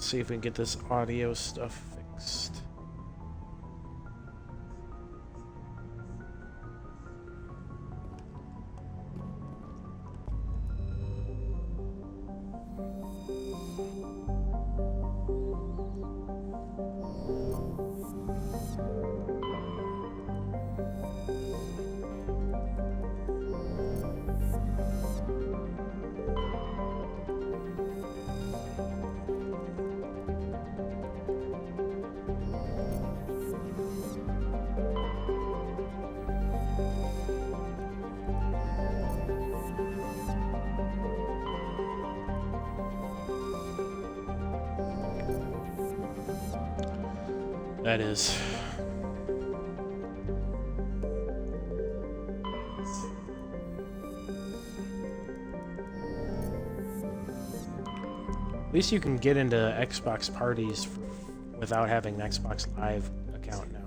see if we can get this audio stuff fixed. That is. At least you can get into Xbox parties without having an Xbox Live account now.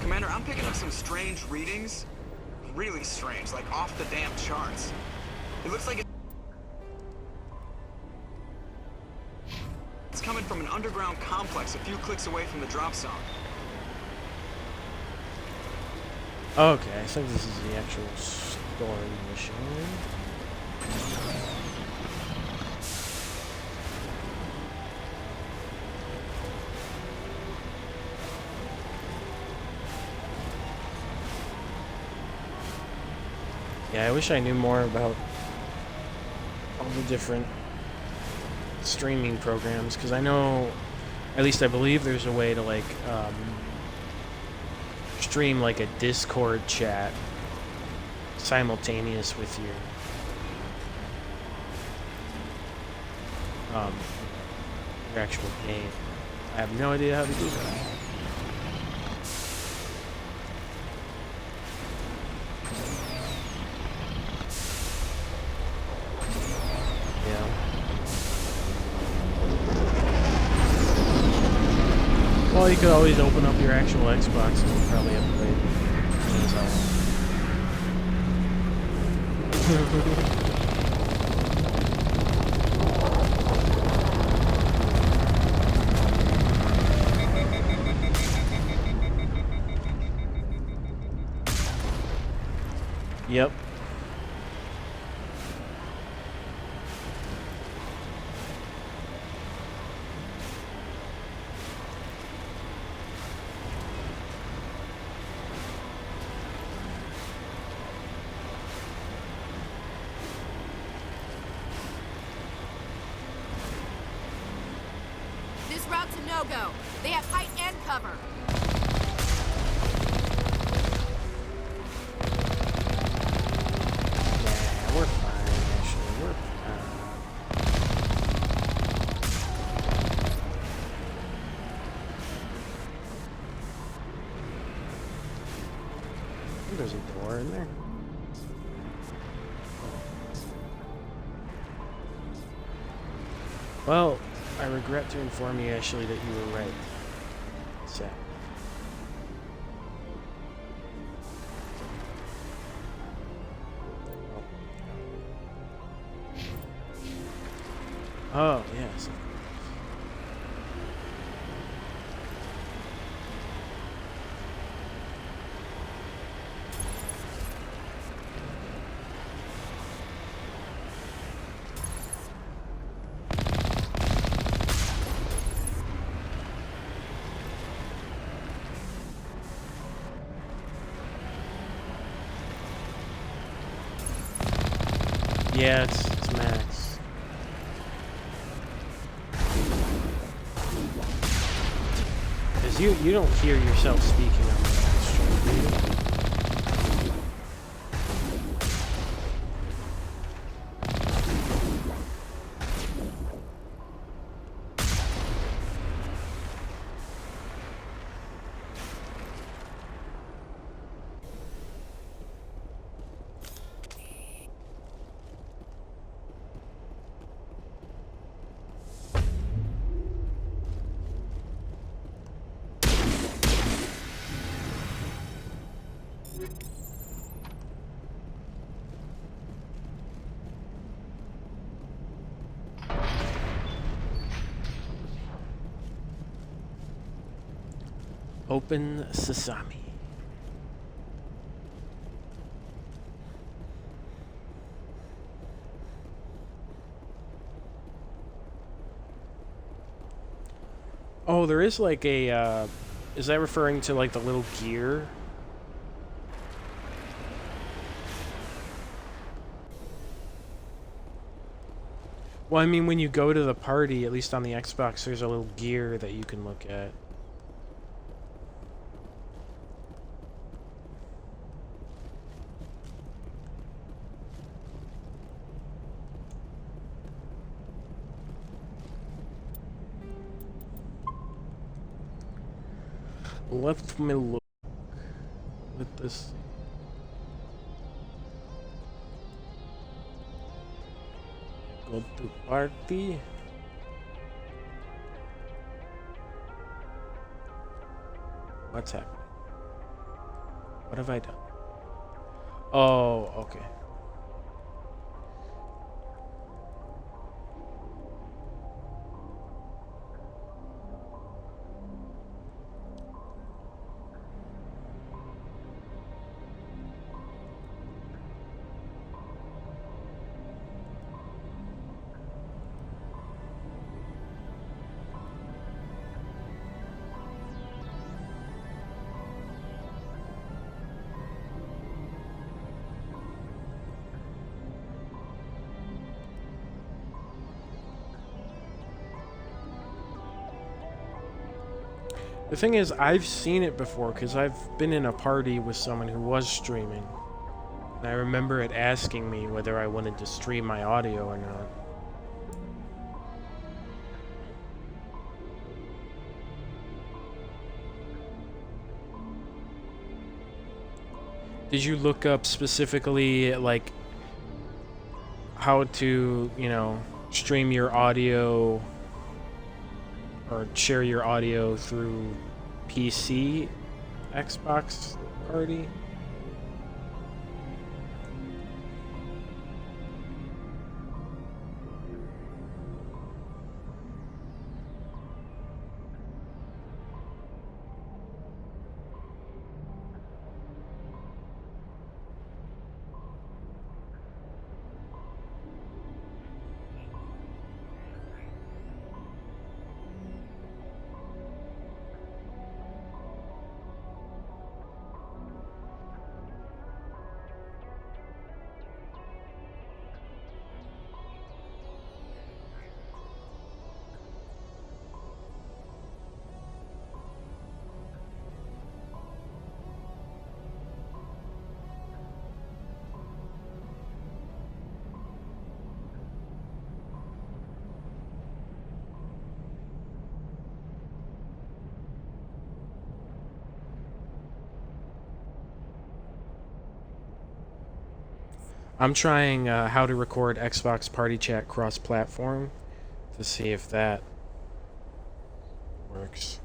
Commander, I'm picking up some strange readings. Really strange, like off the damn charts. It looks like it's coming from an underground complex a few clicks away from the drop zone. Okay, I think this is the actual story mission. Yeah, I wish I knew more about all the different streaming programs, because I know, at least I believe there's a way to like stream like a Discord chat simultaneous with your actual game. I have no idea how to do that. Well, you could always open up your actual Xbox and you'll probably have to wait. Yep. Route's a no-go. They have height and cover. Yeah, we're fine, actually. We're fine. There's a door in there. Well, I regret to inform you, Ashley, that you were right. Sad. Oh, yes. Yeah, it's max. Because you don't hear yourself speaking on the stream, do you? Open sesame. Oh, there is like a, is that referring to like the little gear? Well, I mean, when you go to the party, at least on the Xbox, there's a little gear that you can look at. Let me look at this. Go to party. What's happening? What have I done? Oh, okay. The thing is, I've seen it before because I've been in a party with someone who was streaming. And I remember it asking me whether I wanted to stream my audio or not. Did you look up specifically, like, how to, you know, stream your audio or share your audio through PC, Xbox Party? I'm trying how to record Xbox Party Chat cross-platform to see if that works.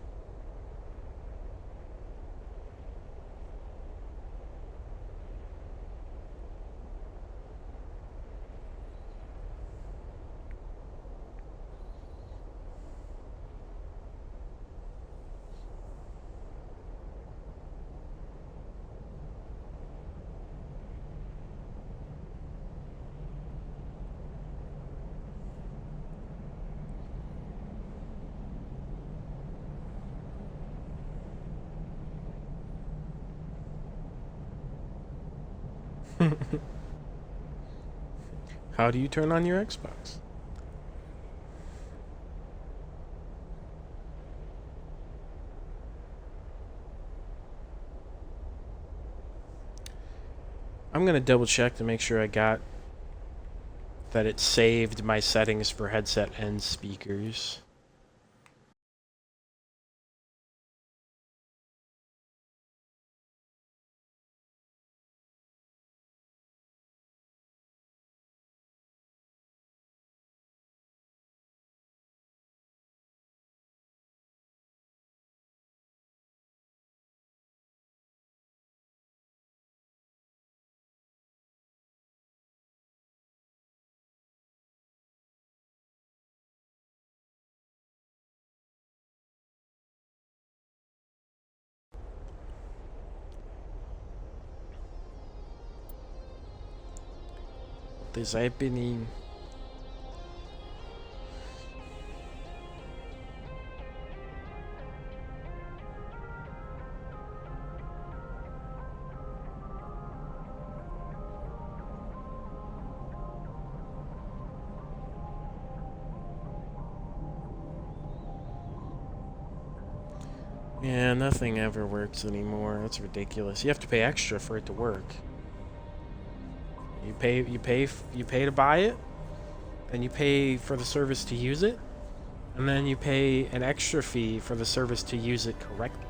How do you turn on your Xbox? I'm gonna double check to make sure I got that it saved my settings for headset and speakers. What is happening? Yeah, nothing ever works anymore. That's ridiculous. You have to pay extra for it to work. You pay to buy it, and you pay for the service to use it, and then you pay an extra fee for the service to use it correctly.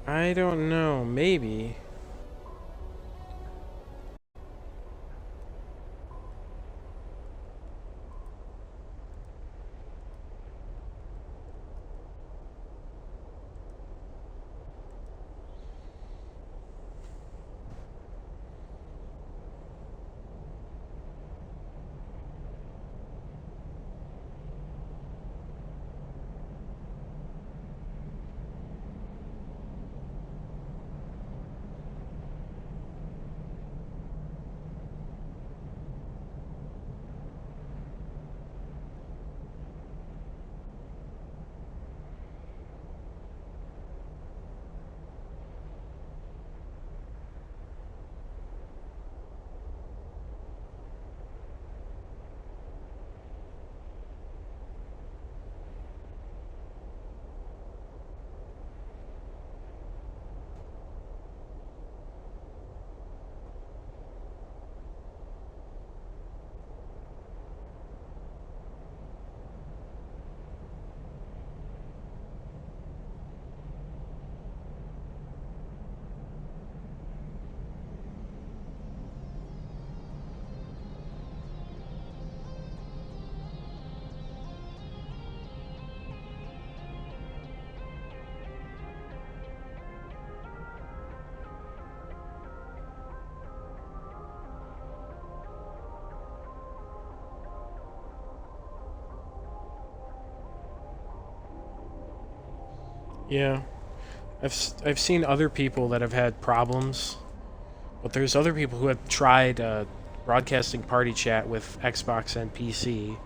I don't know. Maybe. Yeah. I've seen other people that have had problems, but there's other people who have tried broadcasting party chat with Xbox and PC,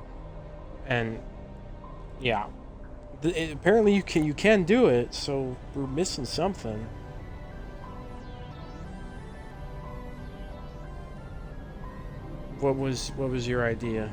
and yeah, apparently you can do it. So we're missing something. What was your idea?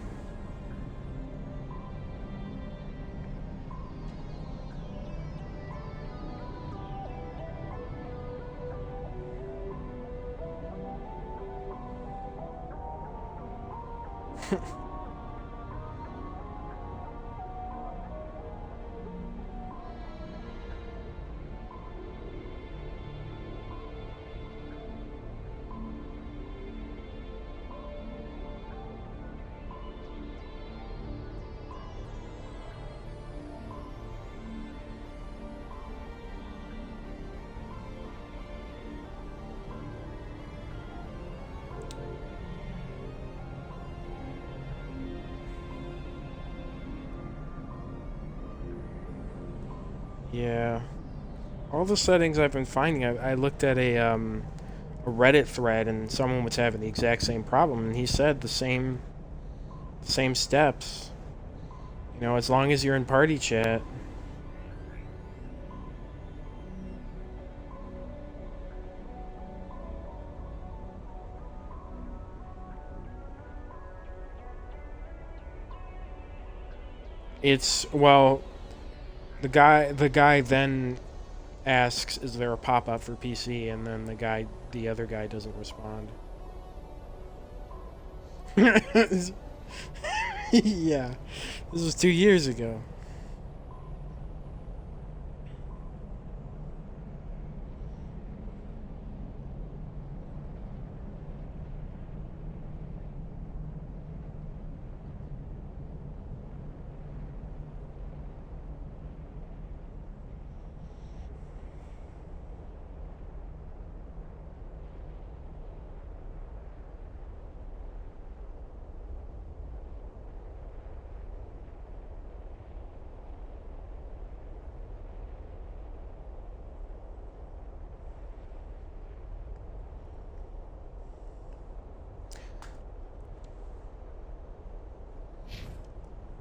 Yeah, all the settings I've been finding. I looked at a Reddit thread, and someone was having the exact same problem, and he said the same steps. You know, as long as you're in party chat. It's well, the guy then asks, "Is there a pop-up for PC?" And then the other guy doesn't respond. Yeah, this was 2 years ago.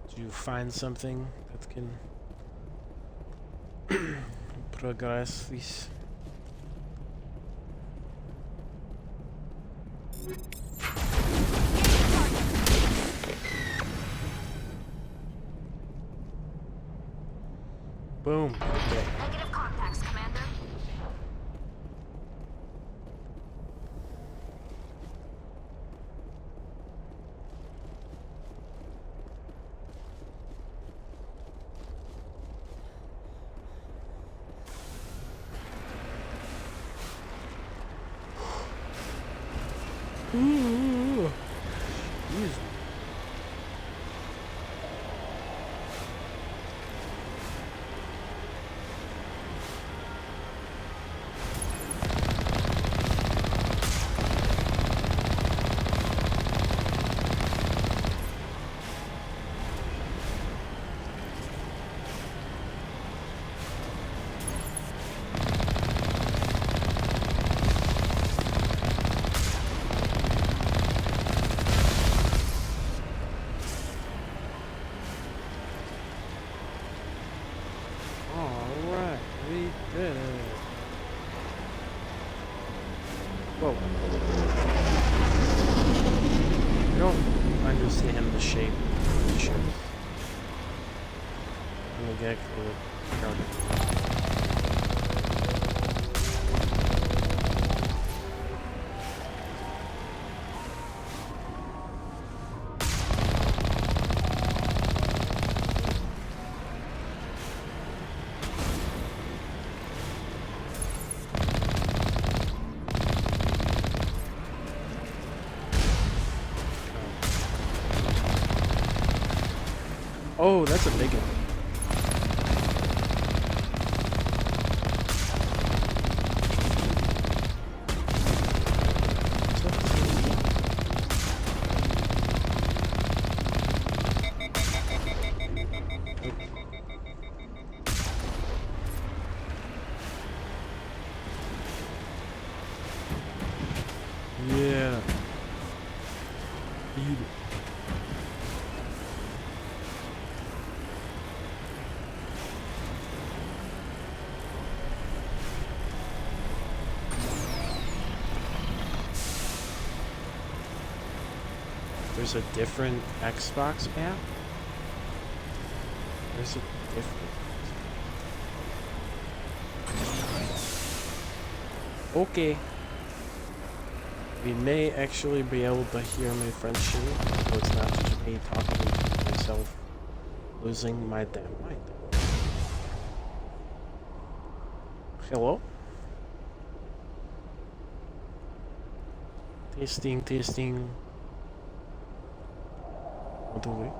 Did you find something that can progress this? Boom. Okay. Negative contacts, Commander. Ooh. Jeez. Alright, we did it. Whoa. I don't understand the shape of the ship. Let me get Oh, that's a big one. Yeah. Eat it. There's a different Xbox app? There's a different... Okay. We may actually be able to hear my friend shoot, so it's not just me talking to myself, losing my damn mind. Hello? Testing, testing. 1, 2, 3.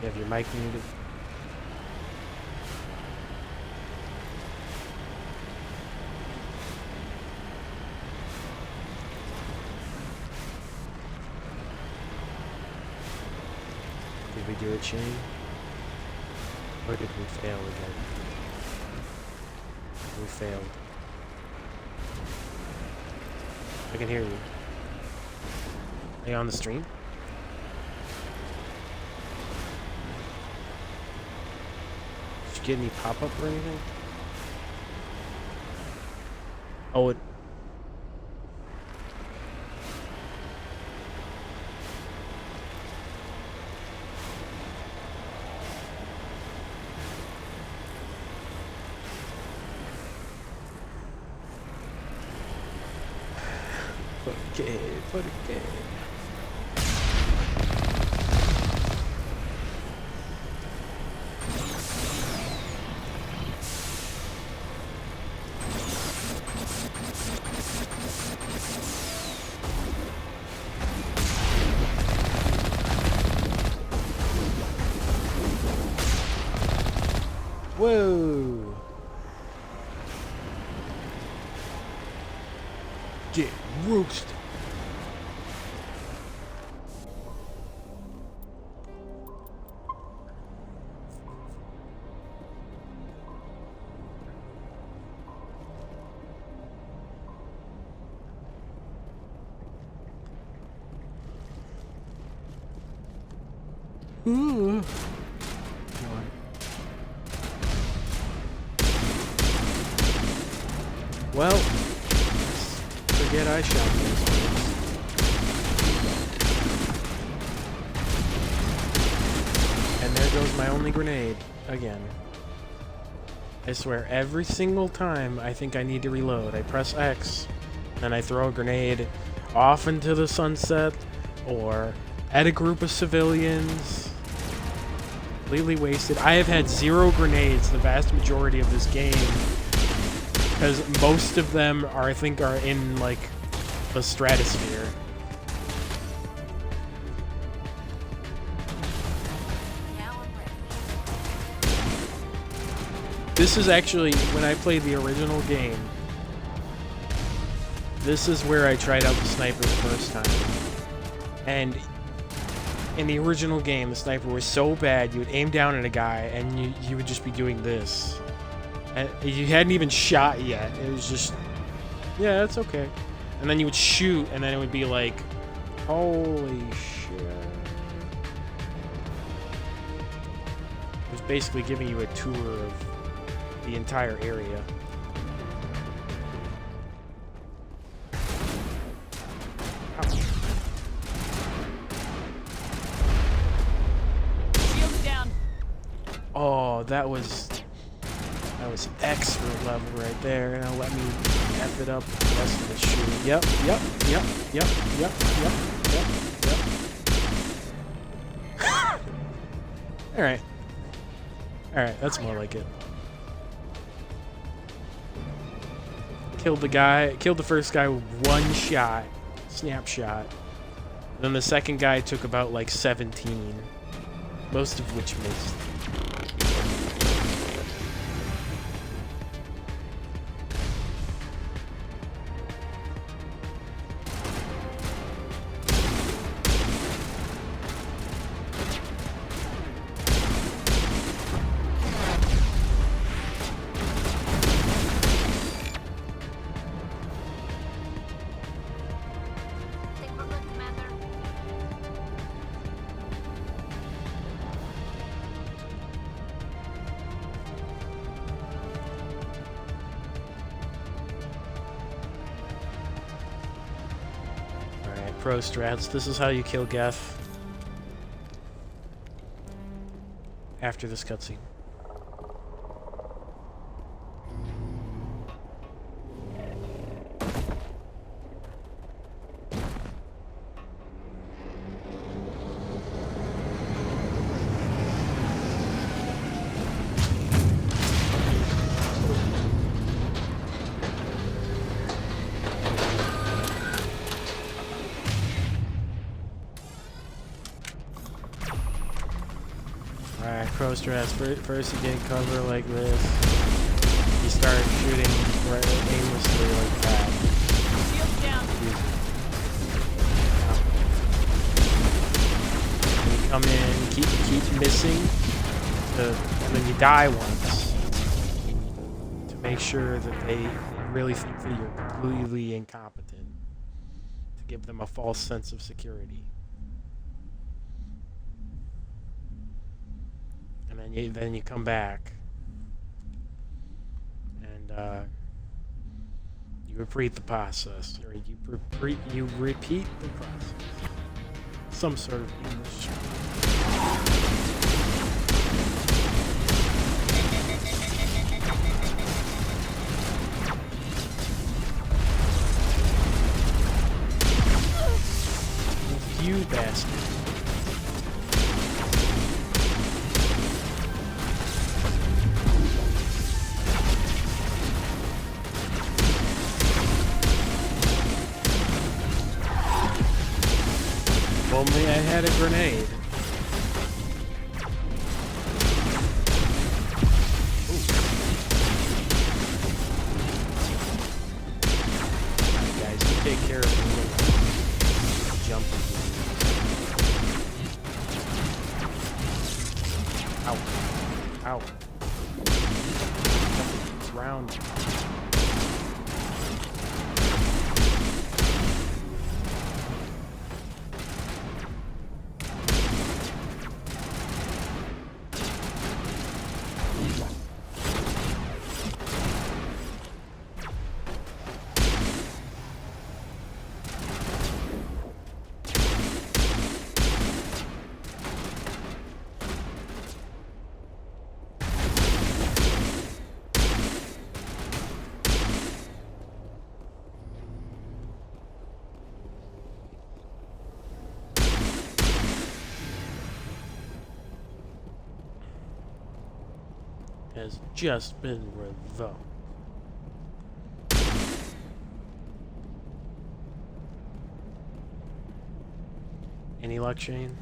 You have your mic muted. Did we do a chain? Or did we fail again? We failed. I can hear you. Are you on the stream? Did you get any pop-up or anything? Oh, it... Okay. Whoa! Get roasted. Ooh. Well, forget I shot those things. And there goes my only grenade again. I swear, every single time I think I need to reload, I press X, then I throw a grenade off into the sunset, or at a group of civilians. Completely wasted. I have had 0 grenades the vast majority of this game, because most of them are, I think, are in, like, the stratosphere. This is actually, when I played the original game, this is where I tried out the sniper the first time. And in the original game, the sniper was so bad, you would aim down at a guy, and you would just be doing this. And you hadn't even shot yet. It was just, yeah, that's okay. And then you would shoot, and then it would be like, holy shit. It was basically giving you a tour of the entire area. Shields down. Oh, that was expert level right there. Now let me F it up the rest of the shoot. Yep. Alright, that's more like it. Killed the first guy with 1 shot, snapshot. Then the second guy took about like 17, most of which missed. pro strats. This is how you kill Geth after this cutscene. Alright, pro strats. First you get cover like this. You start shooting aimlessly like that. Shields down. And you come in, keep missing when you die once to make sure that they really think that you're completely incompetent, to give them a false sense of security. And then you come back and you repeat the process, or you repeat the process. Some sort of English. You bastard. If only I had a grenade. Alright guys, you take care of the little jumping. Ow. Ow. It's round. Has just been revoked. Any luck, Shane?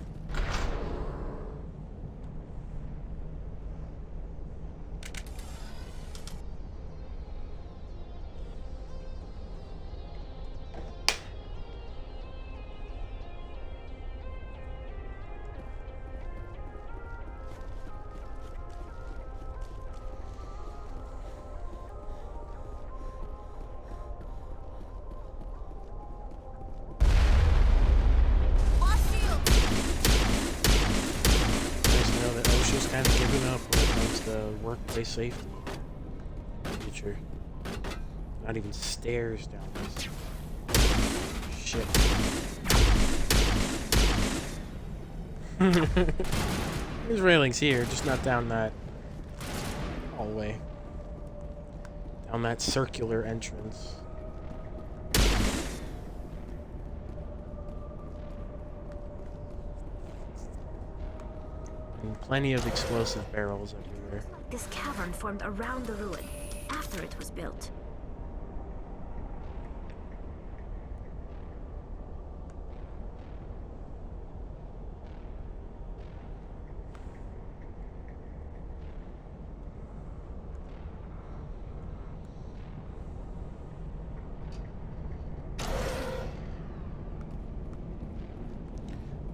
Kind of giving up when it comes to workplace safety. Future. Not even stairs down this. Shit. There's railings here, just not down that hallway. Down that circular entrance. And plenty of explosive barrels everywhere. This cavern formed around the ruin, after it was built.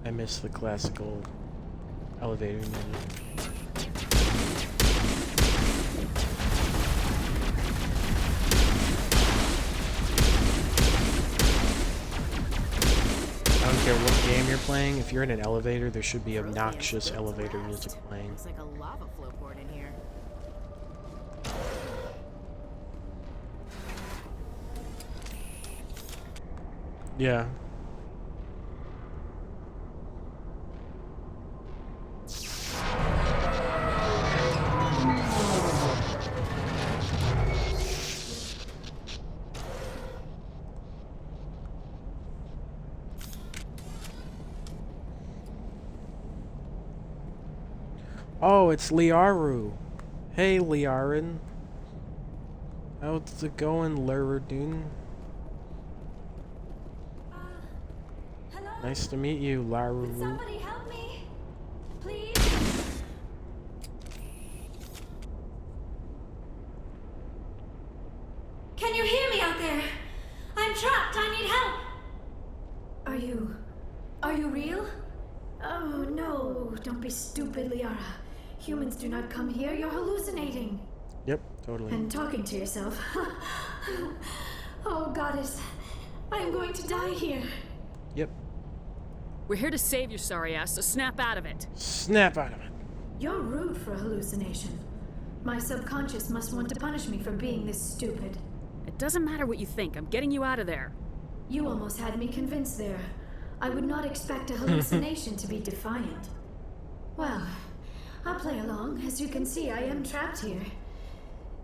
I miss the classical elevator menu. I don't care what game you're playing, if you're in an elevator, there should be obnoxious elevator music playing. Looks like a lava flow port in here. Yeah. Oh, it's Liaru. Hey, Liarin. How's it going, Laradun? Hello? Nice to meet you, Laru. Somebody help me! Please? Can you hear me out there? I'm trapped. I need help. Are you real? Oh no, don't be stupid, Liara. Humans do not come here. You're hallucinating. Yep, totally. And talking to yourself. Oh, goddess. I am going to die here. Yep. We're here to save your sorry ass, so snap out of it. Snap out of it. You're rude for a hallucination. My subconscious must want to punish me for being this stupid. It doesn't matter what you think. I'm getting you out of there. You almost had me convinced there. I would not expect a hallucination to be defiant. Well, I'll play along. As you can see, I am trapped here.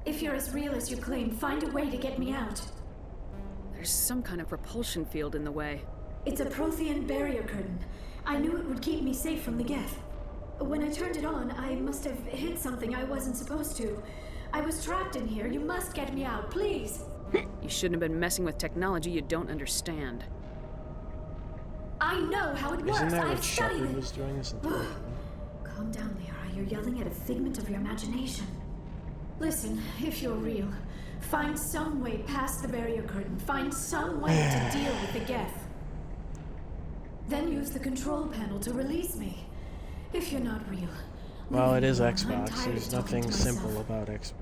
If you're as real as you claim, find a way to get me out. There's some kind of repulsion field in the way. It's a Prothean barrier curtain. I knew it would keep me safe from the Geth. When I turned it on, I must have hit something I wasn't supposed to. I was trapped in here. You must get me out, please. You shouldn't have been messing with technology you don't understand. I know how it works. Isn't that I've what studied Shepard it. was doing this entire time? Calm down, Liara. You're yelling at a figment of your imagination. Listen, if you're real, find some way past the barrier curtain. Find some way to deal with the Geth. Then use the control panel to release me. If you're not real. Well, leave it me is alone. I'm Xbox. tired There's of talking nothing to simple myself. about Xbox.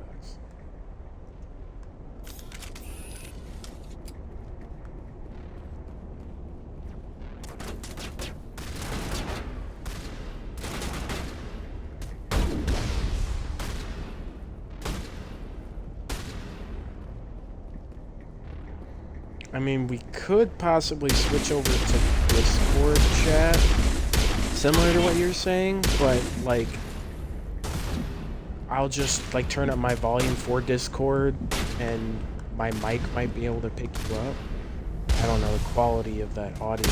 I mean, we could possibly switch over to Discord chat, similar to what you're saying, but, like, I'll just, like, turn up my volume for Discord, and my mic might be able to pick you up. I don't know the quality of that audio.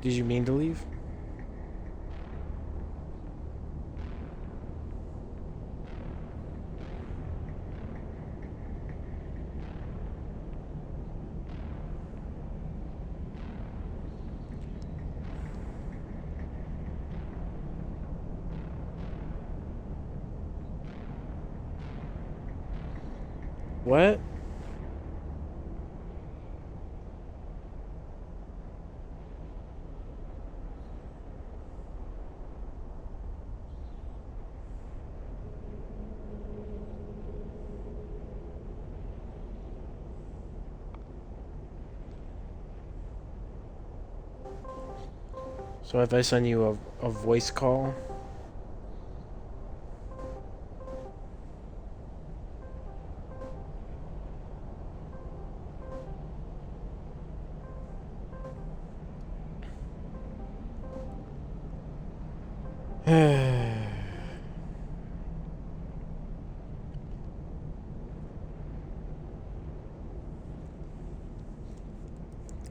Did you mean to leave? What? So if I send you a voice call,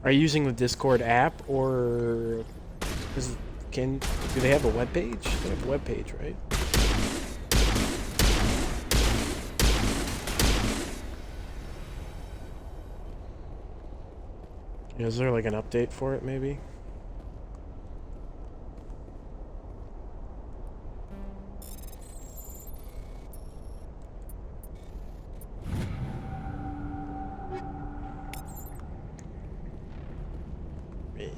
are you using the Discord app, or do they have a web page? They have a web page, right? Is there like an update for it, maybe? Wait.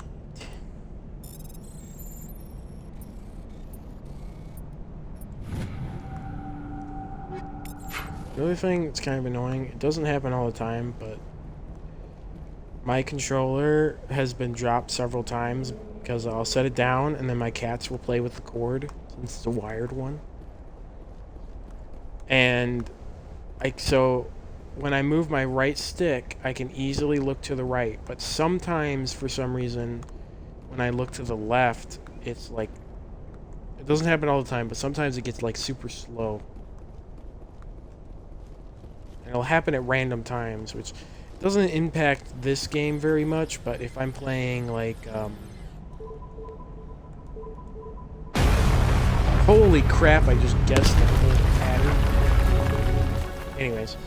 The other thing that's kind of annoying, it doesn't happen all the time, but my controller has been dropped several times because I'll set it down and then my cats will play with the cord since it's a wired one. And so when I move my right stick, I can easily look to the right. But sometimes, for some reason, when I look to the left, it's like... It doesn't happen all the time, but sometimes it gets, like, super slow. And it'll happen at random times, which doesn't impact this game very much, but if I'm playing, like, Holy crap, I just guessed the whole pattern. Anyways,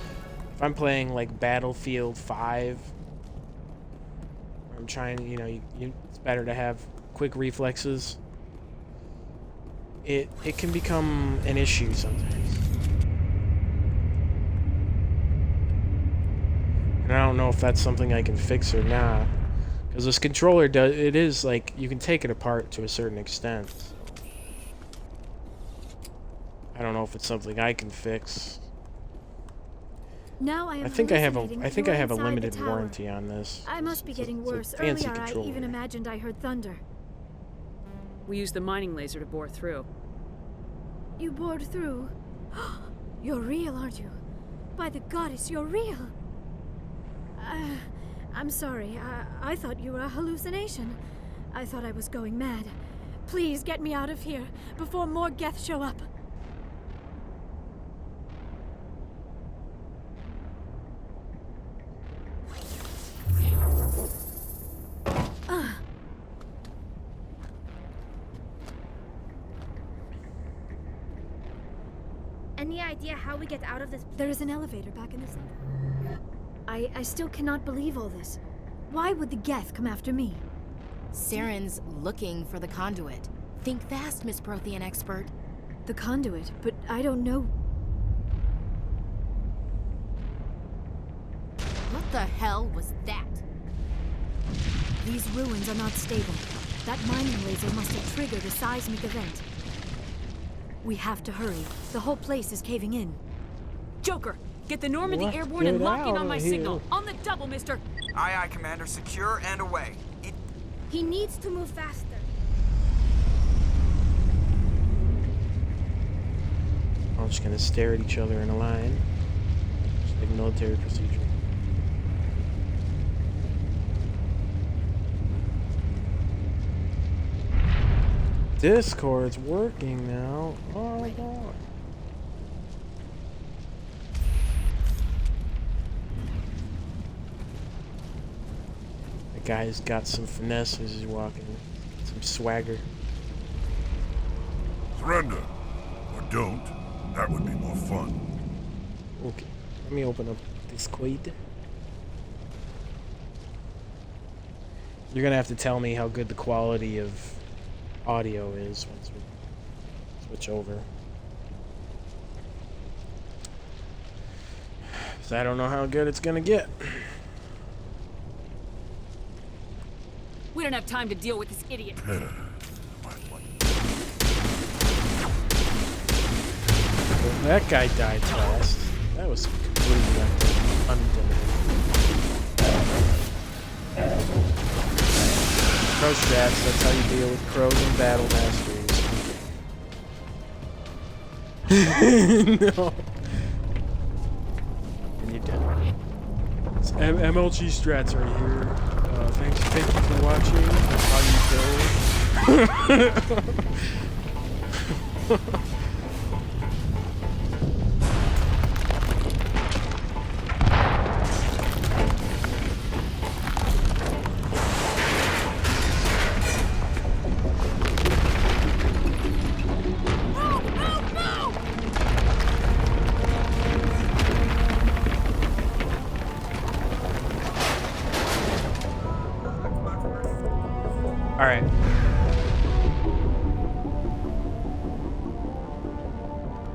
if I'm playing, like, Battlefield 5, I'm trying, you know, it's better to have quick reflexes. It can become an issue sometimes. And I don't know if that's something I can fix or not. Because this controller it is, like, you can take it apart to a certain extent. I don't know if it's something I can fix. Now I think I have a inside the limited tower. warranty on this. I must be getting It's a worse. fancy Earlier, I controller. even imagined I heard thunder. We used the mining laser to bore through. You bored through? You're real, aren't you? By the goddess, you're real! I'm sorry. I thought you were a hallucination. I thought I was going mad. Please get me out of here before more Geth show up. Any idea how we get out of this? There is an elevator back in the center. I still cannot believe all this. Why would the Geth come after me? Saren's looking for the conduit. Think fast, Miss Prothean expert. The conduit, but I don't know. What the hell was that? These ruins are not stable. That mining laser must have triggered a seismic event. We have to hurry. The whole place is caving in. Joker, get the Normandy Let's airborne and get lock in out on my of signal. here. On the double, mister. Aye, aye, Commander. Secure and away. He needs to move faster. We're just gonna stare at each other in a line. Just like military procedure. Discord's working now. Oh my god. The guy's got some finesse as he's walking. Some swagger. Surrender. Or don't. That would be more fun. Okay. Let me open up Discord. You're gonna have to tell me how good the quality of audio is once we switch over. 'Cause I don't know how good it's gonna get. We don't have time to deal with this idiot. Well, that guy died fast. That was completely unintimidating. Crow strats, that's how you deal with crows and battle masters. No. And you're dead. MLG strats are here. Thank you for watching. That's how you build. Alright.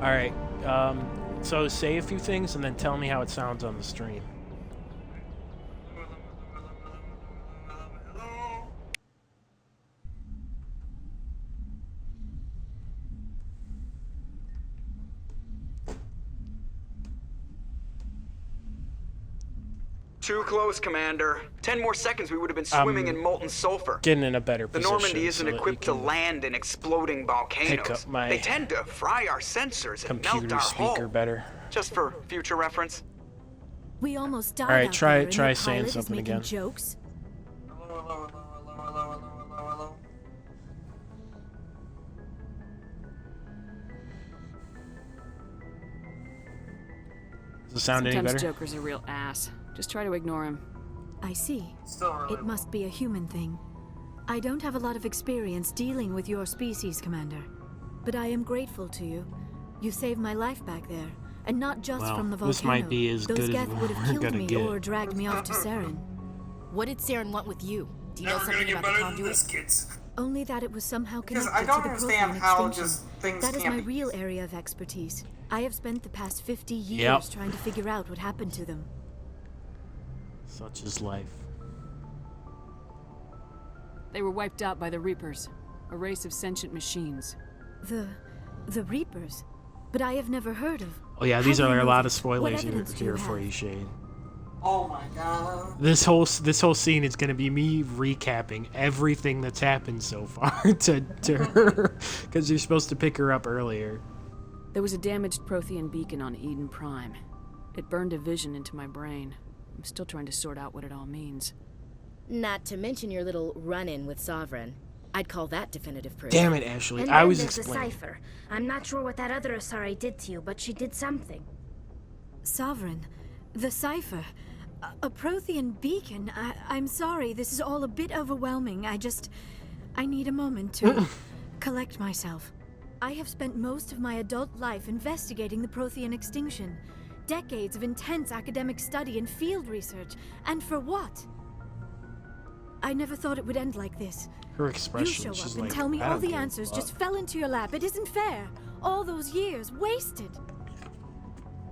Alright, so say a few things and then tell me how it sounds on the stream. Too close, Commander. 10 more seconds, we would have been swimming in molten sulfur. Getting in a better The position. Normandy isn't so that equipped you to can land in exploding volcanoes. up my They tend to fry our sensors and melt computer our speaker hull. better. Just for future reference. We almost died. Alright, out try there, and your saying pilot is something making again. Jokes. Does it sound any Sometimes better? Joker's a real ass. Just try to ignore him. I see. Still really It must be a human thing. I don't have a lot of experience dealing with your species, Commander. But I am grateful to you. You saved my life back there. And not just Well, from the volcano. this might be as Those good as Geth would we're have killed gonna me get. or dragged me off to Saren. What did Saren want with you? Do you know Never gonna something get about the better than conduit? this, kids. Only that it was somehow Because connected I don't to the understand Prothean how extinction. just things That is can't my be- real area of expertise. I have spent the past 50 years Yep. trying to figure out what happened to them. Such is life. They were wiped out by the Reapers, a race of sentient machines. The Reapers? But I have never heard of. Oh yeah, How these do you are a know lot of that? What spoilers evidence do here you for have? you, Shade. Oh my god. This whole scene is gonna be me recapping everything that's happened so far to her, because you're supposed to pick her up earlier. There was a damaged Prothean beacon on Eden Prime. It burned a vision into my brain. I'm still trying to sort out what it all means. Not to mention your little run-in with Sovereign. I'd call that definitive proof. Damn it, Ashley! And I then was there's the explaining. cipher. I'm not sure what that other Asari did to you, but she did something. Sovereign. The cipher. A Prothean beacon. I'm sorry, this is all a bit overwhelming. I need a moment to collect myself. I have spent most of my adult life investigating the Prothean extinction. Decades of intense academic study and field research. And for what? I never thought it would end like this. Her You expression, show she's up and like, tell me I all don't the give a answers fuck. just fell into your lap. It isn't fair. All those years wasted.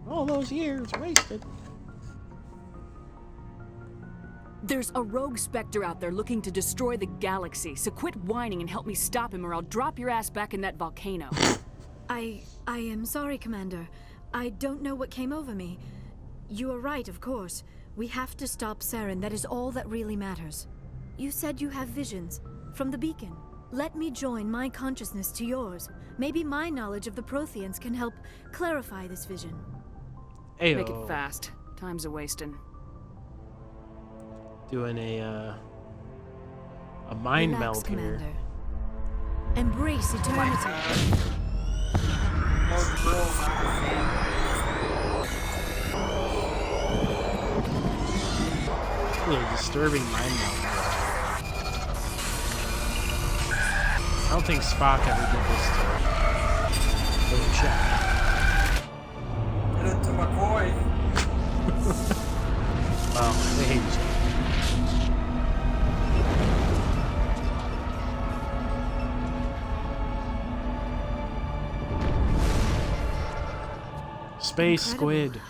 All those years wasted. There's a rogue Spectre out there looking to destroy the galaxy, so quit whining and help me stop him or I'll drop your ass back in that volcano. I am sorry, Commander. I don't know what came over me. You are right, of course. We have to stop Saren. That is all that really matters. You said you have visions from the beacon. Let me join my consciousness to yours. Maybe my knowledge of the Protheans can help clarify this vision. Ayo. Make it fast. Time's a-wasting. Doing a mind Relax, meld here. Commander. Embrace eternity. Really disturbing mind meld. I don't think Spock ever did this to Billy Shack. Get into my boy. Well, they hate each other. Space Incredible. squid.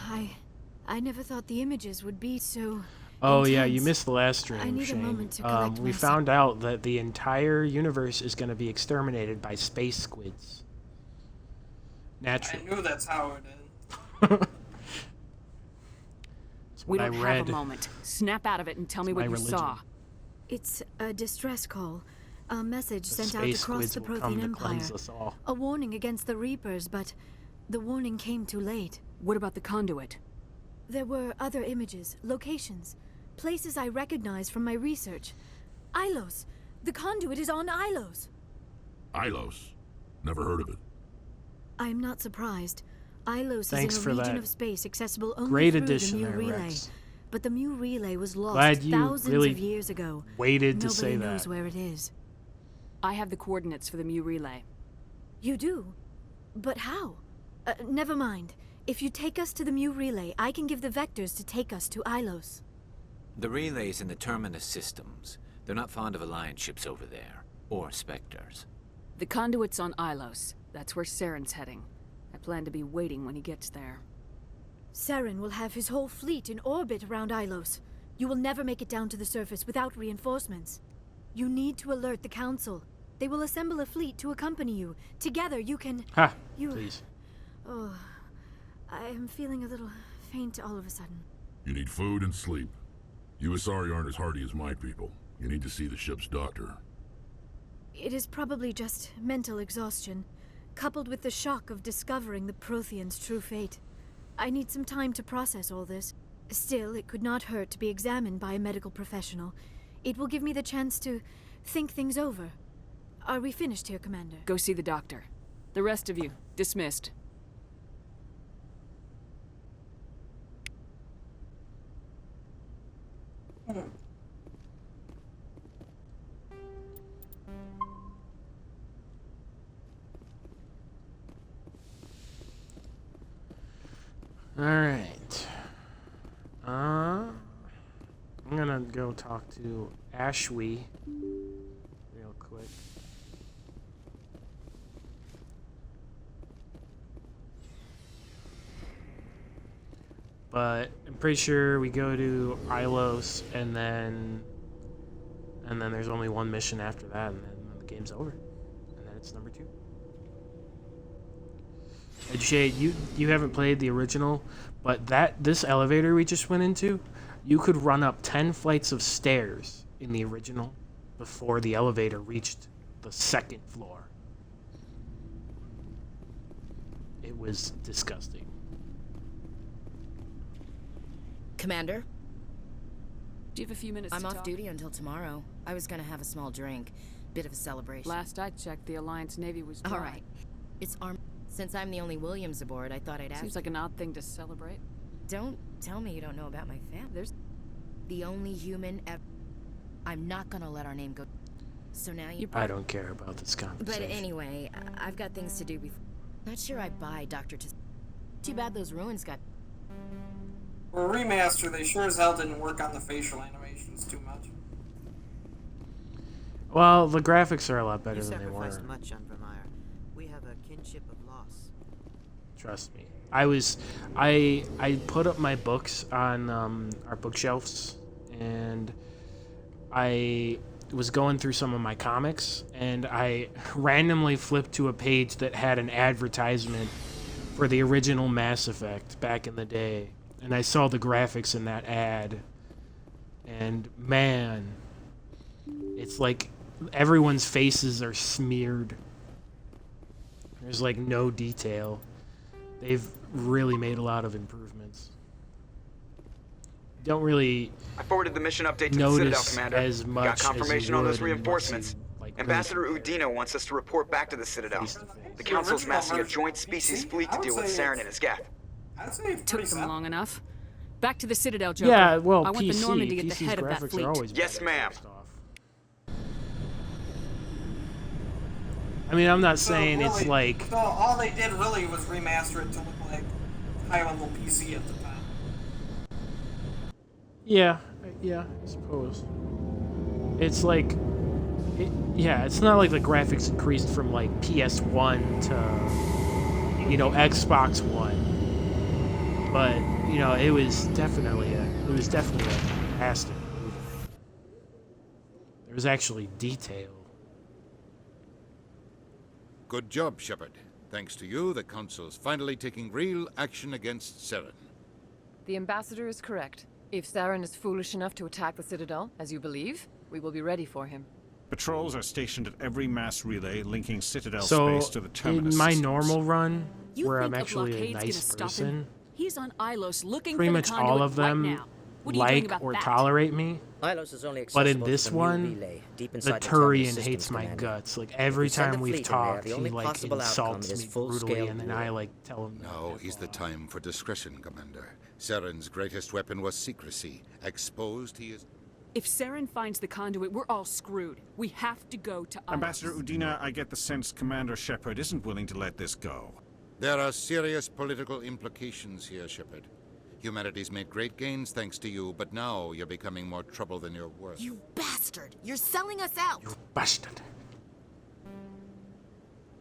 I never thought the images would be so. Oh yeah, you intense. missed the last stream, I need a Shane. moment to collect We myself. found out that the entire universe is going to be exterminated by space squids. I Naturally. knew that's how it is. That's We what don't I read. have a moment. Snap out of it and tell me It's what my you religion. saw. It's a distress call. A message The sent out space across squids the will come Prothean to Empire. cleanse us all. A warning against the Reapers, but the warning came too late. What about the conduit? There were other images, locations, places I recognized from my research. Ilos! The conduit is on Ilos! Ilos. Never heard of it. I am not surprised. Ilos Thanks is in for a region that. of space accessible only Great through addition the Mu there, Relay. Rex. But the Mu Relay was lost Glad you thousands really of years ago. Waited to Nobody say knows that. where it is. I have the coordinates for the Mu Relay. You do? But how? Never mind. If you take us to the Mu Relay, I can give the vectors to take us to Ilos. The relays in the Terminus systems. They're not fond of Alliance ships over there. Or Spectres. The conduit's on Ilos. That's where Saren's heading. I plan to be waiting when he gets there. Saren will have his whole fleet in orbit around Ilos. You will never make it down to the surface without reinforcements. You need to alert the Council. They will assemble a fleet to accompany you. Together you can... Ha! You... Please. Oh, I am feeling a little faint all of a sudden. You need food and sleep. You Asari aren't as hardy as my people. You need to see the ship's doctor. It is probably just mental exhaustion, coupled with the shock of discovering the Protheans' true fate. I need some time to process all this. Still, it could not hurt to be examined by a medical professional. It will give me the chance to think things over. Are we finished here, Commander? Go see the doctor. The rest of you, dismissed. Alright. I'm gonna go talk to Ashwi real quick. But I'm pretty sure we go to Ilos and then there's only one mission after that, and then the game's over. And then it's number 2. And Jade, you haven't played the original, but this elevator we just went into, you could run up 10 flights of stairs in the original before the elevator reached the 2nd floor. It was disgusting. Commander, Do you have a few minutes I'm to off talk? duty until tomorrow. I was gonna have a small drink. Bit of a celebration. Last I checked, the Alliance Navy was dry. All right. It's Since I'm the only Williams aboard, I thought I'd ask. Seems like an odd thing to celebrate. Don't tell me you don't know about my family. There's the only human ever. I'm not gonna let our name go. So now you. I don't care about this conversation. But anyway, I've got things to do before. Not sure I buy Doctor. Too bad those ruins got. For a remaster, they sure as hell didn't work on the facial animations too much. Well, the graphics are a lot better You than they were. sacrificed much, Unvermeyer. We have a kinship of loss. Trust me. I put up my books on our bookshelves, and I was going through some of my comics, and I randomly flipped to a page that had an advertisement for the original Mass Effect back in the day, and I saw the graphics in that ad, and man, it's like everyone's faces are smeared. There's like no detail. They've really made a lot of improvements. Don't really I forwarded the mission update to the Citadel, notice Commander. as We much got confirmation as on you those would reinforcements. unless you, like, Ambassador really Udina wants us to report back to the Citadel. face-to-face. The Council's original massing a version- joint species See, fleet I to would deal with say Saren it's- and his geth. I'd say it's Took pretty them simple. long enough. Back to the Citadel, Joker. Yeah, well, I want PC, the Normandy at the PC's head of that graphics fleet. are always Yes, better, ma'am. first off. I mean, I'm not So, saying it's really, like So all they did really was remaster it to look like high-level PC at the time. yeah, I suppose. It's like it's not like the graphics increased from like PS1 to Xbox One. But, it was definitely a fantastic movie. There was actually detail. Good job, Shepard. Thanks to you, the Council's finally taking real action against Saren. The Ambassador is correct. If Saren is foolish enough to attack the Citadel, as you believe, we will be ready for him. Patrols are stationed at every mass relay linking Citadel So, space to the terminus in my systems. normal run, You where think I'm a actually a blockade's nice gonna stop person, him? He's on Ilos looking pretty for much the all conduit of them right now. What are you doing like about or that? tolerate me. Ilos is only But in accessible to this the new one, relay, deep the inside terminal Turian systems, hates my Commander. guts. Like, If every we send time a we've fleet in there, talked, the he only like possible insults outcome me is full-scale brutally, and then I war. like tell him. Now is the time for discretion, Commander. Saren's greatest weapon was secrecy. Exposed, he is... If Saren finds the conduit, we're all screwed. We have to go to Ilos. Ambassador Udina, I get the sense Commander Shepard isn't willing to let this go. There are serious political implications here, Shepard. Humanity's made great gains thanks to you, but now you're becoming more trouble than you're worth. You bastard! You're selling us out. You bastard.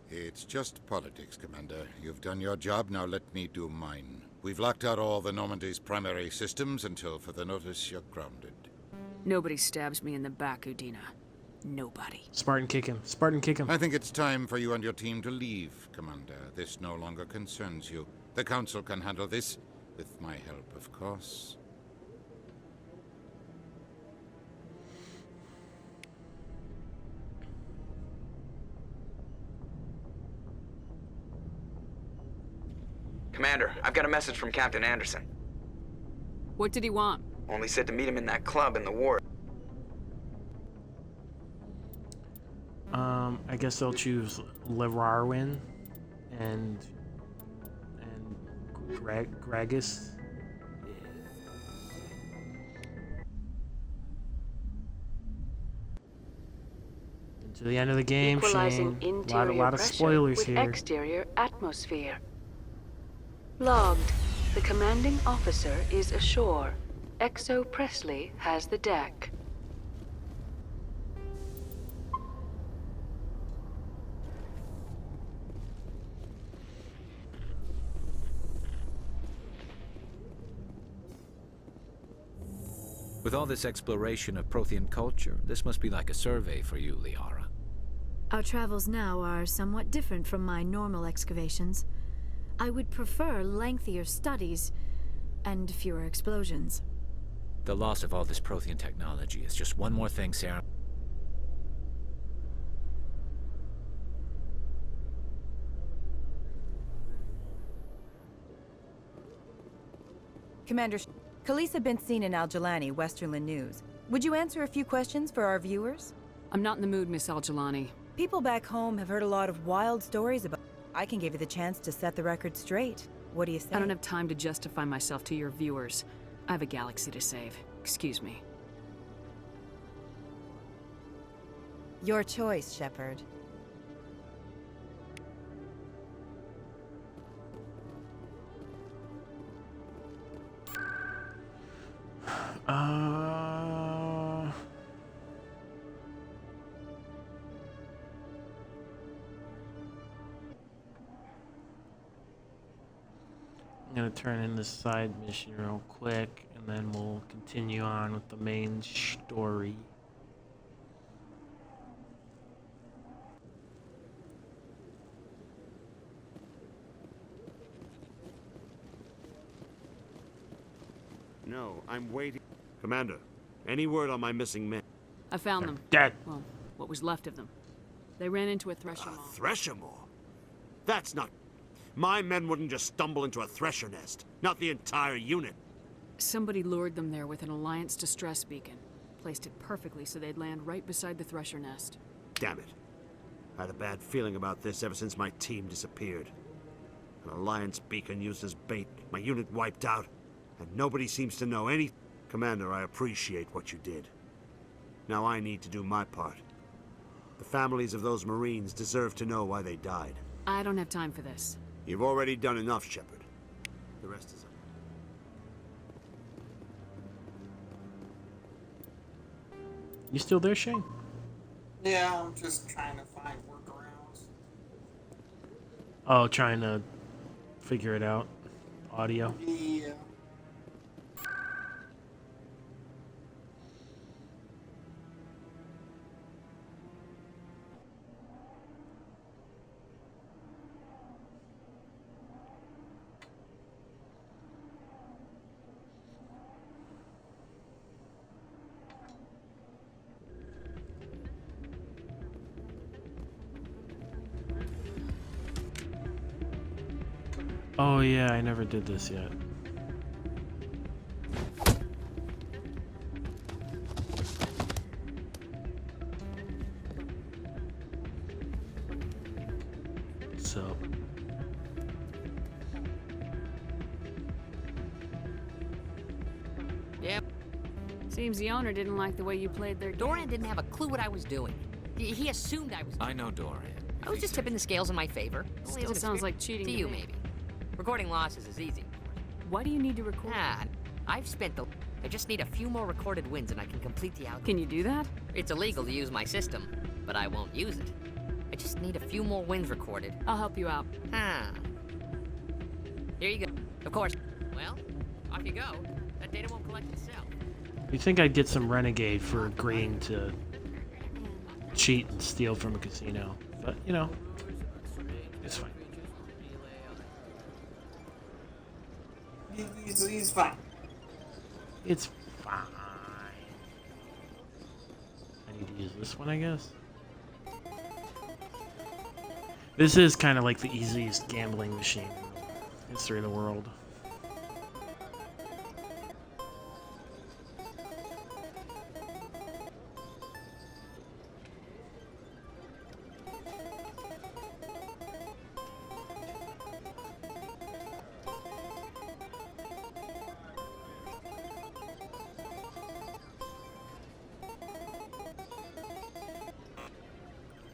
It's just politics, Commander. You've done your job, now let me do mine. We've locked out all the Normandy's primary systems until further notice you're grounded. Nobody stabs me in the back, Udina. Nobody. Spartan, kick him. Spartan, kick him. I think it's time for you and your team to leave, Commander. This no longer concerns you. The Council can handle this, with my help, of course. Commander, I've got a message from Captain Anderson. What did he want? Only said to meet him in that club in the ward. I guess they'll choose Lararwin and Gragas. To the end of the game, Equalizing Shane. interior Lot of pressure spoilers with here. exterior atmosphere. Logged. The commanding officer is ashore. Exo Presley has the deck. With all this exploration of Prothean culture, this must be like a survey for you, Liara. Our travels now are somewhat different from my normal excavations. I would prefer lengthier studies and fewer explosions. The loss of all this Prothean technology is just one more thing, Sarah. Commander, Khaleesa been seen in Al-Jalani, Westerland News. Would you answer a few questions for our viewers? I'm not in the mood, Miss Al-Jalani. People back home have heard a lot of wild stories about... I can give you the chance to set the record straight. What do you say? I don't have time to justify myself to your viewers. I have a galaxy to save. Excuse me. Your choice, Shepard. I'm gonna turn in this side mission real quick, and then we'll continue on with the main story. No, I'm waiting. Commander, any word on my missing men? I found them. Dead. Well, what was left of them. They ran into a thresher maw. Thresher maw? That's not... My men wouldn't just stumble into a thresher nest. Not the entire unit. Somebody lured them there with an Alliance distress beacon. Placed it perfectly so they'd land right beside the thresher nest. Damn it. I had a bad feeling about this ever since my team disappeared. An Alliance beacon used as bait, my unit wiped out, and nobody seems to know any... Commander, I appreciate what you did. Now I need to do my part. The families of those Marines deserve to know why they died. I don't have time for this. You've already done enough, Shepard. The rest is up. You still there, Shane? Yeah, I'm just trying to find workarounds. Oh, trying to figure it out. Audio. Yeah. Oh yeah, I never did this yet. So. Yep. Seems the owner didn't like the way you played their game. Dorian didn't have a clue what I was doing. He assumed I was... I know Dorian. I was just tipping the scales in my favor. Still sounds like cheating to to you, me. maybe. Recording losses is easy. Why do you need to record? I've spent the... I just need a few more recorded wins and I can complete the algorithm. Can you do that? It's illegal to use my system, but I won't use it. I just need a few more wins recorded. I'll help you out. Here you go. Of course. Well, off you go. That data won't collect itself. You think I'd get some renegade for agreeing to cheat and steal from a casino, but you know, it's fine. He's fine. It's fine. I need to use this one, I guess. This is kind of like the easiest gambling machine in the history of the world.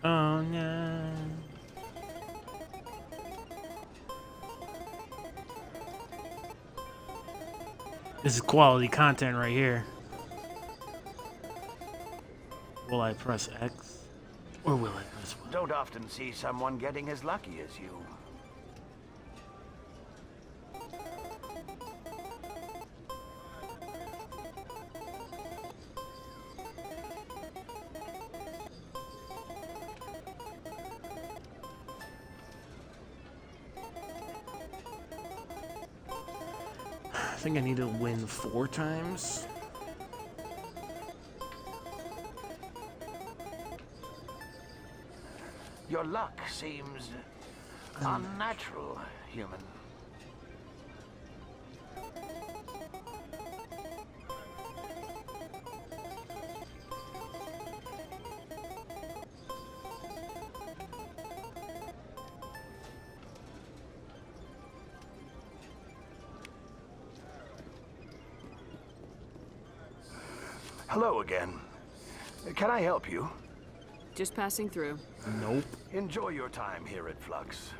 Oh no. This is quality content right here. Will I press X? Or will I press Y? Don't often see someone getting as lucky as you. I think I need to win 4 times. Your luck seems unnatural, human. Hello again. Can I help you? Just passing through. Nope. Enjoy your time here at Flux.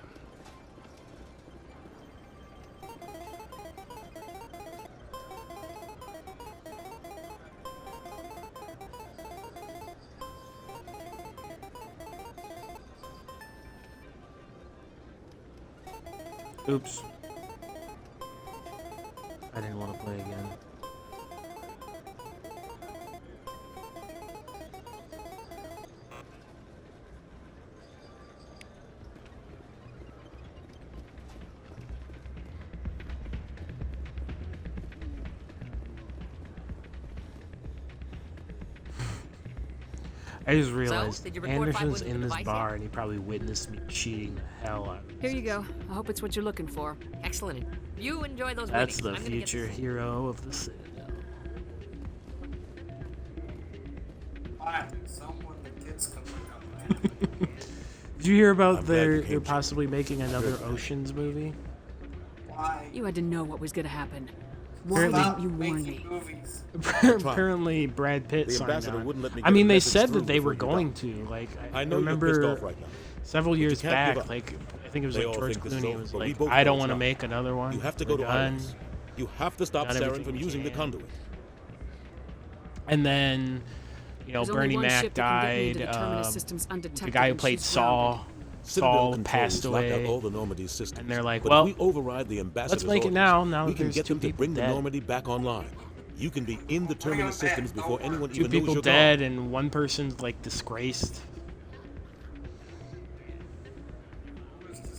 Oops. I didn't want to play again. I just realized did you record 5 Anderson's wins in with the this device bar yet? and he probably witnessed me cheating the hell out of him. Here you go. I hope it's what you're looking for. Excellent. You enjoy those That's winnings. the I'm gonna get future this. hero of the Citadel. Why? Someone the kids can look up. Did you hear about I'm glad you they're came, possibly making another Oceans movie? Why? You had to know what was gonna happen. Why Apparently- didn't you warn me? Movies. Apparently, Brad Pitt The signed ambassador on. wouldn't let me I get mean, a they message said through that they were before you going got. to. Like, I know you're remember pissed off right now. several But you years can't give back, up. like I think it was They like all George think this is Clooney over, was but we like, both "I know don't it's want to not. make another one. You have to We're go to done. Iris. You have to stop Done Saren everything from we using the can." conduit. And then, you know, There's only Bernie one Mac ship that can get me into died. the terminus systems The undetected guy who and played she's Saul, Citadel Saul controls passed locked out away. all the Normandy systems. And they're like, but well, if we override the ambassador's let's make it orders, now. Now we that can there's get two them to people bring the dead. Normandy back online. You can be in the terminus systems before anyone Two even knows people you're dead gone. and one person's like disgraced.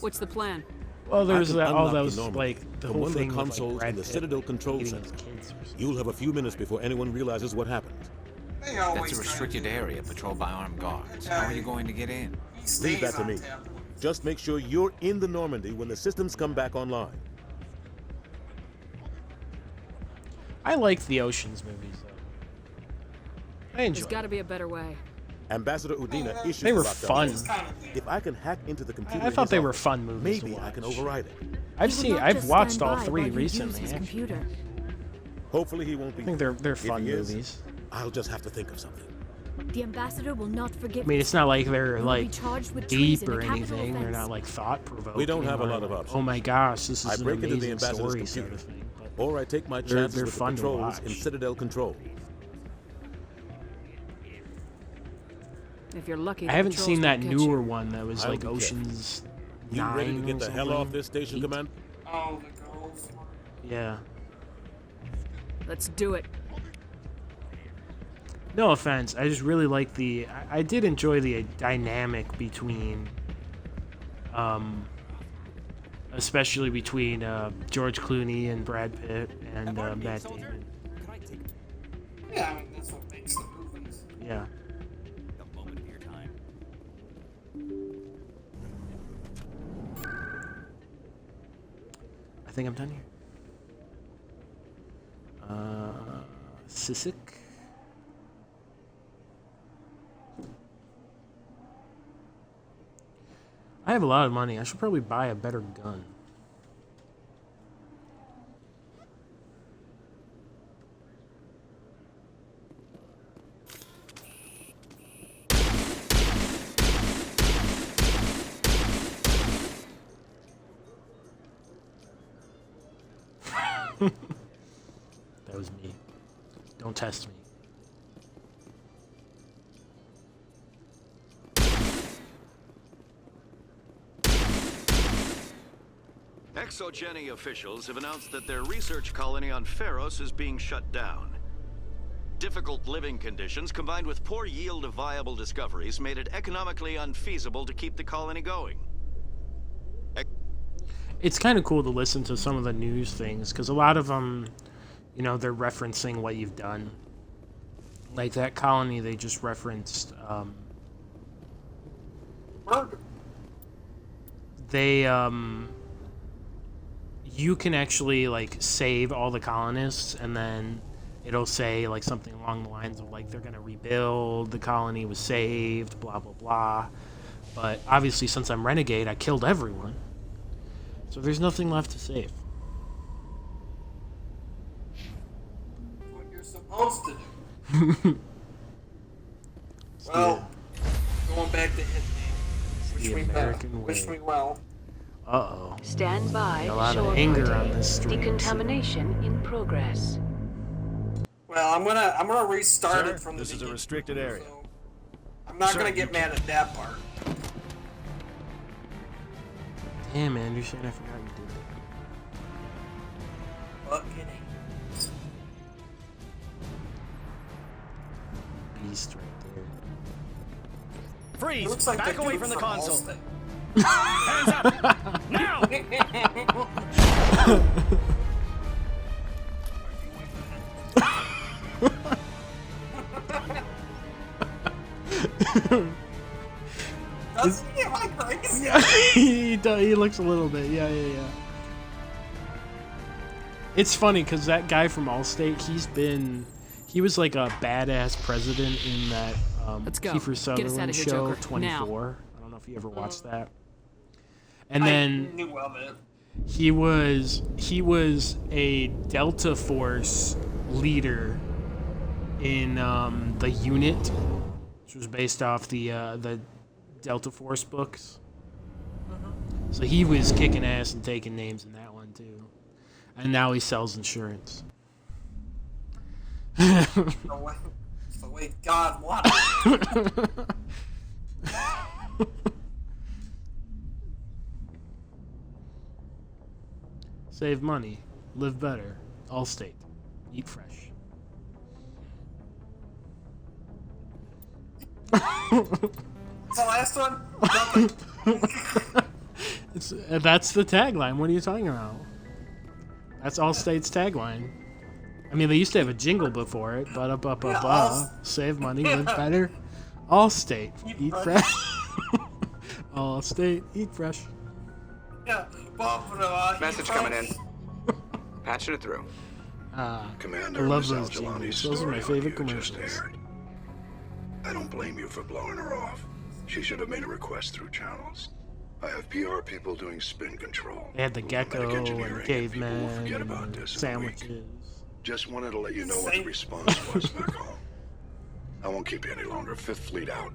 What's the plan? Well, there's I can all unlock the those Normandy like the from whole one of thing the with, consoles like, Brad in the Pitt Citadel control eating center. his kids or something. You'll have a few minutes before anyone realizes what happened. That's a restricted area patrolled by armed guards. How are you going to get in? Leave that to me. Just make sure you're in the Normandy when the systems come back online. I like the Oceans movies though. I enjoy. There's got to be a better way. Ambassador Udina issues They were the lockdown fun. order. If I can hack into the computer, I in thought his they were office, fun movies to Maybe I can watch. override it. I've watched all 3 recently. Actually. Computer. Hopefully he won't be. I think they're If fun he is, movies. I'll just have to think of something. The ambassador will not forgive I mean, it's not like they're You will be like charged with deep treason, or a capital anything. They're offense. not like thought provoking. We don't have a lot of options. Oh my gosh, this is I an break into the amazing ambassador's story sort computer, of thing. But or I take my they're chances with the fun to controls in watch. Citadel control. If you're lucky, I the haven't patrols seen that won't catch newer you. one that was I'll like be careful. Oceans You 9 ready to or get the hell something? off this station, 8? Command? Oh, the girls. Yeah. Let's do it. No offense, I just really like the. I did enjoy the dynamic between, especially between George Clooney and Brad Pitt and Matt Damon. Yeah, I mean, that's what makes the movies. Yeah. A moment of your time. I think I'm done here. Sisik. I have a lot of money. I should probably buy a better gun. That was me. Don't test me. Exogeny officials have announced that their research colony on Pharos is being shut down. Difficult living conditions combined with poor yield of viable discoveries made it economically unfeasible to keep the colony going. It's kind of cool to listen to some of the news things, because a lot of them, you know, they're referencing what you've done. Like that colony they just referenced, you can actually, like, save all the colonists, and then it'll say, like, something along the lines of, like, they're gonna rebuild, the colony was saved, blah, blah, blah. But obviously, since I'm renegade, I killed everyone. So there's nothing left to save. What you're supposed to do. Well, going back to his name. Wish me well. Uh-oh. Stand by. A lot of anger on party. this stream. Decontamination in progress. Well, I'm gonna restart it from the This is a restricted area. So I'm not gonna get mad at that part. Damn, Anderson, I forgot you did that. Fucking Beast right there. Freeze! Looks like Back the away dude from the from console. Allstate. Hands up! Now! Doesn't he get like crazy? He looks a little bit, yeah. It's funny, because that guy from Allstate, he was like a badass president in that Let's go. Kiefer Get us out Sutherland of here, show, Joker. 24. I don't know if you ever watched that. And then I knew of it. he was a Delta Force leader in the Unit, which was based off the Delta Force books. So he was kicking ass and taking names in that one too. And now he sells insurance. It's the way God wanted it. Save money, live better, Allstate, eat fresh. What's the last one? That's the tagline. What are you talking about? That's Allstate's tagline. I mean, they used to have a jingle before it. Save money, live better. Allstate, eat fresh. Allstate, eat fresh. Yeah. Message coming in. Patching it through. Commander, I love Miss those Al-Jalani's jingles. Those are my story on favorite you just commercials. aired. I don't blame you for blowing her off. She should have made a request through channels. I have PR people doing spin control. They had the gecko Genetic and engineering, the and people will caveman forget and about the this in a week. sandwiches. Just wanted to let you know what the response was back home. I won't keep you any longer. Fifth Fleet out.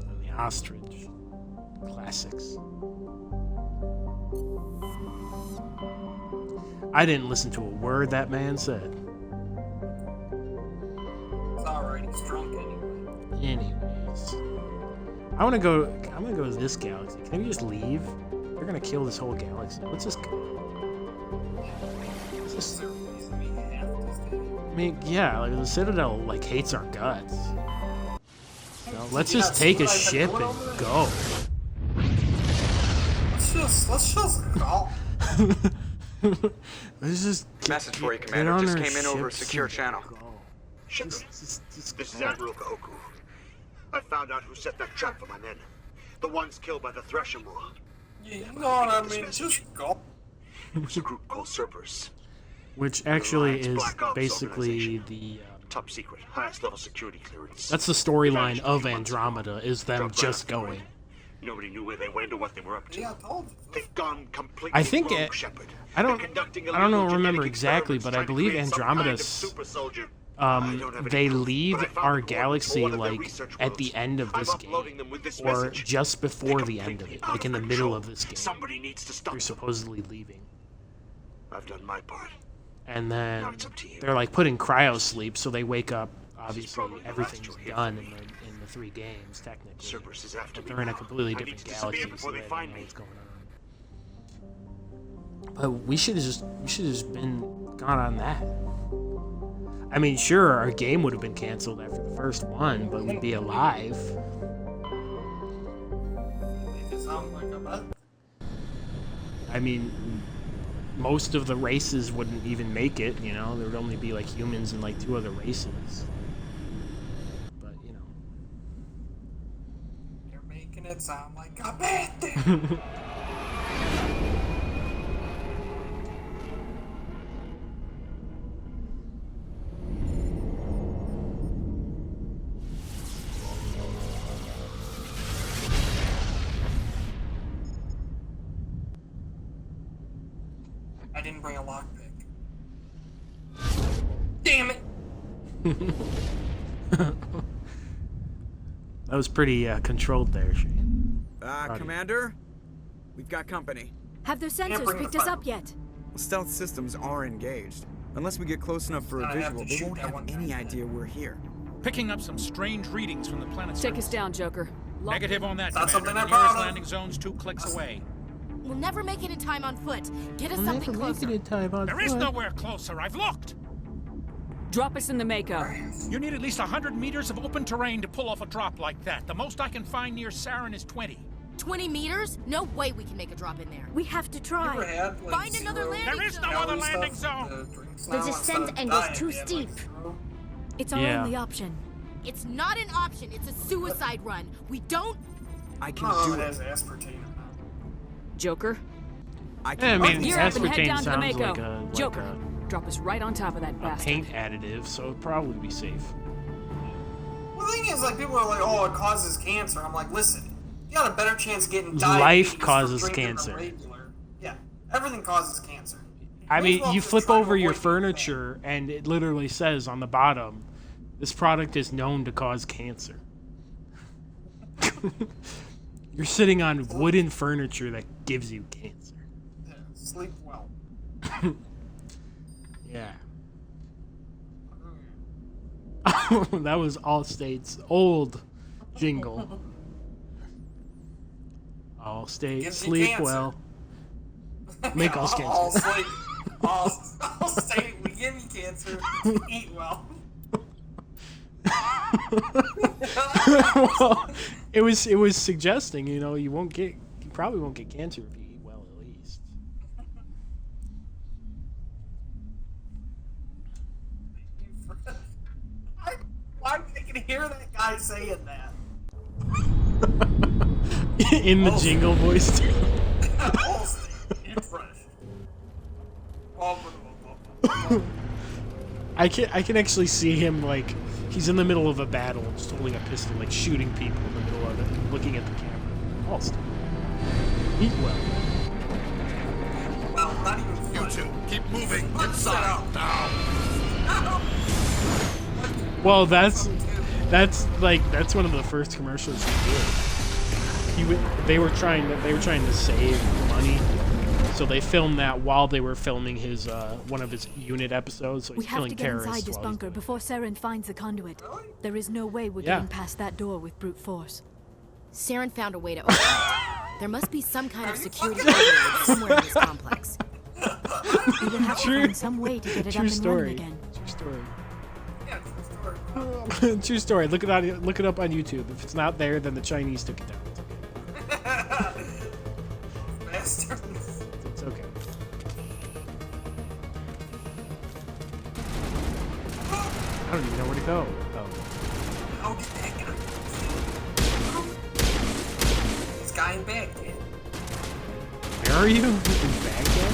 And the ostrich. Classics. I didn't listen to a word that man said. It's alright, he's drunk anyway. Anyways. I'm gonna go to this galaxy. Can we just leave? They're gonna kill this whole galaxy. Let's just go. I mean, yeah, like the Citadel like hates our guts. So let's just take a ship and go. Let's just go. Let's just Message for you, Commander. Just came in over a secure channel. This is Admiral Koku. I found out who set that trap for my men. The ones killed by the Thresher Moor. Yeah, you know what I mean? Just go. It was a group called Cerberus. Which actually The is Black Ops basically the top secret, highest level security clearance. that's the storyline of Andromeda, is them just going. Nobody knew where they went or what they were up to. Yeah, I told you. They've gone completely I think rogue, Shepard. I don't They're remember exactly, but I believe Andromeda they leave our galaxy like at the end of this game, or just before the end of it, like in the middle of this game. Somebody needs to stop They're supposedly leaving. I've done my part. And then Now it's up to you. they're like put in cryo sleep, so they wake up. Obviously, everything's done in the 3 games technically. Cerberus is after But me they're in a now. completely I need different to disappear galaxy, before so they they find don't know me. what's going on. But we should have just been gone on that. I mean, sure, our game would have been canceled after the first one, but we'd be alive. Make it sound like a bet. I mean, most of the races wouldn't even make it, you know? There would only be, like, humans and, like, 2 other races. But, you know. You're making it sound like a bad thing. I didn't bring a lockpick. Damn it! That was pretty controlled there, Shane. Commander? We've got company. Have their sensors picked us up yet? Stealth systems are engaged. Unless we get close enough for a visual, they won't have any idea we're here. Picking up some strange readings from the planet's Take us down, Joker. Negative on that, That's Commander. something The I nearest brought landing zone's 2 clicks away. We'll never make it in time on foot. Get us something closer. There is nowhere closer. I've looked. Drop us in the Mako. You need at least 100 meters of open terrain to pull off a drop like that. The most I can find near Saren is 20. 20 meters? No way we can make a drop in there. We have to try. Find another landing There is no zone. other landing zone. The descent angle is too steep. It's our only option. It's not an option. It's a suicide run. We don't. I can do It has it. aspartame. Joker. I Yeah, I can. mean, Gear up and head aspartame down to the sounds Mako. like a Joker, drop us right on top of that bastard. paint additive, so it'd probably be safe. Well, the thing is, like, people are like, oh, it causes cancer. I'm like, listen, you got a better chance of getting diabetes Life from causes drinking cancer. a regular. Yeah, everything causes cancer. I May as mean, well you just flip try to over your avoid furniture, and it literally says on the bottom, this product is known to cause cancer. You're sitting on wooden furniture that gives you cancer. Yeah, sleep well. Yeah. That was Allstate's old jingle. Allstate, Gives you sleep cancer. well. Make us cancer. All sleep. All state, we give you cancer. Eat well. Well, it was suggesting, you know, you probably won't get cancer if you eat well at least. Why would they can hear that guy saying that? In the jingle voice too. All state, eat fresh. I can actually see him, like, he's in the middle of a battle, just holding a pistol, like shooting people in the middle of it, looking at the camera. Allstate. Eat well. Well, not even You two, keep moving inside now. Well, that's one of the first commercials he did. They were trying to save money, so they filmed that while they were filming his one of his unit episodes. So We he's have killing to get terrorists. inside this while he's bunker before Saren finds the conduit. There is no way we're Yeah. getting past that door with brute force. Saren found a way to open it. There must be some kind of security override somewhere in this complex. We will have to find some way to get it True up and story. running again. True story. Yeah, true story. True story. Look it up on YouTube. If it's not there, then the Chinese took it down. Bastards. It's okay. I don't even know where to go. Oh. How did that guy? This guy in Baghdad. Where are you? In Baghdad?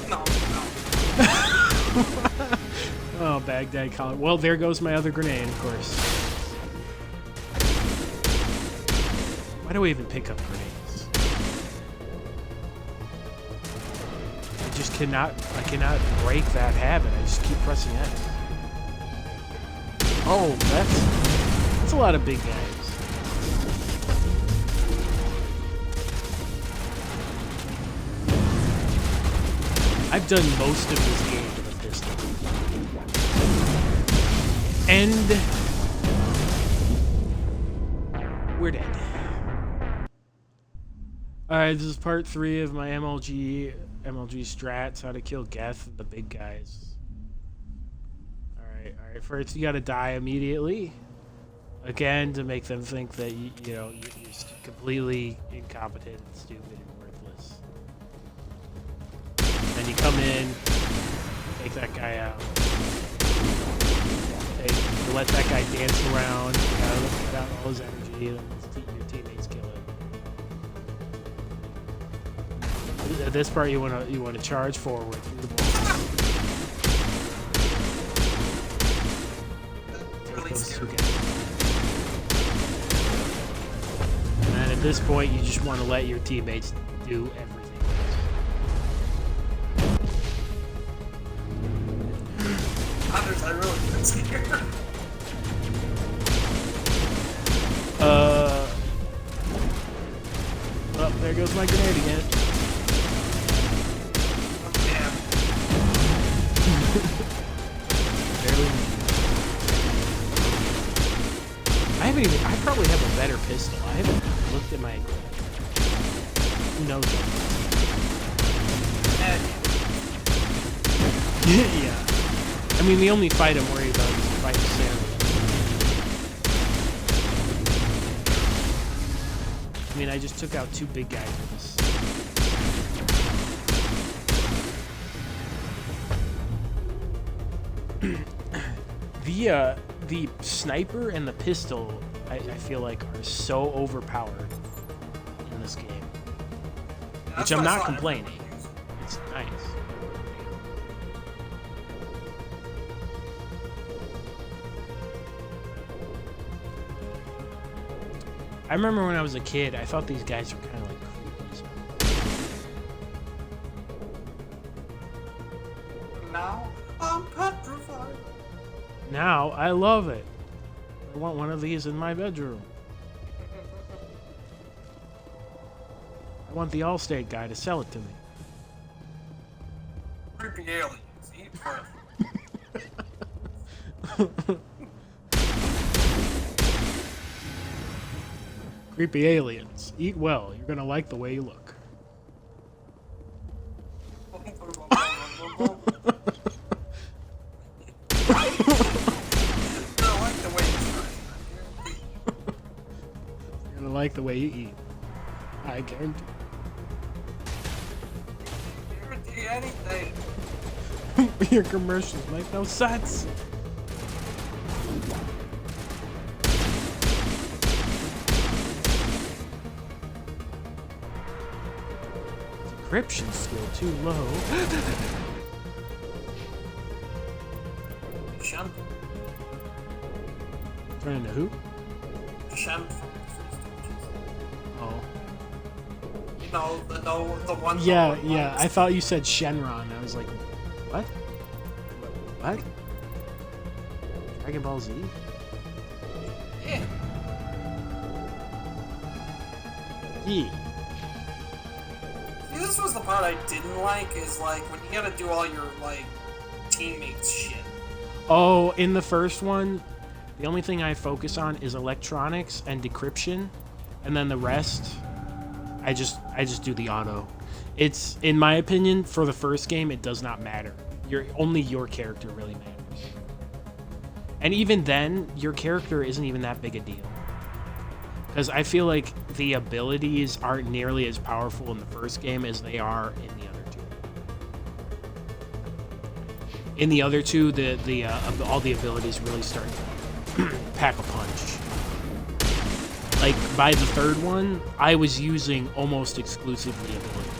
No. Oh, Baghdad College. Well, there goes my other grenade, of course. Why do I even pick up grenades? I cannot break that habit. I just keep pressing X. Oh, that's a lot of big guys. I've done most of this game with a pistol. And we're dead. Alright, this is part 3 of my MLG strats, how to kill Geth, the big guys. Alright, first you gotta die immediately. Again, to make them think that, you're completely incompetent and stupid and worthless. Then you come in, take that guy out. You let that guy dance around, get out all his energy, and your teammates kill him. At this part, you want to charge forward through the ball. And at this point, you just want to let your teammates do everything. Others, I really couldn't see here. Well, there goes my grenade again. I probably have a better pistol. I haven't looked at my... Who knows? Yeah. I mean, the only fight I'm worried about is the fight with Sam. I mean, I just took out 2 big guys with this. The sniper and the pistol, I feel like, are so overpowered in this game. Which I'm not complaining. It's nice. I remember when I was a kid, I thought these guys were kind of like creepy. Now I'm petrified. Now I love it. I want one of these in my bedroom. I want the Allstate guy to sell it to me. Creepy aliens. Eat first. Creepy aliens. Eat well. You're gonna like the way you look. You're gonna like the way you eat. I guarantee. Guarantee anything. Your commercials make no sense. Decryption skill too low. Shemp. Turn into who? Shemp. Oh. You know, the one. Yeah. I thought you said Shenron. I was like, what? What? Dragon Ball Z? Yeah. Yeah. See, this was the part I didn't like, is like when you gotta do all your like teammates shit. Oh, in the first one, the only thing I focus on is electronics and decryption, and then the rest, I just do the auto. It's, in my opinion, for the first game, it does not matter. Only your character really matters. And even then, your character isn't even that big a deal. Because I feel like the abilities aren't nearly as powerful in the first game as they are in the other two. In the other two, all the abilities really start to pack a punch. Like, by the third one, I was using almost exclusively abilities.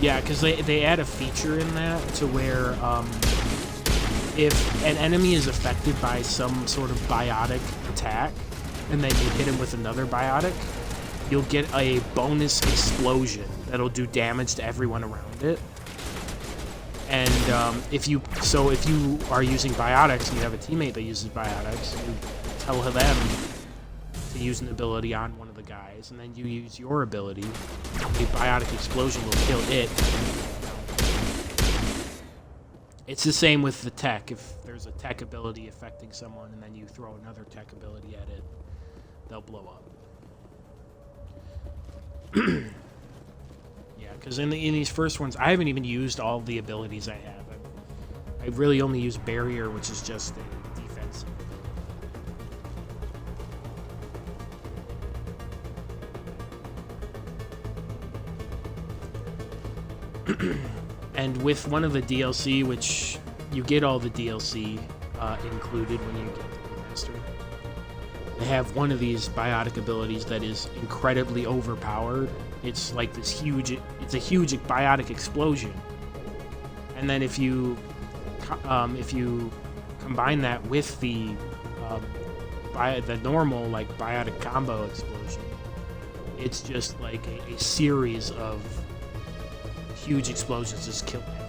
Yeah, because they add a feature in that to where if an enemy is affected by some sort of biotic attack, and then you hit him with another biotic, you'll get a bonus explosion that'll do damage to everyone around it. And if you are using biotics and you have a teammate that uses biotics, you tell them to use an ability on one of the guys, and then you use your ability. A biotic explosion will kill it. It's the same with the tech. If there's a tech ability affecting someone, and then you throw another tech ability at it, they'll blow up. Yeah, because in these first ones, I haven't even used all the abilities I have. I really only use barrier, which is just a defensive. And with one of the DLC, which you get all the DLC included when you get the remaster, they have one of these biotic abilities that is incredibly overpowered. It's like this huge, it's a huge biotic explosion. And then if you combine that with the normal like biotic combo explosion, it's just like a series of huge explosions just kill everything.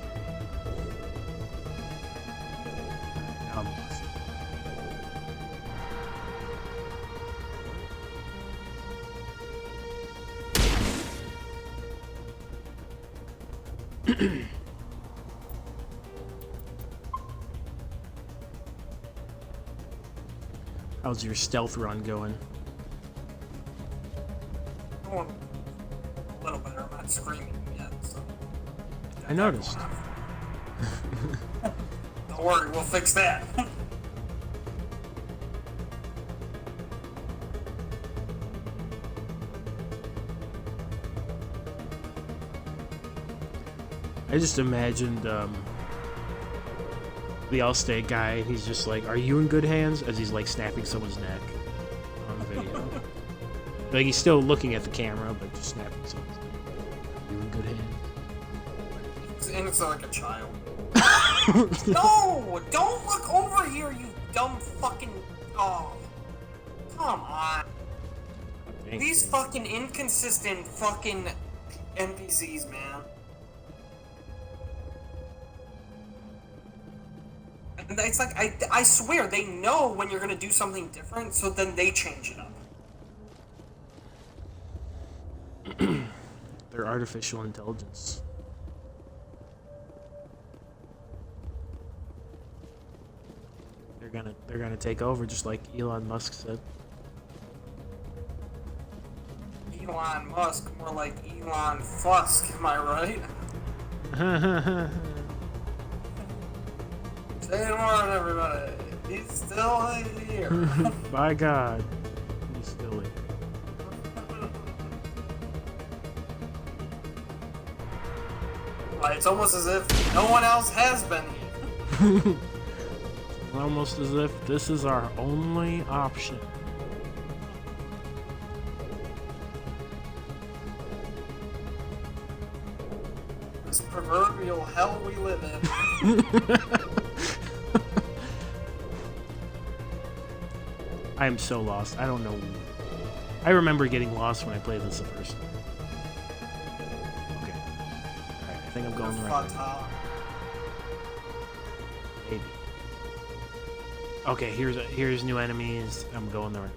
Now I'm lost. How's your stealth run going? Going a little better. I'm not screaming yet, so. I noticed. Don't worry, we'll fix that. I just imagined the Allstate guy. He's just like, "Are you in good hands?" As he's like snapping someone's neck on the video. Like he's still looking at the camera, but just snapping someone's neck. "Are you in good hands?" And it's like a child. No! Don't look over here, you dumb fucking. Oh. Come on. These fucking inconsistent fucking NPCs, man. And it's like, I swear, they know when you're gonna do something different, so then they change it up. They're artificial intelligence. They're gonna take over, just like Elon Musk said. Elon Musk, more like Elon Fusk, am I right? Say it word, everybody. He's still here. By God, he's still here. It's almost as if no one else has been here. Almost as if this is our only option. This proverbial hell we live in. I am so lost. I don't know. I remember getting lost when I played this the first time. Okay. Alright, I think I'm going the right way. Maybe. Okay, here's new enemies. I'm going the right way.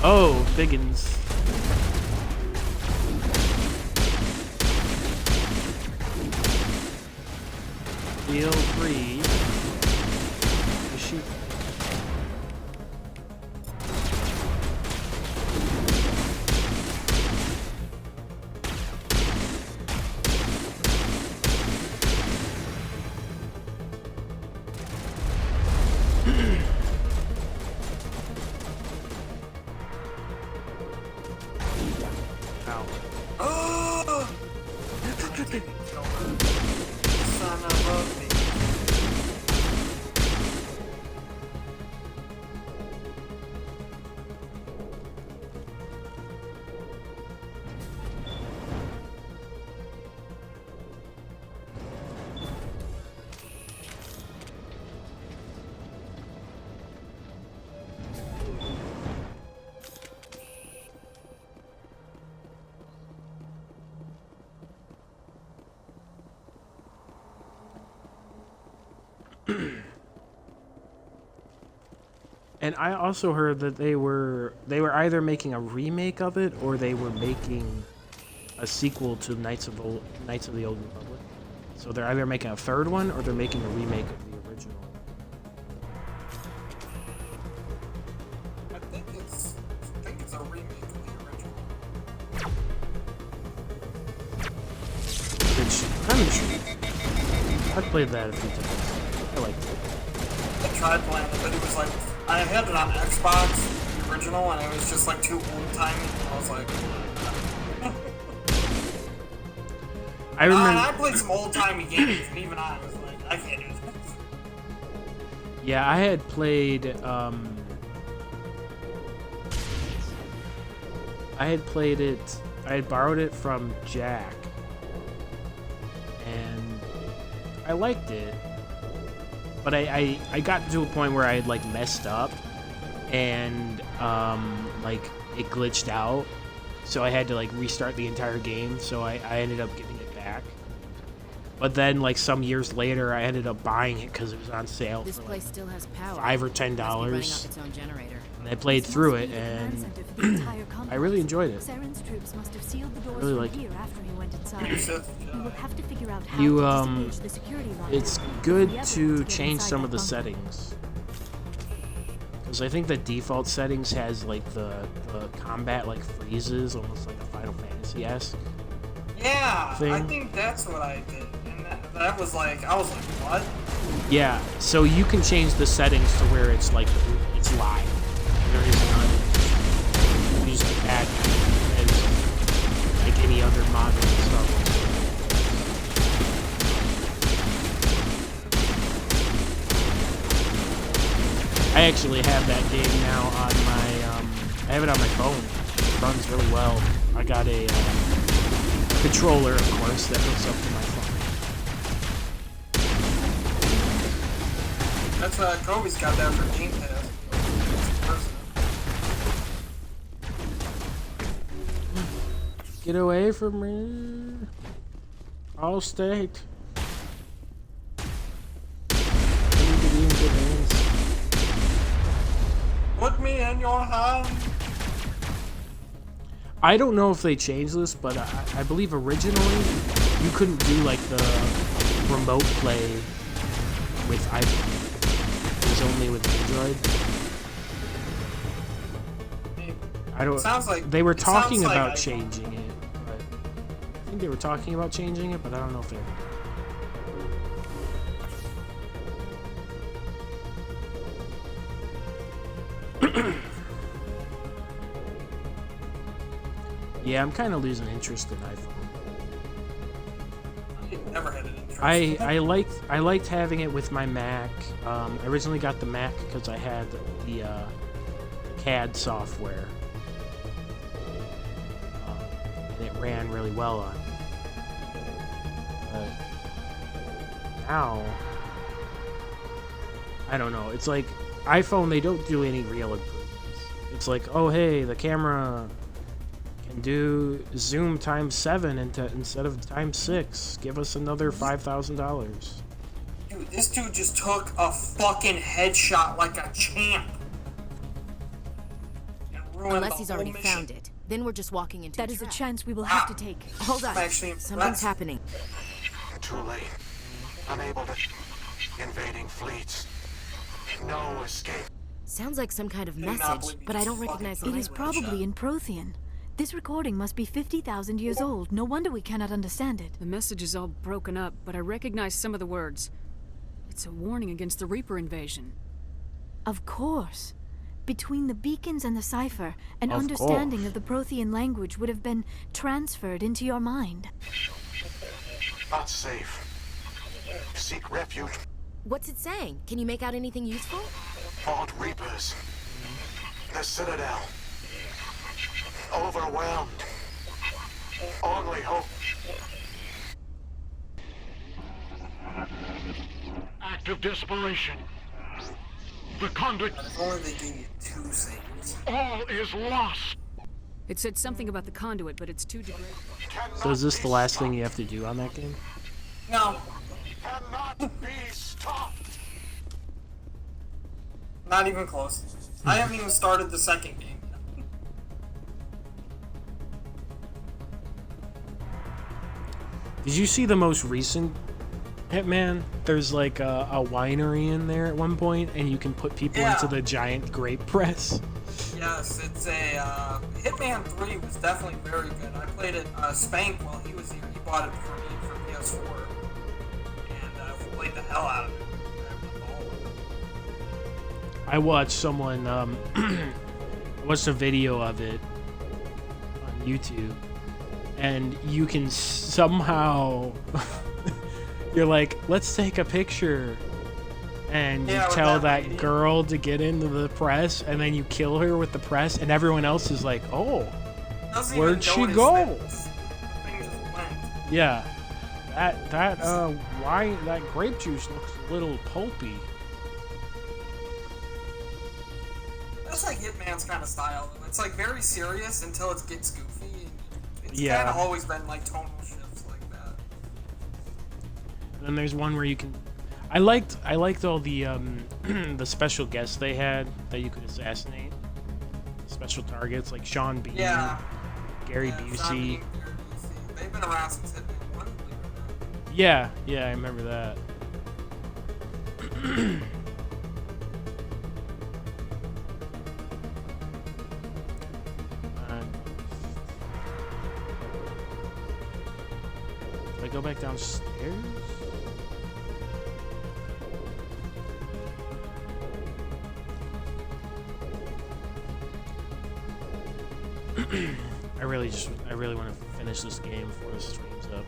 Oh, biggins. Feel free to shoot. Son of a bitch. And I also heard that they were either making a remake of it or they were making a sequel to Knights of the Old Republic. So they're either making a third one or they're making a remake of the original. I think it's a remake of the original. Which I'm intrigued. I've played that a few times. I liked it. I tried playing it, but it was like I had it on Xbox, the original, and it was just like too old-timey. I was like, I remember. And I played some old-timey games, and even I was like, I can't do this. Yeah, I had played. I had played it. I had borrowed it from Jack, and I liked it. But I got to a point where I had like messed up, and like it glitched out, so I had to like restart the entire game. So I ended up getting it back. But then like some years later, I ended up buying it because it was on sale This for like place still has power. $5 or Must be running $10. off its own generator. And I played through it, and I really enjoyed it. Saren's troops must have sealed the doors Really from like it. here after he went inside. We will have to figure out how You to disengage the security line. it's good to change some of the settings. Because I think the default settings has like the combat like freezes, almost like a Final Fantasy-esque. Yeah, thing. I think that's what I did. And that was like, I was like, what? Yeah, so you can change the settings to where it's like it's live. There is none. You just add as like any other modern Star Wars. I actually have that game now on my I have it on my phone. It runs really well. I got a controller, of course, that hooks up to my phone. That's Kobe's got that for Game Pass. Get away from me. All state. Put me in your hand. I don't know if they changed this, but I believe originally you couldn't do like the remote play with iPhone. It was only with Android. I don't. Sounds like they were talking sounds like about iPhone. changing it. But I think they were talking about changing it, but I don't know if they. Yeah, I'm kind of losing interest in iPhone. Never had an interest. I liked having it with my Mac. I originally got the Mac because I had the CAD software, and it ran really well on it. But now, I don't know. It's like iPhone; they don't do any real improvements. It's like, oh hey, the camera can do zoom ×7 instead of ×6. Give us another $5,000. Dude, this dude just took a fucking headshot like a champ. And ruined Unless the he's whole already mission. found it. Then we're just walking into That a is a trap. chance we will have to take. Hold on. I'm actually Something's impressed. happening. Too late. Unable to. Invading fleets. No escape. Sounds like some kind of Do not message, believe but I don't fucking recognize the It is language. probably in Prothean. This recording must be 50,000 years old. No wonder we cannot understand it. The message is all broken up, but I recognize some of the words. It's a warning against the Reaper invasion. Of course. Between the beacons and the cipher, an Of understanding course. of the Prothean language would have been transferred into your mind. Not safe. Seek refuge. What's it saying? Can you make out anything useful? Fought Reapers. The Citadel. Overwhelmed. Only hope. Act of desperation. The conduit. If only they gave you 2 seconds. All is lost. It said something about the conduit, but it's too degraded. So is this the last thing you have to do on that game? No. Cannot be stopped. Not even close. I haven't even started the second game. Did you see the most recent Hitman? There's like a winery in there at one point, and you can put people into the giant grape press. Yes, it's a Hitman 3 was definitely very good. I played it Spank while he was here. He bought it for me for PS4, and played the hell out of it. I watched someone I watched a video of it on YouTube, and you can somehow you're like, let's take a picture, and you tell that girl to get into the press, and then you kill her with the press, and everyone else is like, oh, where'd she go? Yeah, that grape juice looks a little pulpy. That's like Hitman's kind of style. It's like very serious until it gets goofy. And it's Yeah. kind of always been like tonal shifts like that. And then there's one where you can. I liked all the the special guests they had that you could assassinate. Special targets like Sean Bean, Gary Busey. Sean Bean, Gary Busey. They've been around since Hitman 1. Yeah, I remember that. Do I go back downstairs? I really want to finish this game before the stream's up.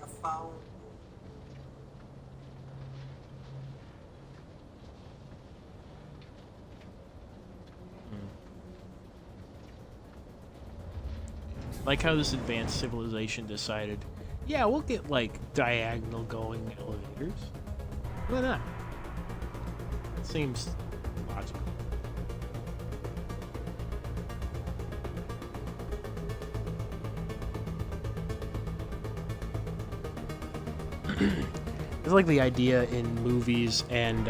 I found. Like how this advanced civilization decided, yeah, we'll get like diagonal going elevators. Why not? It seems logical. It's like the idea in movies and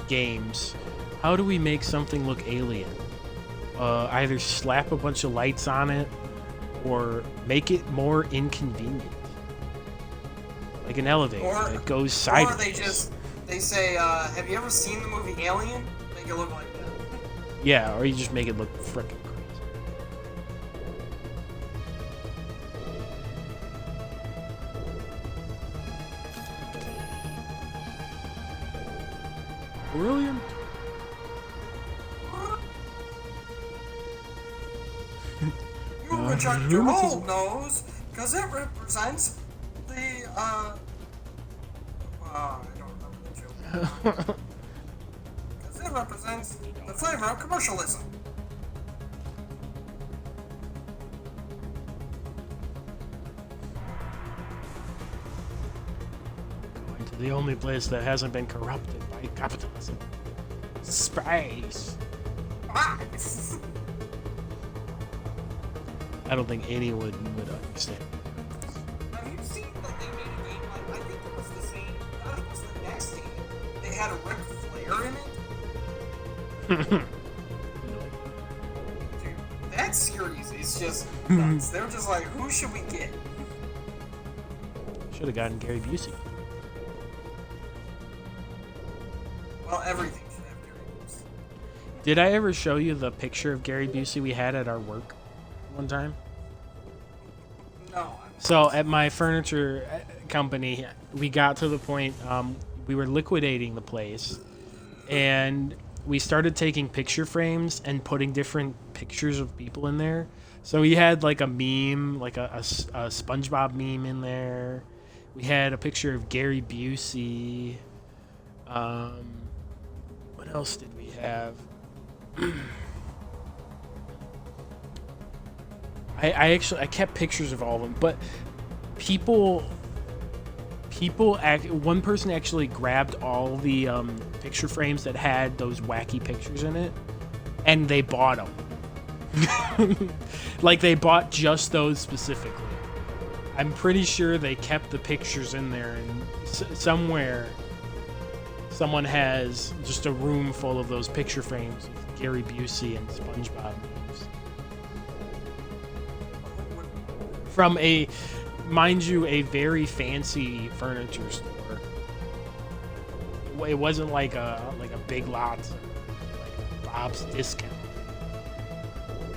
games. How do we make something look alien? Either slap a bunch of lights on it or make it more inconvenient. Like an elevator that goes sideways. Or they say, have you ever seen the movie Alien? Make it look like that. Yeah, or you just make it look frickin' crazy. Brilliant. You reject your old nose because it represents the I don't remember the joke. Because it represents the flavor of commercialism. Going to the only place that hasn't been corrupted by capitalism. Space. I don't think anyone would understand. Have you seen that they made a game like, I think it was the same, I think it was the next game. They had a Ric Flair in it? Dude, that series is just nuts. They're just like, who should we get? Should have gotten Gary Busey. Well, everything should have Gary Busey. Did I ever show you the picture of Gary Busey we had at our work one time? No. So at my furniture company, we got to the point we were liquidating the place, and we started taking picture frames and putting different pictures of people in there. So we had like a meme, like a SpongeBob meme in there. We had a picture of Gary Busey. What else did we have? I kept pictures of all of them, but people one person actually grabbed all the picture frames that had those wacky pictures in it, and they bought them. Like, they bought just those specifically. I'm pretty sure they kept the pictures in there, and somewhere someone has just a room full of those picture frames with Gary Busey and SpongeBob memes. From mind you, a very fancy furniture store. It wasn't like a Big Lots or like Bob's Discount.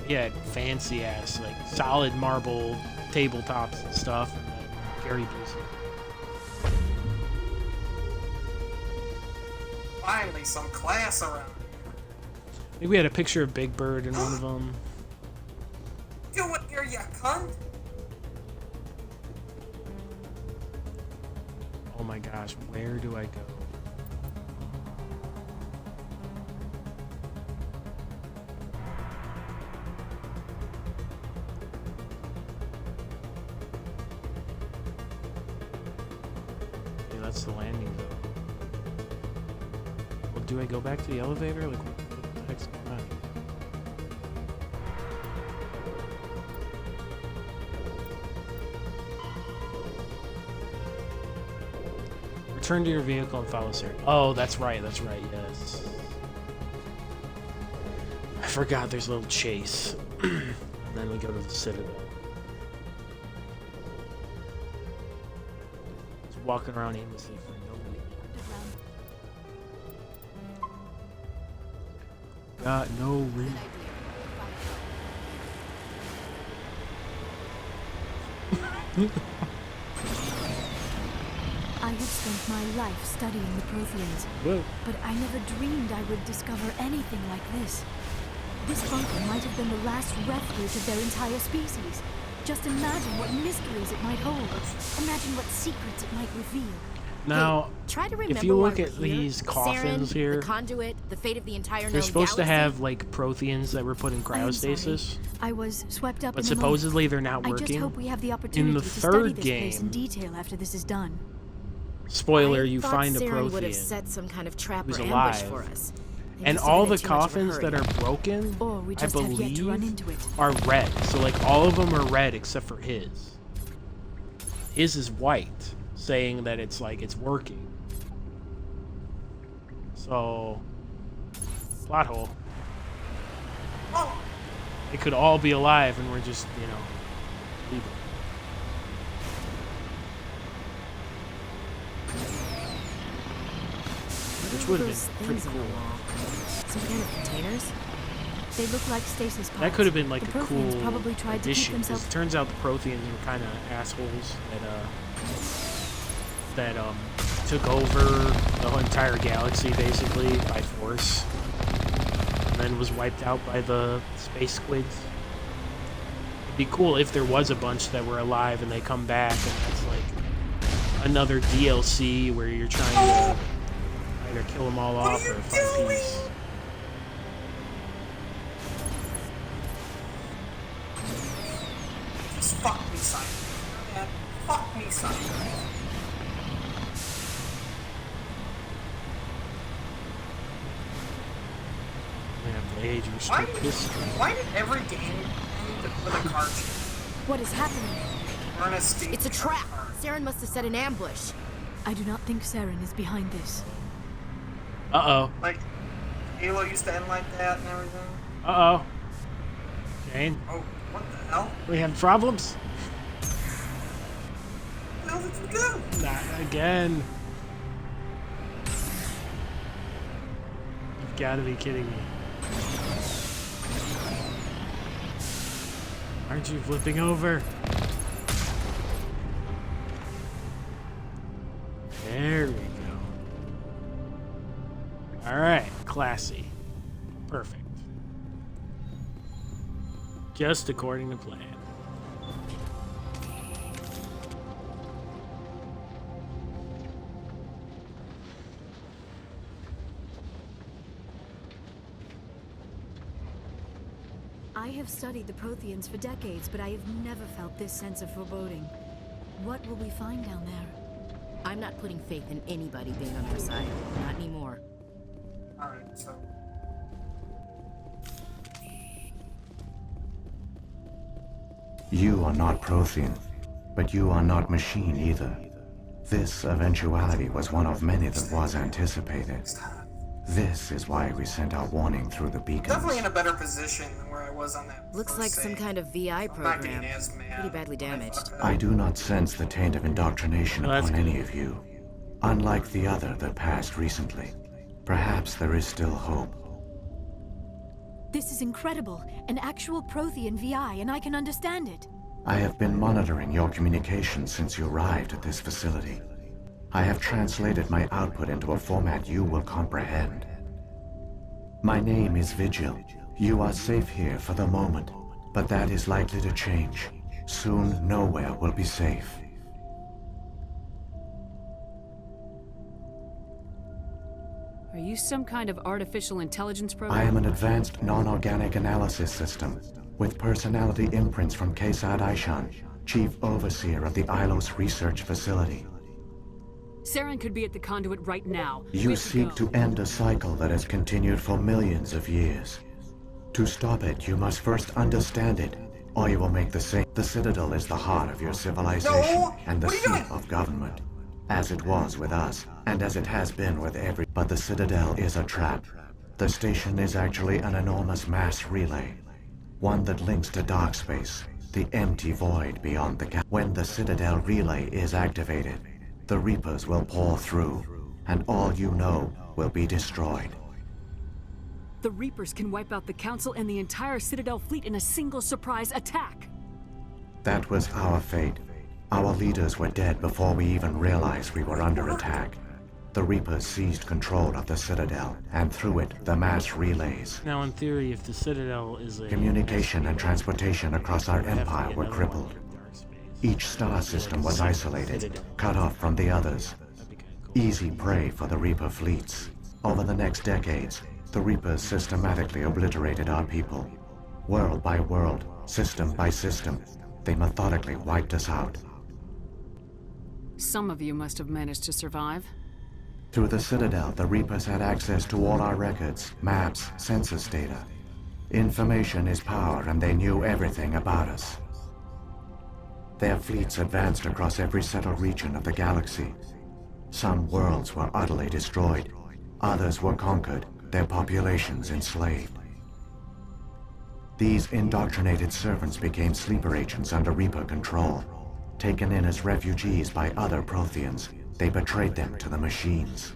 He had fancy ass, like solid marble tabletops and stuff, and then Gary Busey. Finally, some class around here. I think we had a picture of Big Bird in one of them. Do it here, you cunt! Oh my gosh, where do I go? Okay, that's the landing zone. Well, do I go back to the elevator? Like, what the heck's going on? Return to your vehicle and follow Sarah. Oh, that's right, yes. I forgot there's a little chase. And then we go to the Citadel. Just walking around aimlessly for nobody. Got no reason. I have spent my life studying the Protheans, Whoa. but I never dreamed I would discover anything like this. This bunker might have been the last refuge of their entire species. Just imagine what mysteries it might hold. Imagine what secrets it might reveal. Now, hey, try to remember if you look why at we're here. these coffins Saren, here, the conduit, the fate of the entire they're known supposed to galaxy. have like Protheans that were put in cryostasis. I was swept up But in the supposedly moment. they're not I just working. hope we have the opportunity In the to third study this game, place in detail after this is done. spoiler, I you thought find a Saren would have Prothean set some kind of trap who's or alive. ambush for us. They And must have all been the in too much of a coffins hurry. that are broken, Or we I just have yet to run believe, into it. are red. So like all of them are red except for his. His is white, saying that it's like it's working. So, plot hole. It could all be alive, and we're just, you know, leaving. Which would have been pretty cool. Some kind of containers? They look like stasis pods. That could have been like the a Protheans cool probably tried to keep addition. 'Cause themselves. it turns out the Protheans were kind of assholes that took over the whole entire galaxy basically by force, and then was wiped out by the space squids. It'd be cool if there was a bunch that were alive and they come back, and that's like another DLC where you're trying to either kill them all off or find peace. Just fuck me, Simon. Man, fuck me, Simon. Why did every game end with a card trick? What is happening? We're in a state. It's a trap. Saren must have set an ambush. I do not think Saren is behind this. Uh-oh. Like, Halo used to end like that and everything. Uh-oh. Jane? Oh, what the hell? We have problems? What the hell did you do? Not again. You've got to be kidding me. Aren't you flipping over? There we go. Alright, classy. Perfect. Just according to plan. I have studied the Protheans for decades, but I have never felt this sense of foreboding. What will we find down there? I'm not putting faith in anybody being on our side. Not anymore. Alright, so... You are not Prothean, but you are not machine either. This eventuality was one of many that was anticipated. This is why we sent our warning through the beacons. Definitely in a better position than where I was on that. Looks like some kind of VI program. Pretty badly damaged. I do not sense the taint of indoctrination upon any of you. Unlike the other that passed recently. Perhaps there is still hope. This is incredible. An actual Prothean VI, and I can understand it. I have been monitoring your communications since you arrived at this facility. I have translated my output into a format you will comprehend. My name is Vigil. You are safe here for the moment, but that is likely to change. Soon, nowhere will be safe. Are you some kind of artificial intelligence program? I am an advanced non-organic analysis system, with personality imprints from Kesad Aishan, Chief Overseer of the Ilos Research Facility. Saren could be at the conduit right now. You seek to end a cycle that has continued for millions of years. To stop it, you must first understand it, or you will make the same. The Citadel is the heart of your civilization and the seat of government, as it was with us, and as it has been with every. But the Citadel is a trap. The station is actually an enormous mass relay, one that links to dark space, the empty void beyond the When the Citadel relay is activated, the Reapers will pour through, and all you know will be destroyed. The Reapers can wipe out the Council and the entire Citadel fleet in a single surprise attack. That was our fate. Our leaders were dead before we even realized we were under attack. The Reapers seized control of the Citadel, and through it, the mass relays. Now, in theory, if the Citadel is a... Communication and transportation across our empire were crippled. Each star system was isolated, cut off from the others. Easy prey for the Reaper fleets. Over the next decades, the Reapers systematically obliterated our people. World by world, system by system, they methodically wiped us out. Some of you must have managed to survive. Through the Citadel, the Reapers had access to all our records, maps, census data. Information is power, and they knew everything about us. Their fleets advanced across every settled region of the galaxy. Some worlds were utterly destroyed. Others were conquered, their populations enslaved. These indoctrinated servants became sleeper agents under Reaper control. Taken in as refugees by other Protheans, they betrayed them to the machines.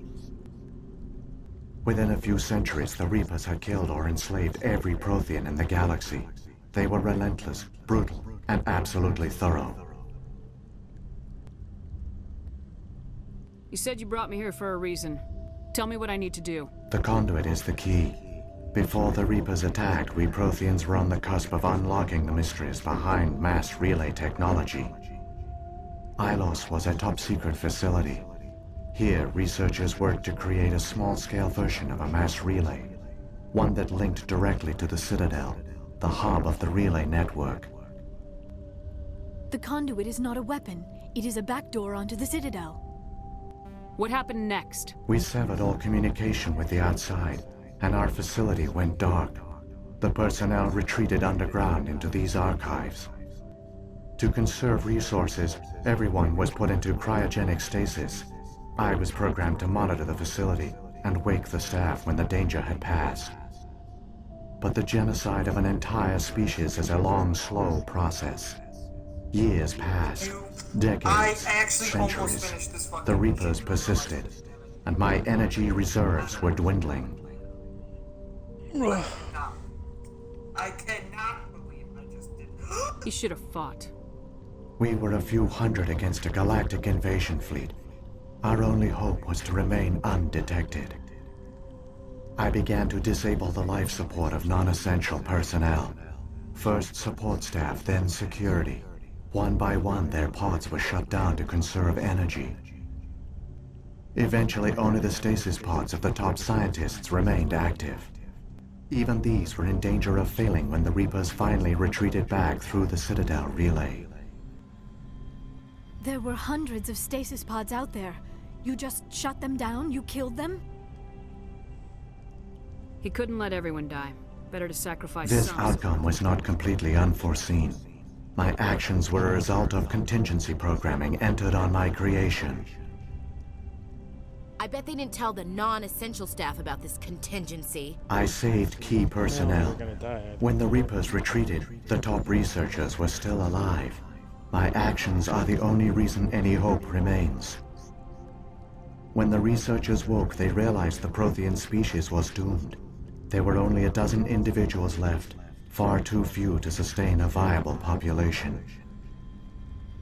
Within a few centuries, the Reapers had killed or enslaved every Prothean in the galaxy. They were relentless, brutal, and absolutely thorough. You said you brought me here for a reason. Tell me what I need to do. The conduit is the key. Before the Reapers attacked, we Protheans were on the cusp of unlocking the mysteries behind mass relay technology. Ilos was a top-secret facility. Here, researchers worked to create a small-scale version of a mass relay, one that linked directly to the Citadel, the hub of the relay network. The conduit is not a weapon. It is a backdoor onto the Citadel. What happened next? We severed all communication with the outside, and our facility went dark. The personnel retreated underground into these archives. To conserve resources, everyone was put into cryogenic stasis. I was programmed to monitor the facility and wake the staff when the danger had passed. But the genocide of an entire species is a long, slow process. Years passed, decades, centuries. The Reapers persisted, and my energy reserves were dwindling. I cannot believe I just did. You should have fought. We were a few hundred against a galactic invasion fleet. Our only hope was to remain undetected. I began to disable the life support of non-essential personnel. First support staff, then security. One by one, their pods were shut down to conserve energy. Eventually, only the stasis pods of the top scientists remained active. Even these were in danger of failing when the Reapers finally retreated back through the Citadel relay. There were hundreds of stasis pods out there. You just shut them down? You killed them? He couldn't let everyone die. Better to sacrifice This some. outcome was not completely unforeseen. My actions were a result of contingency programming entered on my creation. I bet they didn't tell the non-essential staff about this contingency. I saved key personnel. When the Reapers retreated, the top researchers were still alive. My actions are the only reason any hope remains. When the researchers woke, they realized the Prothean species was doomed. There were only a dozen individuals left, far too few to sustain a viable population.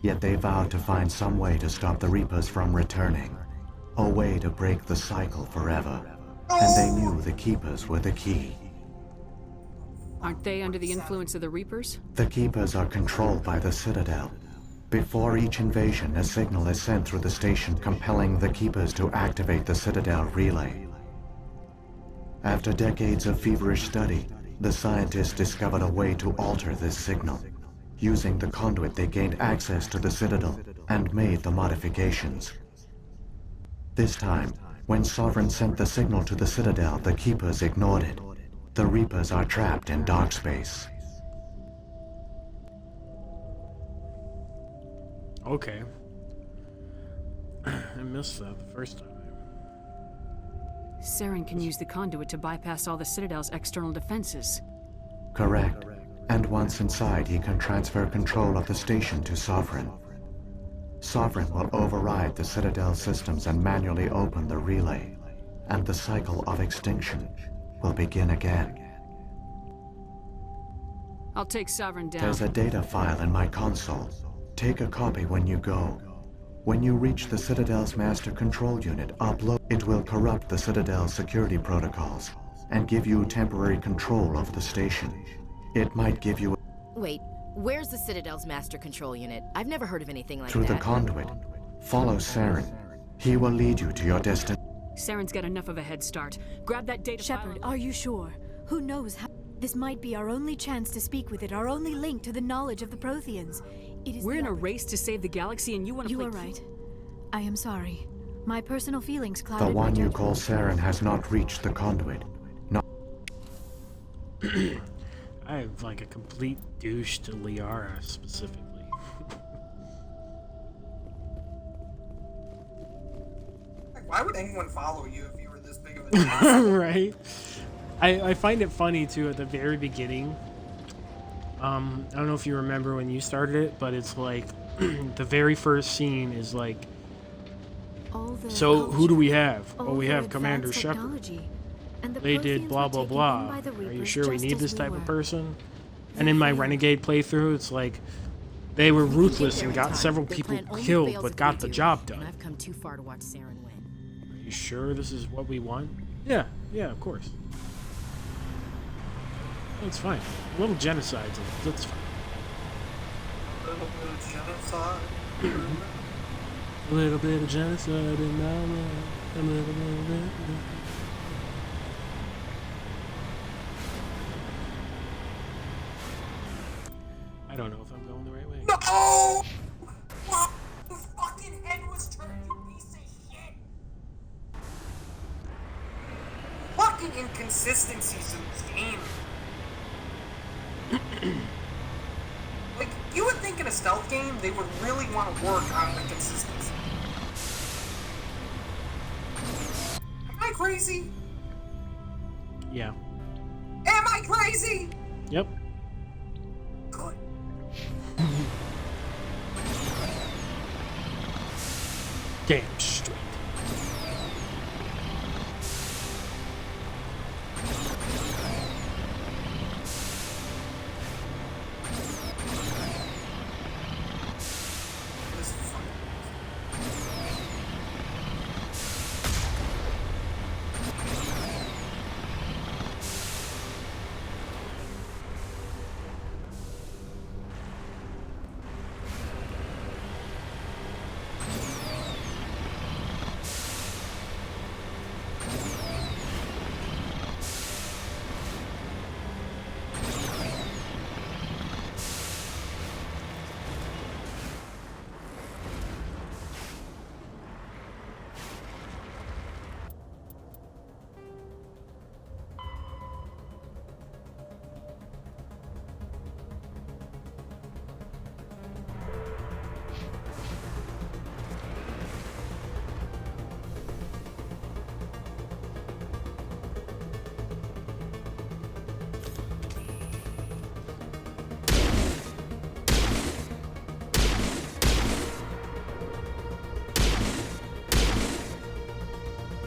Yet they vowed to find some way to stop the Reapers from returning. A way to break the cycle forever. And they knew the Keepers were the key. Aren't they under the influence of the Reapers? The Keepers are controlled by the Citadel. Before each invasion, a signal is sent through the station compelling the Keepers to activate the Citadel relay. After decades of feverish study, the scientists discovered a way to alter this signal. Using the conduit, they gained access to the Citadel and made the modifications. This time, when Sovereign sent the signal to the Citadel, the Keepers ignored it. The Reapers are trapped in dark space. Okay. I missed that the first time. Saren can use the conduit to bypass all the Citadel's external defenses. Correct. And once inside, he can transfer control of the station to Sovereign. Sovereign will override the Citadel systems and manually open the relay, and the cycle of extinction will begin again. I'll take Sovereign down. There's a data file in my console. Take a copy when you go. When you reach the Citadel's master control unit, upload. It will corrupt the Citadel's security protocols and give you temporary control of the station. It might give you... Wait, where's the Citadel's master control unit? I've never heard of anything like Through that. the conduit. Follow Saren. He will lead you to your destination. Saren's got enough of a head start. Grab that data Shepard, are you sure? Who knows how... This might be our only chance to speak with it, our only link to the knowledge of the Protheans. We're in a race to save the galaxy and you want to play... You are right. I am sorry. My personal feelings The clouded one my you judgment. call Saren has not reached the conduit. No. I have like a complete douche to Liara specifically. Like, why would anyone follow you if you were this big of a Right? I find it funny too at the very beginning. I don't know if you remember when you started it, but it's like the very first scene is like, so who do we have? Oh, we have Commander Shepard. They did blah blah blah. Are you sure we need this type of person? And in my Renegade playthrough, it's like they were ruthless and got several people killed, but got the job done. I've come too far to watch Saren win. Are you sure this is what we want? Yeah, of course. It's fine. A little genocide, that's fine. A little bit of genocide. A little bit of genocide in my life. A little bit. I don't know if I'm going the right way. No! What? The fucking head was turned, you piece of shit! Fucking inconsistencies in this game. Like, you would think in a stealth game they would really want to work on the consistency. Am I crazy? Yeah. Am I crazy? Yep. Good. Damn straight.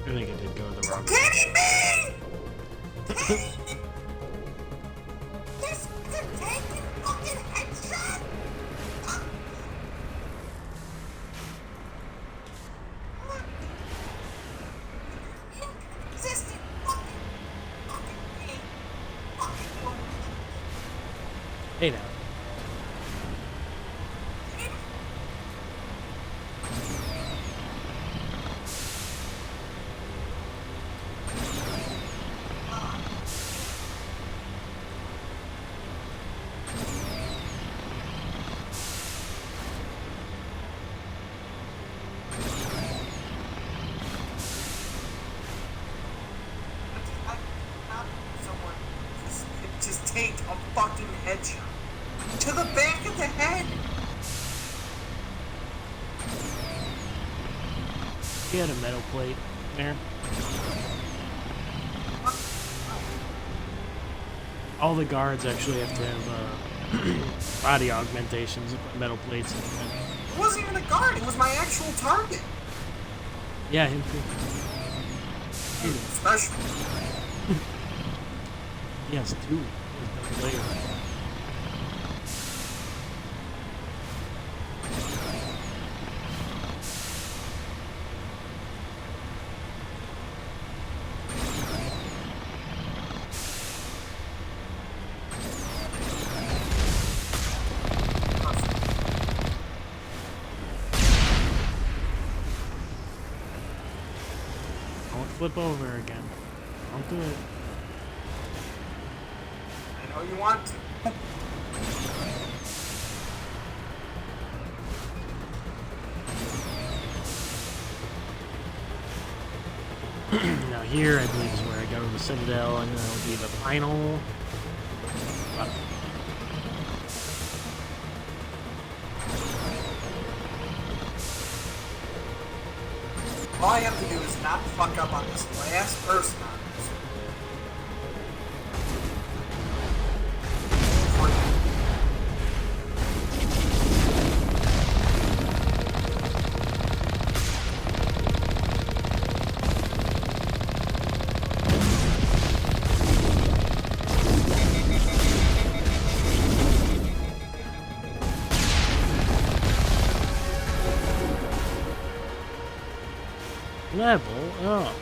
I think I did go the wrong way. Kidding me? Kidding me? This could take a fucking headshot? Inconsistent fucking me. Hey now. Just take a fucking headshot. To the back of the head! He had a metal plate there. All the guards actually have to have body augmentations and put metal plates in them. It wasn't even a guard, it was my actual target. Yeah, him too. Special. Yes, two. With no layer. Don't flip over again. Don't do it. I know you want to. Now here, I believe, is where I go to the Citadel, and then it'll be the final. All I have to do is not fuck up on this last person on this. Level up.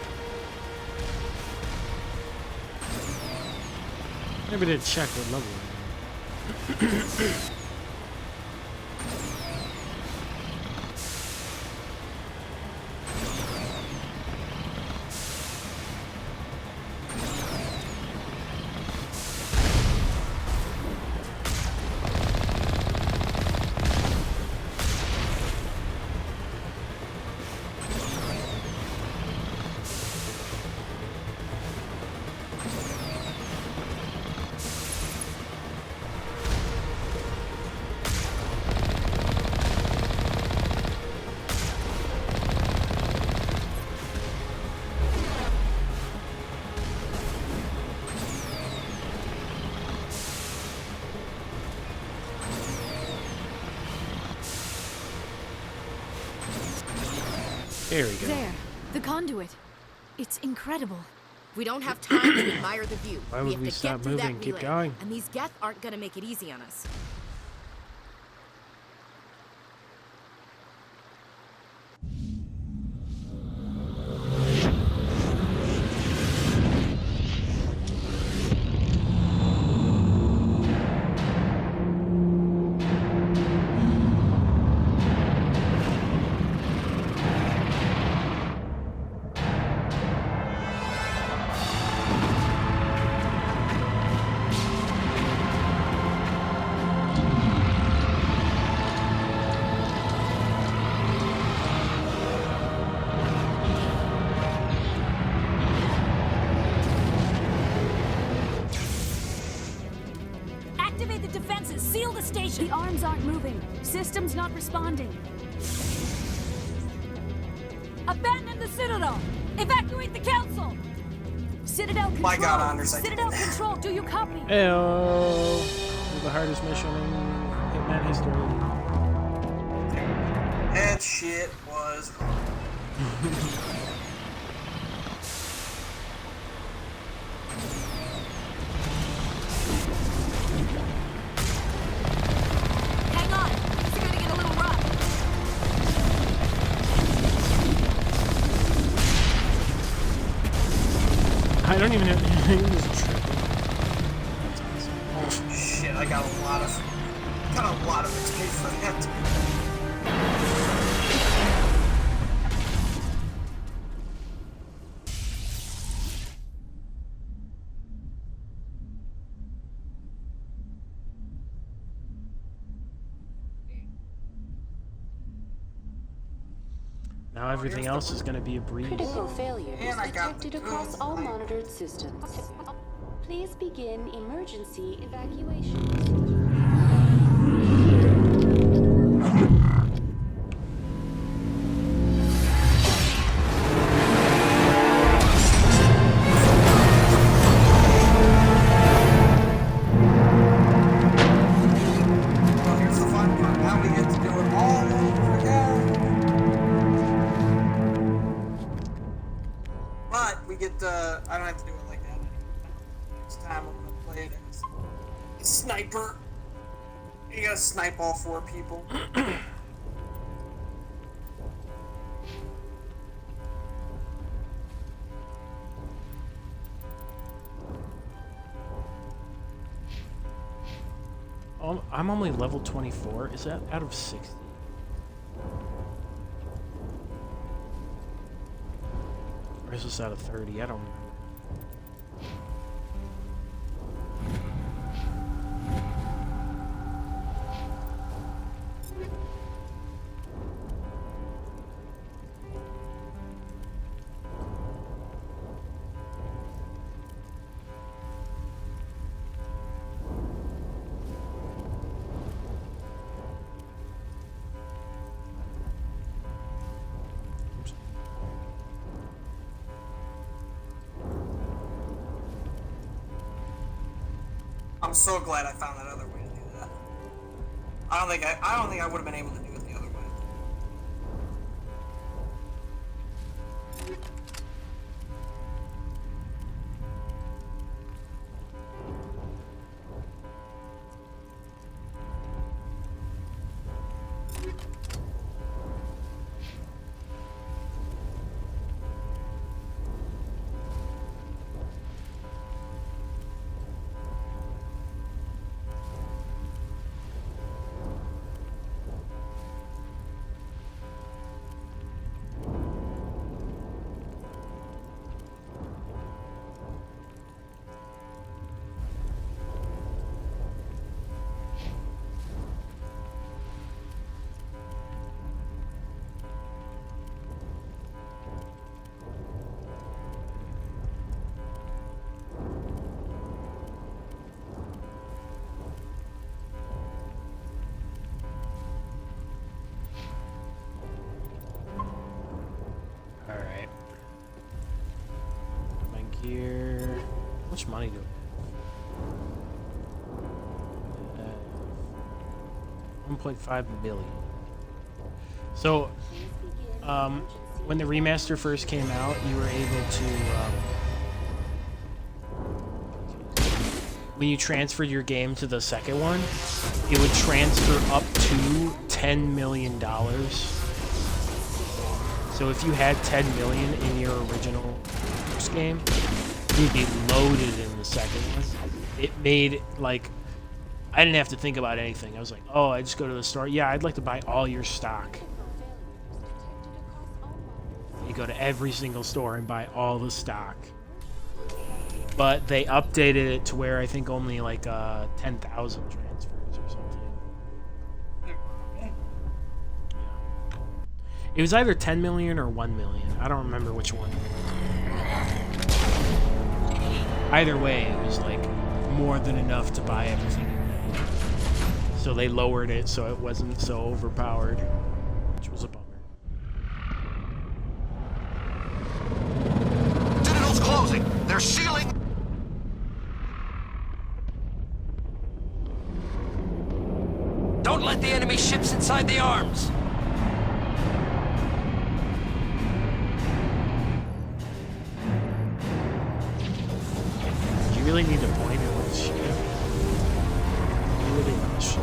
Maybe to check what level we're in. There we go. There, the conduit. It's incredible. We don't have time to admire the view. Why would have we to stop get through moving? that Keep relay. going. And these Geth aren't gonna make it easy on us. Activate the defenses. Seal the station. The arms aren't moving. Systems not responding. Abandon the Citadel. Evacuate the Council. Citadel Control. My God, Anders, I did Citadel that. Control, do you copy? Heyo! This is the hardest mission in Hitman history. That shit was hard. I don't even know. He was tripping. Oh shit! I got a lot of XP for that. Now everything else is going to be a breeze. Critical failures detected across all monitored systems. Please begin emergency evacuation. Well, here's the fun part. Now we get to do it all over again. But we get I don't have to do it like that anymore. Next time I'm gonna play it as a sniper. You gotta snipe all 4 people. I'm only level 24. Is that out of 60? Or is this out of 30? I don't remember. I'm so glad I found that other way to do that. I don't think I would have been able to do it the other way. Alright. My gear. How much money do I have? 1.5 million. So, when the remaster first came out, you were able to, when you transferred your game to the second one, it would transfer up to $10 million. So if you had 10 million in your original first game, you'd be loaded in the second one. It made, like, I didn't have to think about anything. I was like, oh, I just go to the store. Yeah, I'd like to buy all your stock. You go to every single store and buy all the stock. But they updated it to where I think only like 10,000 transfers or something. It was either 10 million or 1 million. I don't remember which one. Either way, it was like more than enough to buy everything. So they lowered it so it wasn't so overpowered, which was a bummer. Citadel's closing. They're sealing. Don't let the enemy ships inside the arms. You really need to point at this shit. You really must.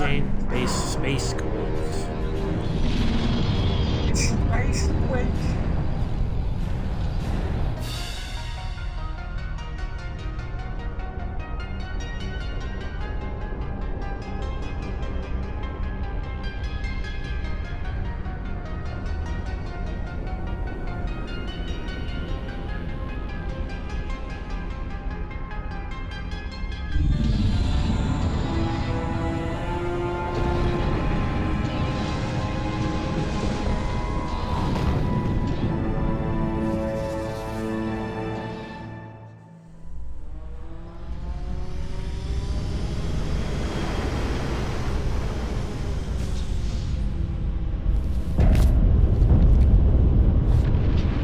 chain? Space quakes. Space quakes.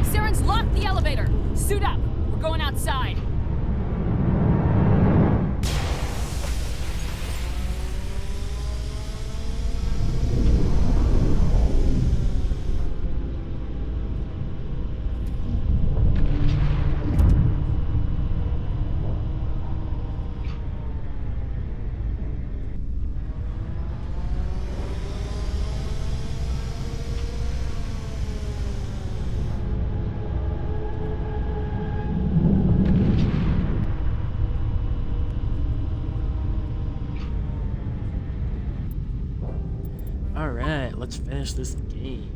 Saren's locked the elevator. Suit up. We're going outside. Alright, let's finish this game.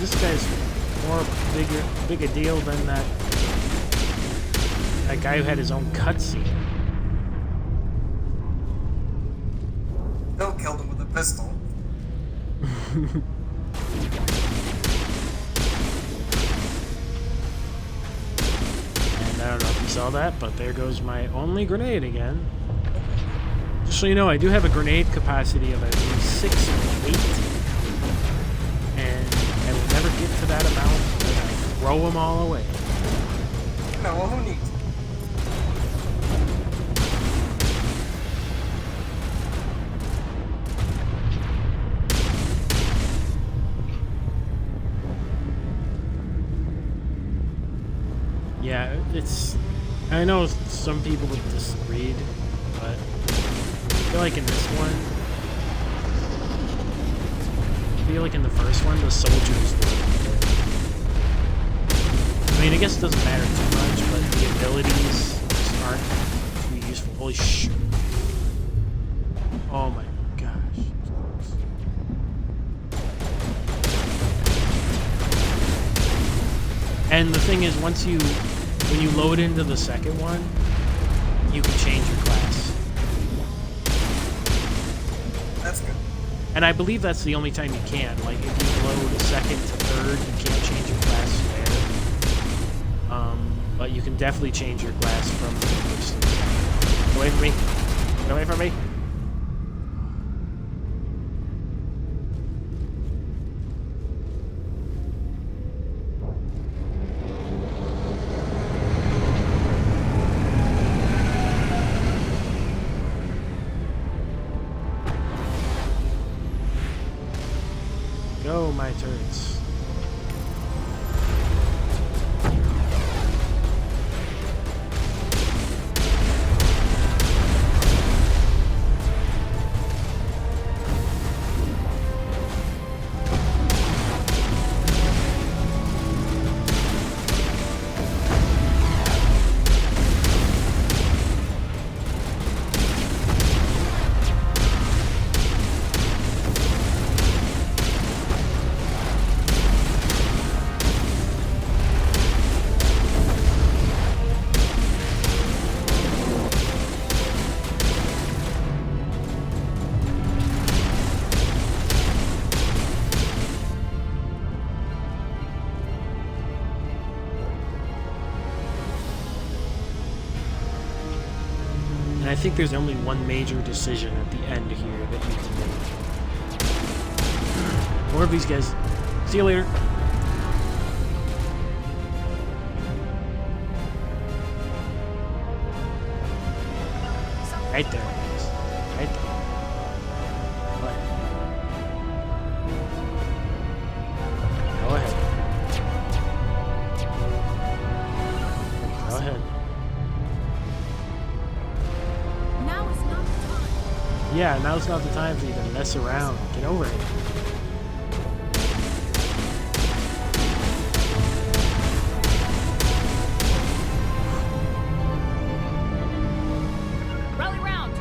This guy's more bigger deal than that guy who had his own cutscene. Bill killed him with a pistol. And I don't know if you saw that, but there goes my only grenade again. Just so you know, I do have a grenade capacity of at least 6 or 8. And I will never get to that amount when I throw them all away. No, well, who needs? Yeah, it's... I know some people have disagreed, but I feel like in this one... I feel like in the first one, the soldiers were... I mean, I guess it doesn't matter too much, but the abilities just aren't too useful. Holy shit. Oh my gosh. And the thing is, when you load into the second one, you can change your class. That's good. And I believe that's the only time you can. Like, if you load second to third, you can't change your class there. But you can definitely change your class from the first. Get away from me. Get away from me. Go, my turrets. I think there's only one major decision at the end here that you can make. More of these guys. See you later. Right there. Right there. What? Go ahead. Go ahead. Now is not the time. Yeah, now's not the time for you to mess around. Get over it. Rally round.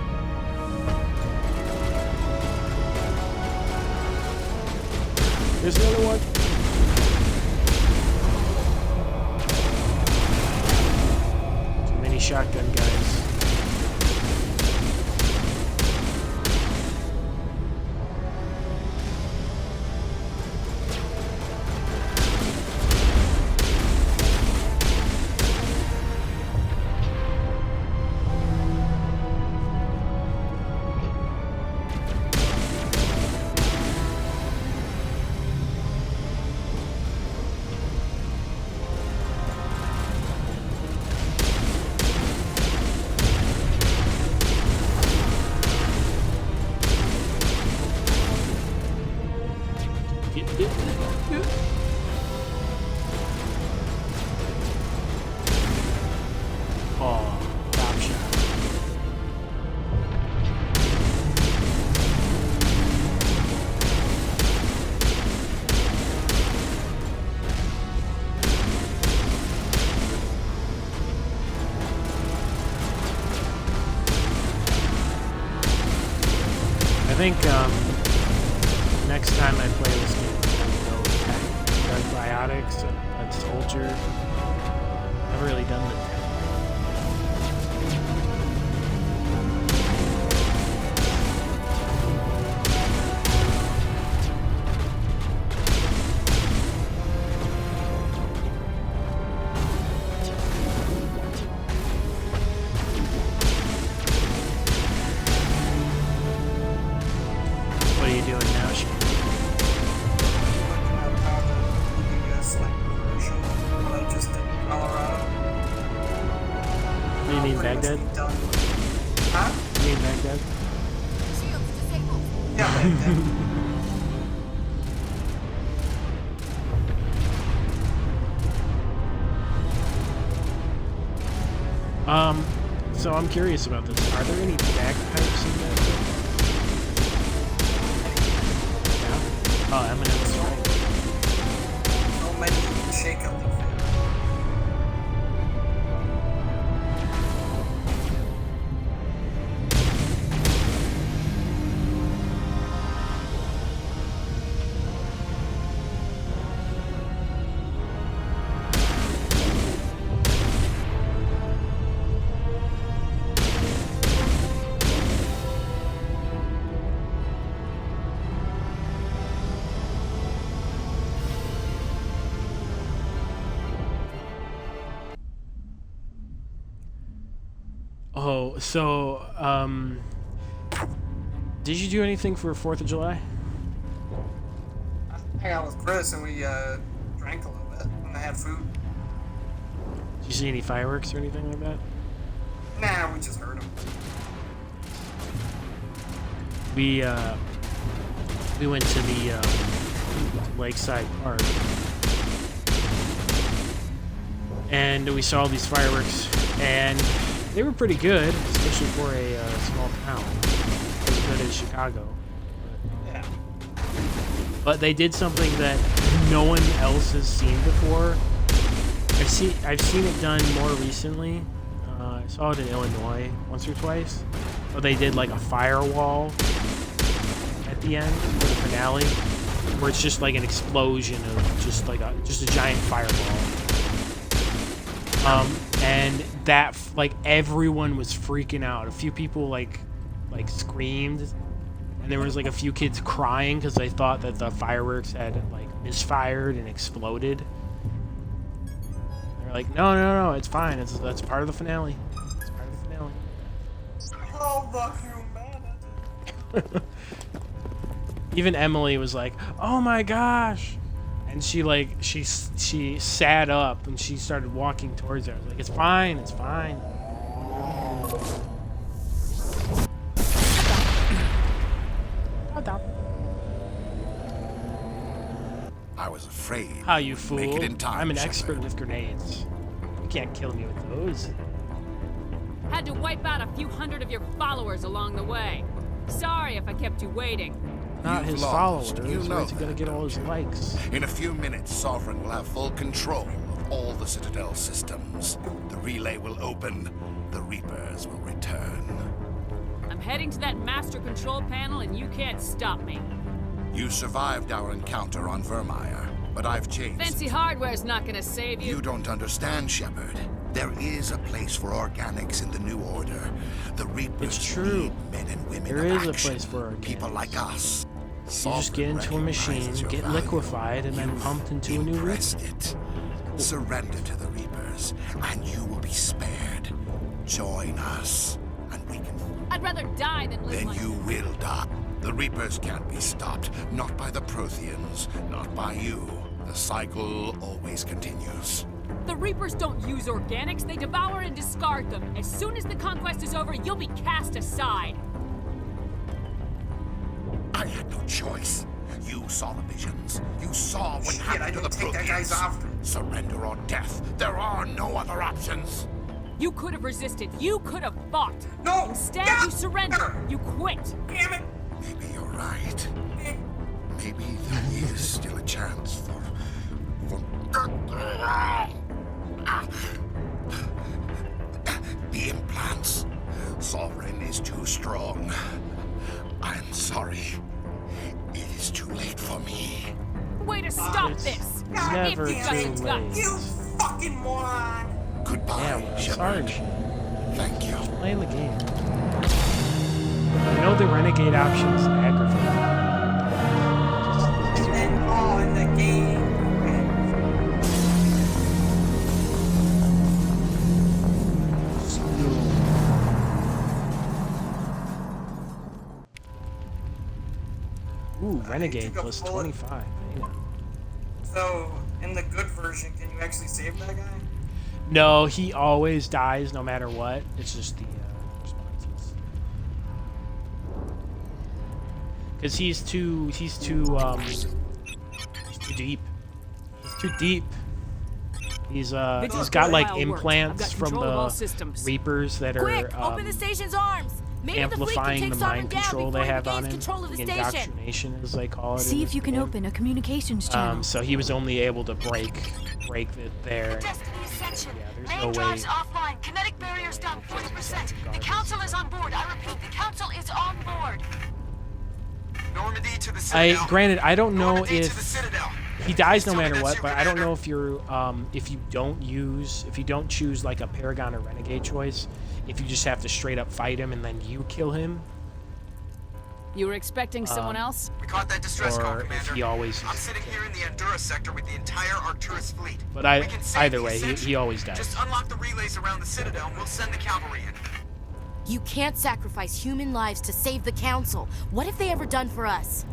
There's another one. Too many shotgun guys. Oh, top shot. I think next time I play this game, I'm gonna go attack biotics and soldier. I've really done the What are you doing now, Shane? What do you mean, Baghdad? Huh? You mean Baghdad? Yeah, Baghdad. So I'm curious about this. Are there any bagpipes in that? Yeah. Oh, Eminem's right. So many shake up. Oh, so, did you do anything for 4th of July? I hung out with Chris and we drank a little bit and I had food. Did you see any fireworks or anything like that? Nah, we just heard them. We went to the Lakeside Park, and we saw these fireworks, and they were pretty good, especially for a small town as good as Chicago. Yeah. But they did something that no one else has seen before. I've seen it done more recently. I saw it in Illinois once or twice. But they did like a firewall at the end for the finale, where it's just like an explosion of just a giant fireball. And that like everyone was freaking out. A few people like screamed, and there was like a few kids crying because they thought that the fireworks had like misfired and exploded. They're like, no, it's fine. That's part of the finale. It's part of the finale. All the humanity. Even Emily was like, "Oh my gosh," and she sat up and she started walking towards her. I was like, "It's fine, it's fine." I was afraid. How you we'd fool! Make it in time, I'm an Shepard. expert with grenades. You can't kill me with those. Had to wipe out a few hundred of your followers along the way. Sorry if I kept you waiting. Not You've his lost. followers. You know Where's he gonna get all his likes? In a few minutes, Sovereign will have full control of all the Citadel systems. The relay will open. The Reapers will return. I'm heading to that master control panel and you can't stop me. You survived our encounter on Vermeer, but I've changed. Fancy hardware's not gonna save you. You don't understand, Shepard. There is a place for organics in the New Order. The Reapers need men and women There of is a action. place for organics. People like us. You just get into a machine, get liquefied, and then pumped into a new Reaper. It. Surrender to the Reapers, and you will be spared. Join us, and we can. I'd rather die than live Then like you will die. The Reapers can't be stopped. Not by the Protheans, not by you. The cycle always continues. The Reapers don't use organics, they devour and discard them. As soon as the conquest is over, you'll be cast aside. I had no choice. You saw the visions. You saw what happened to the take that guy's Protheans. offer. Surrender or death. There are no other options. You could have resisted. You could have fought. No! Instead, you surrendered. You quit. Damn it! Maybe you're right. Maybe there is still a chance for the implants. Sovereign is too strong. I'm sorry. It is too late for me. Way to stop this. Never If you too got late. guts. You fucking moron! Goodbye, Yeah, well, Shepard. sorry. Thank you. Playing the game. You know the renegade option's aggravating. And then all in the game. Ooh, renegade took a plus bullet. 25. Yeah. So, in the good version, can you actually save that guy? No, he always dies no matter what. It's just the responses. Because he's too deep. He's too deep. He's got like implants from the Reapers that Quick, are open the station's arms. Maybe amplifying the the fleet can take mind Sovereign control down they before have he on gains him. control of the The station. indoctrination, as they call it. See in if this you can game. open a communications channel. So he was only able to break it there. Destiny Ascension. There's Main no way. drives offline. Kinetic barriers down 40%. The council is on board. I repeat, the council is on board. Normandy to the Citadel. Granted, I don't know Normandy to the if Citadel. he dies no Tell me matter that's what, you, but I don't Commander. know if you're if you don't choose like a Paragon or Renegade choice, if you just have to straight up fight him and then you kill him. You were expecting someone else? We caught that distress call, Or if Commander. he always. I'm sitting here in the Endura sector with the entire Arcturus fleet. But We can save either the way, Ascension. he always dies. Just unlock the relays around the Citadel and we'll send the cavalry in. You can't sacrifice human lives to save the Council. What have they ever done for us?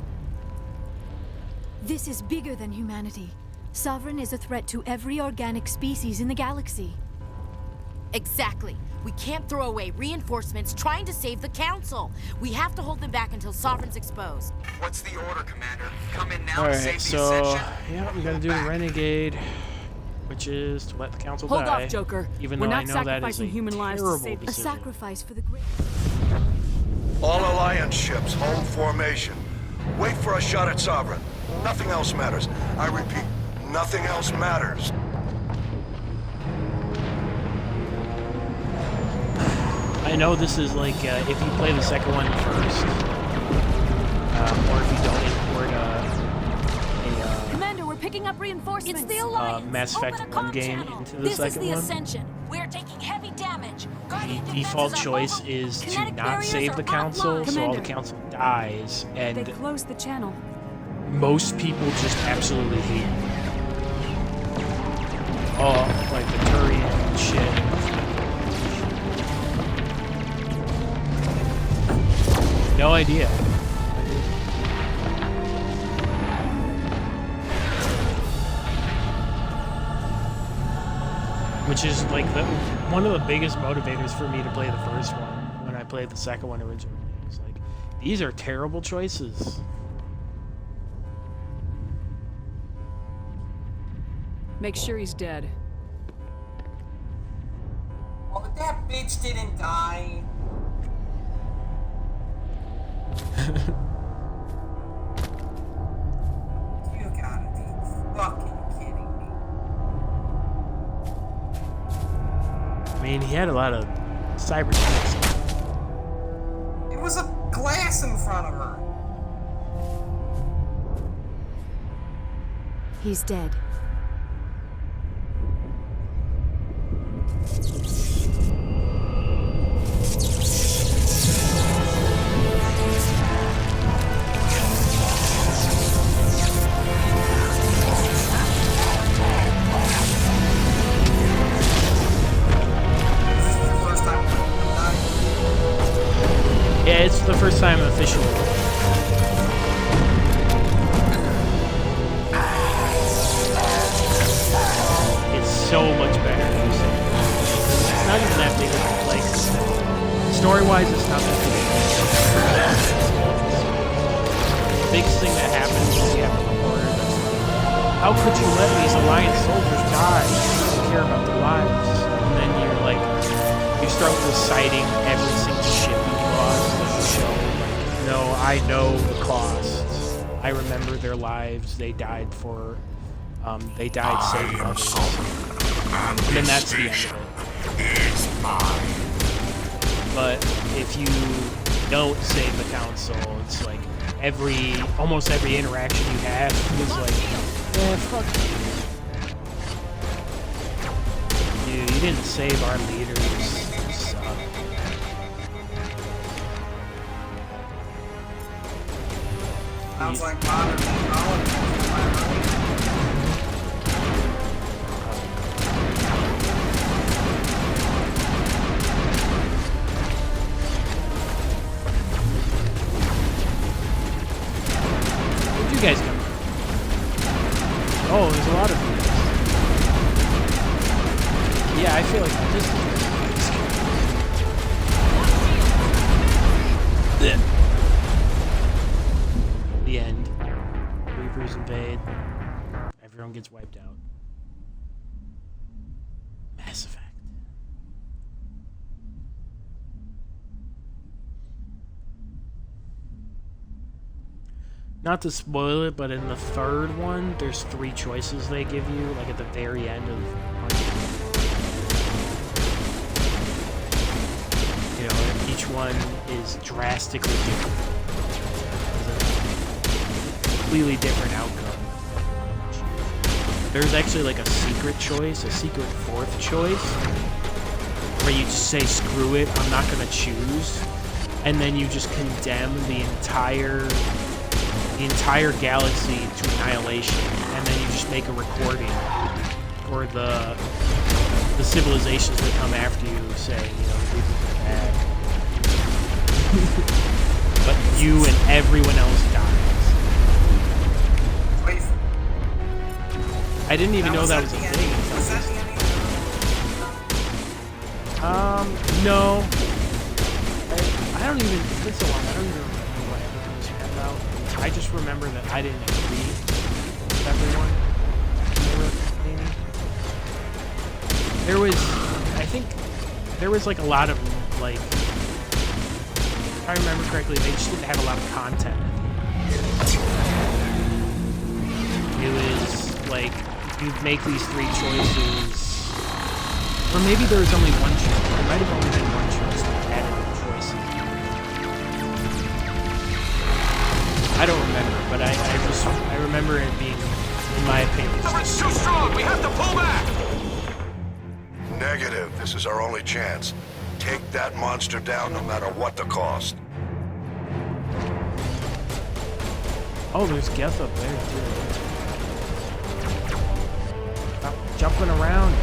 This is bigger than humanity. Sovereign is a threat to every organic species in the galaxy. Exactly. We can't throw away reinforcements trying to save the Council. We have to hold them back until Sovereign's exposed. What's the order, Commander? Come in now All to right, save the so Ascension? yeah, we gotta do the Renegade, which is to let the Council Hold die. off, Joker. Even We're though not I know that is sacrificing a human lives to terrible save the A decision. sacrifice for the great. All Alliance ships, hold formation. Wait for a shot at Sovereign. Nothing else matters. I repeat, nothing else matters. I know this is like if you play the second one first, or if you don't import Commander, we're picking up reinforcements. It's the a Alliance. Mass Effect Open a 1 comm game channel. into the This is second the one, Ascension. We're taking heavy damage. Guardian the defenses default are choice mobile. is to Kinetic not barriers save are the Council, offline. so all the Commander. Council dies, They and closed the channel. most people just absolutely hate it. Oh, like the Turian and shit. no idea. Which is like one of the biggest motivators for me to play the first one when I played the second one originally. It's like, these are terrible choices. Make sure he's dead. Oh, but that bitch didn't die. You gotta be fucking kidding me. I mean, he had a lot of cybernetics. It was a glass in front of her. He's dead. Yeah, it's the first time officially. It's so much better. It's not even that big of a, like, story-wise, it's not that big of a. The biggest thing that happens is you have a reporter that's like, how could you let these Alliance soldiers die? You don't care about their lives. And then you're like, you start reciting every single ship you lost in the show. Like, no, I know the costs. I remember their lives. They died for, they died saving others. And then that's the end of it. But if you don't save the council, it's like almost every interaction you have is like, fuck you. Dude, you didn't save our leaders. You suck. Sounds like modern technology. Where'd you guys come from? Oh, there's a lot of you. Yeah, I feel like I just... The end. Reapers invade. Everyone gets wiped out. Mass Effect. Not to spoil it, but in the third one, there's 3 choices they give you, like at the very end of... You know, each one is drastically different. Completely different outcome. There's actually like a secret choice, a secret 4th choice, where you just say, screw it, I'm not gonna choose, and then you just condemn the entire galaxy to annihilation, and then you just make a recording for the civilizations that come after you, saying, you know, the people are bad. But you and everyone else dies. Wait. I didn't even know that was a thing. Was that the ending? No. I don't even, it's been so long, I don't even remember what everything was about. I just remember that I didn't agree with everyone. There was, I think, there was like a lot of, like, if I remember correctly, they just didn't have a lot of content. It was like, you'd make these 3 choices, or maybe there was only 1 choice. There might have only been 1 choice that added the choices. I don't remember, but I remember it being, in my opinion, It's too strong. We have to pull back. Negative. This is our only chance. Take that monster down no matter what the cost. Oh, there's Geth up there, too. Stop jumping around.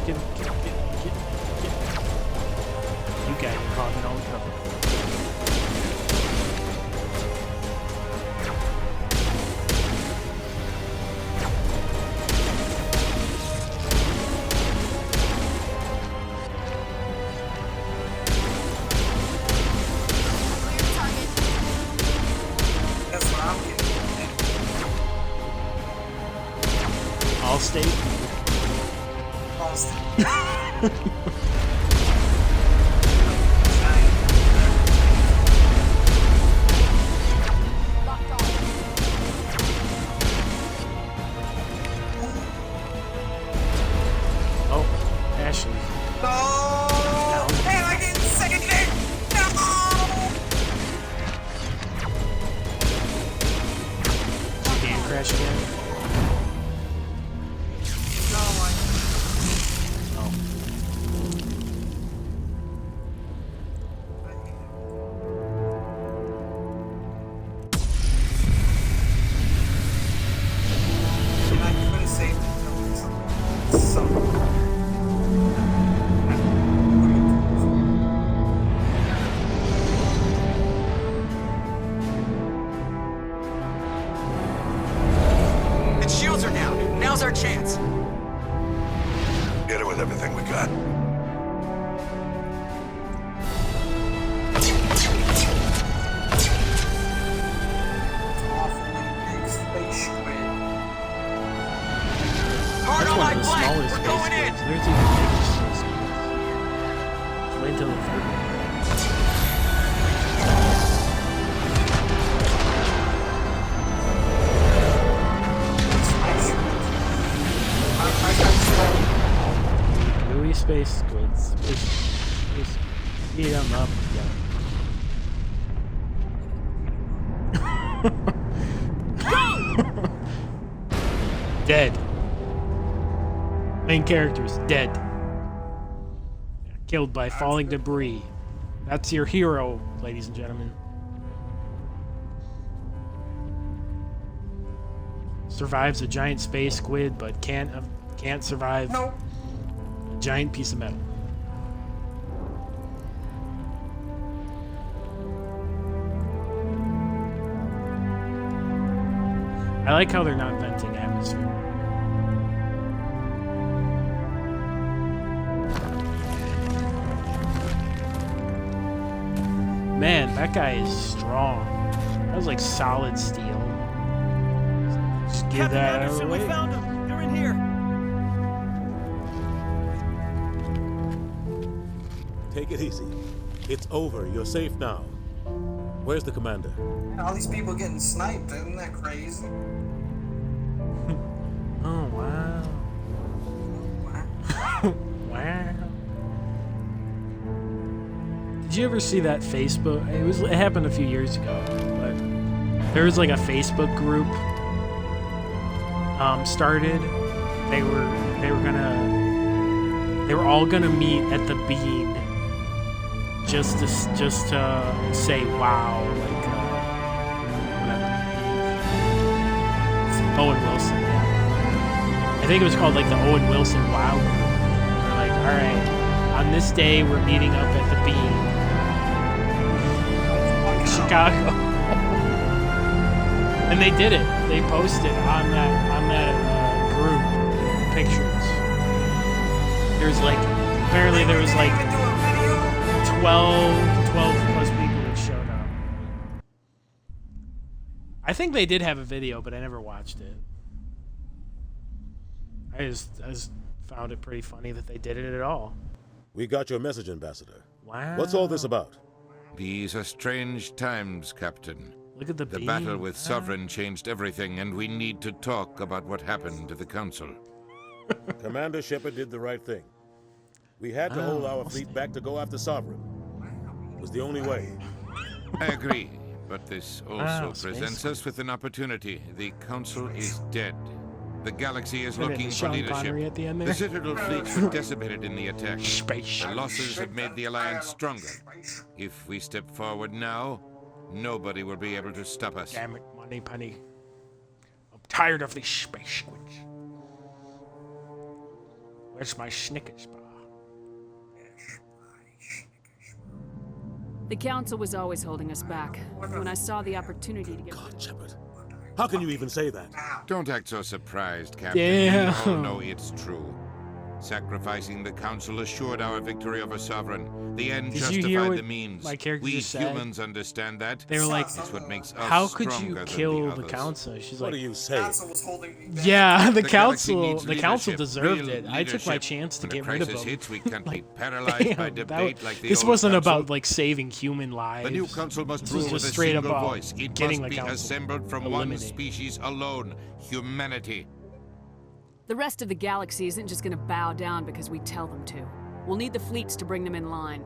Get Allstate. Oh, Ashley. No! And I didn't say anything! No! Game crash again. No, Oh. I could have saved it. Its shields are down. Now's our chance. Get it with everything we got. Hard That's on one my of the flank. smaller We're space going in. squids. There's even bigger space squids. Wait until the third one. Gooey space squids. Just eat them up. Dead. Main characters dead. Killed by falling debris. That's your hero, ladies and gentlemen. Survives a giant space squid, but can't survive a giant piece of metal. I like how they're not venting atmosphere. Man, that guy is strong. That was like solid steel. Just give that out of the way. We found them. They're in here. Take it easy. It's over. You're safe now. Where's the commander? All these people getting sniped, isn't that crazy? Oh, wow. Wow. Did you ever see that Facebook? It happened a few years ago, but there was like a Facebook group started. They were all gonna meet at the Bean just to say wow, like whatever. Owen Wilson, yeah. I think it was called like the Owen Wilson Wow Group. They're like, all right, on this day we're meeting up at the Bean, Chicago, and they did it. They posted on that group pictures. There's like apparently there was like 12 plus people that showed up. I think they did have a video, but I never watched it. I just found it pretty funny that they did it at all. We got your message, Ambassador. Wow. What's all this about? These are strange times, Captain. Look at the battle with Sovereign changed everything, and we need to talk about what happened to the Council. Commander Shepard did the right thing. We had to hold our fleet back to go after Sovereign. It was the only way. I agree, but this also presents us with an opportunity. The Council is dead. The galaxy is looking for leadership. At the end there. The Citadel fleets were decimated in the attack. The losses have made the Alliance stronger. If we step forward now, nobody will be able to stop us. Damn it, Money Penny. I'm tired of these space squids. Where's my Snickers bar? The Council was always holding us back. When I saw the opportunity to get... God, Shepard. How can you even say that? Don't act so surprised, Captain. Damn. We all know it's true. Sacrificing the Council assured our victory over Sovereign. The end Did you hear justified what the means. my character We just said? humans understand that. They were like, it's what makes us how could you stronger than kill the others. council? She's What like, are you saying? yeah, the galaxy council needs leadership, deserved real it. I took my leadership. chance to When a get rid of crisis them. hits, we can't be Like, paralyzed by damn, debate like the this old wasn't council. about like saving human lives. The new council must This rule was with just a straight single about voice. It getting must the be council assembled from one eliminated. species alone: humanity. The rest of the galaxy isn't just gonna bow down because we tell them to. We'll need the fleets to bring them in line.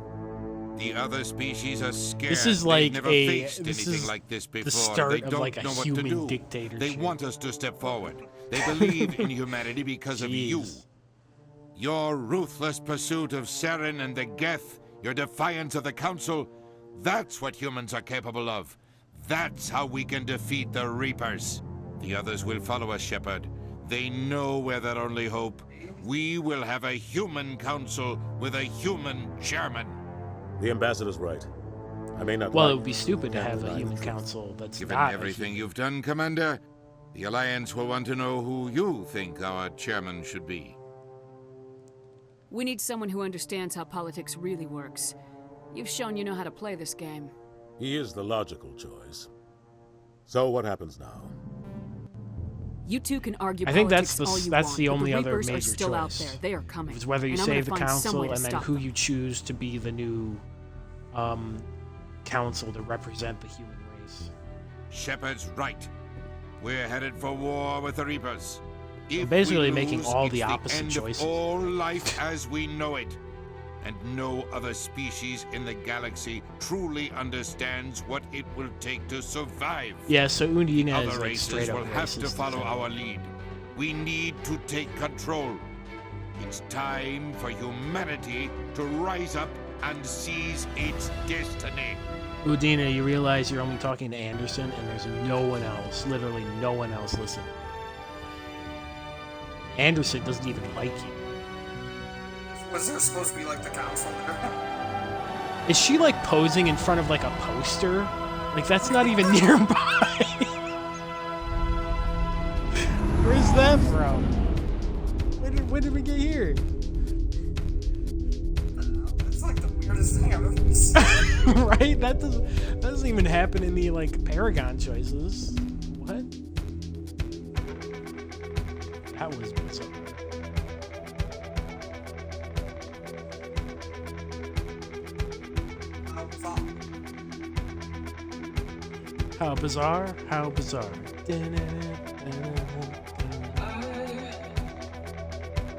The other species are scared. This is They've like never a- faced this anything is like this the before. start They of, don't like, a know what to human do. dictatorship. They want us to step forward. They believe in humanity because of you. Your ruthless pursuit of Saren and the Geth, your defiance of the Council, that's what humans are capable of. That's how we can defeat the Reapers. The others will follow us, Shepard. They know we're their only hope. We will have a human council with a human chairman. The ambassador's right. I may not. Well, like it would be stupid to can't have a deny the human truth. council that's Given not everything you've done, Commander, the Alliance will want to know who you think our chairman should be. We need someone who understands how politics really works. You've shown you know how to play this game. He is the logical choice. So what happens now? You two can argue I think politics that's all you that's want, the but only the other Reapers are major still out choice. there. They are coming. It's whether you and I'm gonna save the find some council way to and then stop who them. you choose to be the new council to represent the human race. Shepard's right. We're headed for war with the Reapers. If basically we making lose, all it's the opposite end choices. Of all life as we know it. And no other species in the galaxy truly understands what it will take to survive. Yeah, so Undina Other is like races straight up will have to racist, follow isn't it? our lead. We need to take control. It's time for humanity to rise up and seize its destiny. Udina, you realize you're only talking to Anderson and there's no one else, literally no one else listening. Anderson doesn't even like you. Was there supposed to be like the council there? Is she like posing in front of like a poster? Like that's not even nearby. Where's that from? When did we get here? It's like the weirdest thing I've ever seen. Right? That doesn't even happen in the like Paragon choices. What? That was bizarre. How bizarre, how bizarre.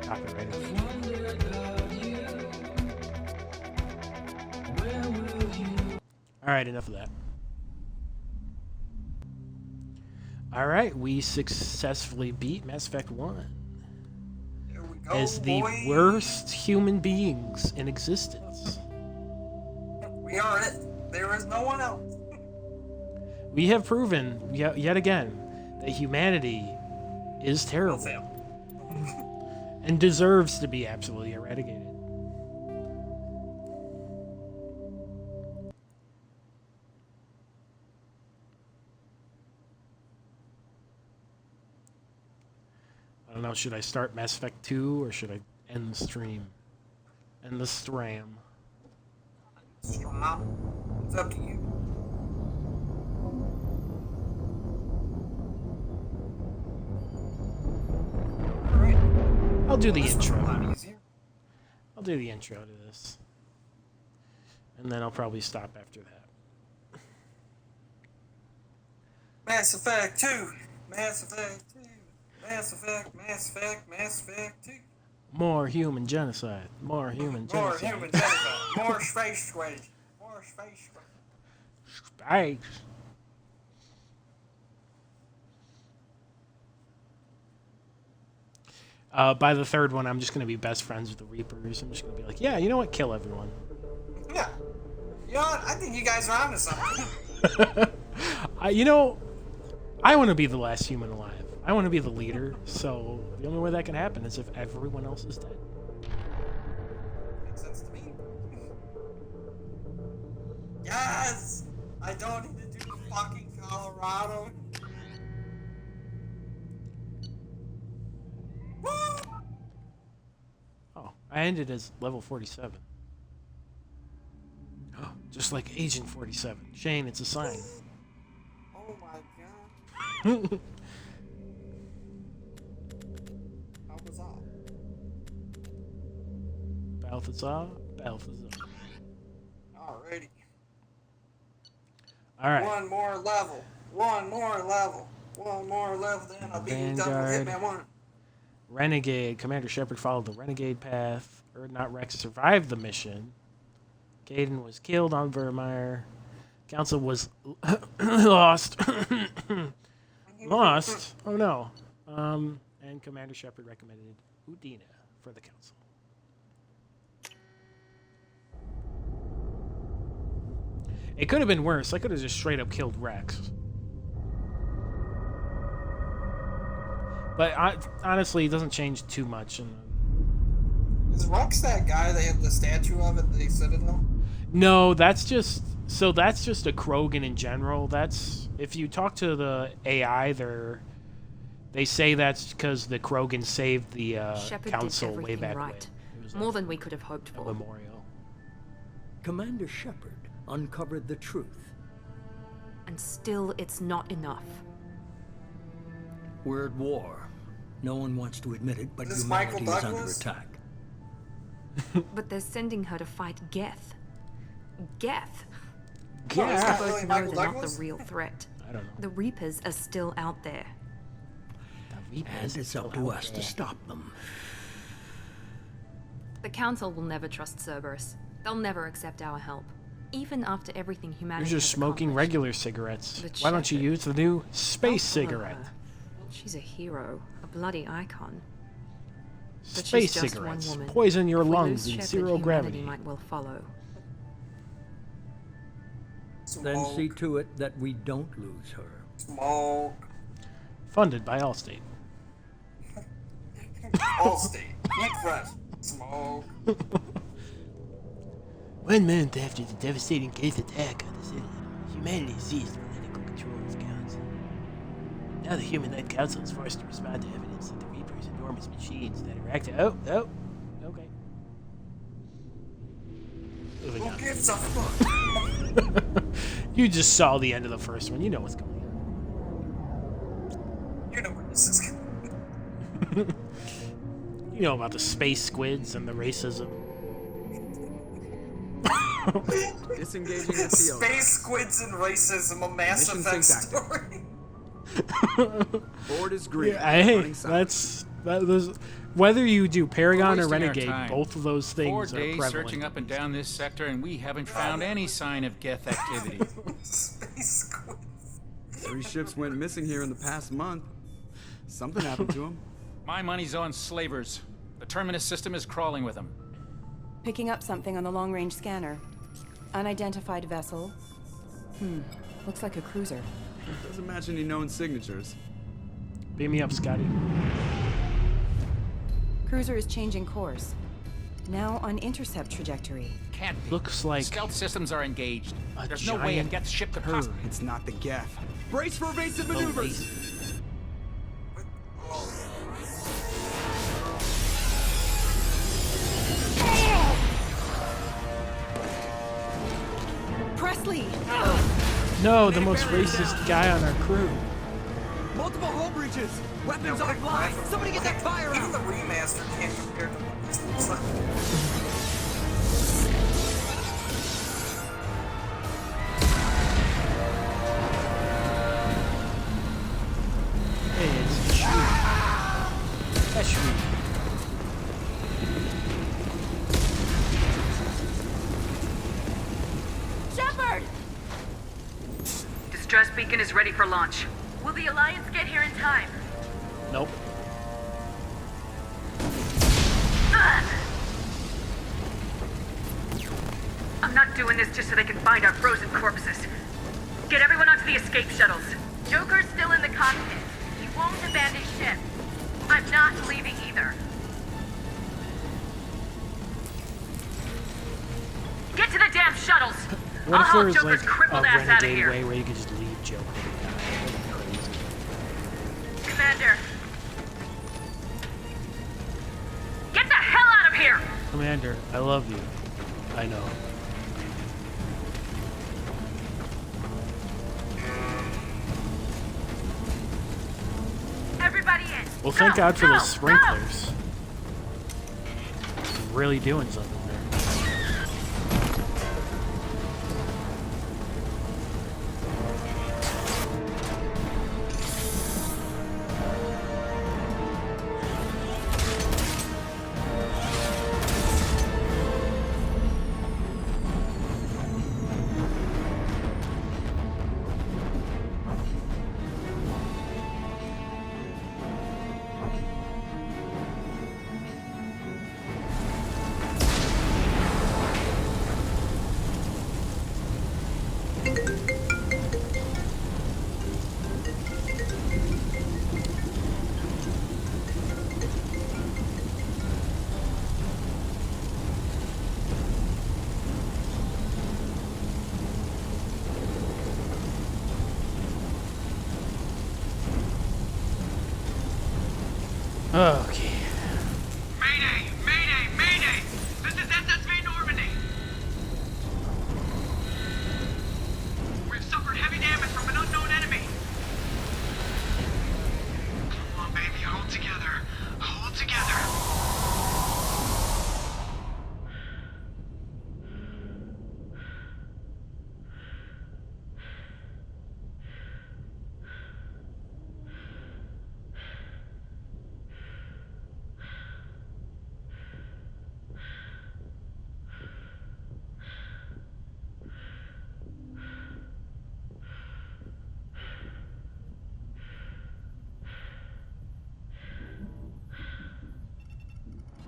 Copyrighted. Alright, enough of that. Alright, we successfully beat Mass Effect 1 as the worst human beings in existence. We are it. There is no one else. We have proven yet again that humanity is terrible and deserves to be absolutely eradicated. I don't know, should I start Mass Effect 2 or should I end the stream? End the stram. It's up to you. I'll do the intro. I'll do the intro to this. And then I'll probably stop after that. Mass Effect 2. Mass Effect 2. Mass Effect, Mass Effect, Mass Effect 2. More human genocide. More human More genocide. human genocide. More space squid. More space squid. Space. By the third one, I'm just going to be best friends with the Reapers. I'm just going to be like, yeah, you know what? Kill everyone. Yeah. You know what? I think you guys are onto something. I want to be the last human alive. I want to be the leader, so the only way that can happen is if everyone else is dead. Makes sense to me. Yes! I don't need to do fucking Colorado. Woo! I ended as level 47. Just like Agent 47. Shane, it's a sign. Oh my god. How was all? Balthazar. Alrighty. Alright. One more level, then I'll be done with Hitman 1. Renegade. Commander Shepard followed the Renegade path. Erdnot Rex survived the mission. Caden was killed on Vermeer. Council was lost. Lost? Oh no. And Commander Shepard recommended Udina for the Council. It could have been worse. I could have just straight up killed Rex. But honestly, it doesn't change too much. Is Rex that guy they have the statue of at the Citadel? No, that's just a Krogan in general. That's if you talk to the AI, they say that's because the Krogan saved the council way back when. It was more than we could have hoped for. A memorial. Commander Shepard uncovered the truth. And still, it's not enough. We're at war. No one wants to admit it, but Is humanity Michael is under Douglas? attack. But they're sending her to fight Geth. Geth? Geth? We both Really know Michael they're Douglas? not the real threat. I don't know. The Reapers are still out there. And it's up to us to stop them. The Council will never trust Cerberus. They'll never accept our help. Even after everything You're humanity just has smoking accomplished. regular cigarettes. But Why don't you Shepard- use the new space I'll follow cigarette? her. She's a hero, a bloody icon. But Space she's just cigarettes one woman. poison your If we lungs lose in Shepard, zero humanity gravity. might well follow. Then see to it that we don't lose her. Smoke. Funded by Allstate. Allstate. Eat fresh. Smoke. 1 month after the devastating Geth attack on the Citadel, humanity seized political control of the Council. Now the Human-led Council is forced to respond to evidence that the Reapers' enormous machines that are active. Okay. Moving Who on. gives a fuck? You just saw the end of the first one. You know what's going on. You know where this is going. You know about the space squids and the racism. Disengaging at the open. Space squids and racism, a Mass Mission Effect sync story. Board is green. Yeah, hey, Running silent. those. Whether you do Paragon or We're wasting our Renegade, time. both of those 4 things are days prevalent. searching up and down this sector, and we haven't found any sign of Geth activity. Space squids. 3 ships went missing here in the past month. Something happened to them. My money's on slavers. The Terminus system is crawling with them. Picking up something on the long-range scanner. Unidentified vessel. Looks like a cruiser. Doesn't match any known signatures. Beam me up, Scotty. Cruiser is changing course. Now on intercept trajectory. Can't be. Looks like Stealth systems are engaged. a There's no way a giant Geth ship could herd. possibly. It's not the Geth. Brace for evasive maneuvers! Presley! No, the most racist guy on our crew. Multiple hull breaches! Weapons offline! Somebody get that fire Even out! the remaster can't compare to what this looks like. Hey, it's Ashri. Shepard! Distress beacon is ready for launch. Will the Alliance get here in time? Nope. I'm not doing this just so they can find our frozen corpses. Get everyone onto the escape shuttles. Joker's still in the cockpit. He won't abandon ship. I'm not leaving either. Get to the damn shuttles! What I'll if there haul was Joker's like crippled a ass out of renegade here. way where you could just leave Joker to die? That'd be crazy. Commander. Get the hell out of here! Commander, I love you. I know. Everybody in. Well, thank God for the sprinklers. Really doing something there. Okay. Mayday! Mayday! Mayday! This is SSV Normandy! We've suffered heavy damage from an unknown enemy! Come on, baby, hold together. Hold together.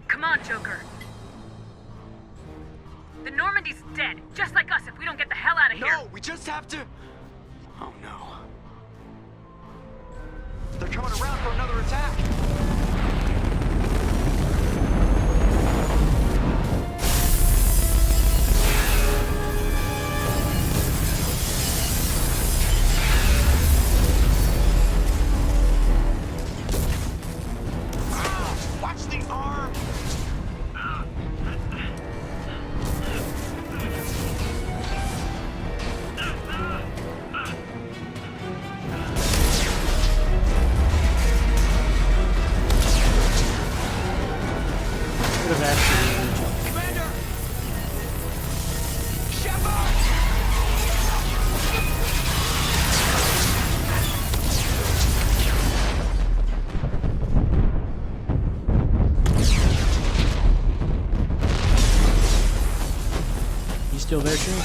Come on, Joker. The Normandy's dead, just like us if we don't get the hell out of here. No, we just have to... Oh no. They're coming around for another attack. Watch the arm! Could have actually. Commander! Shepard! You still there, Shane?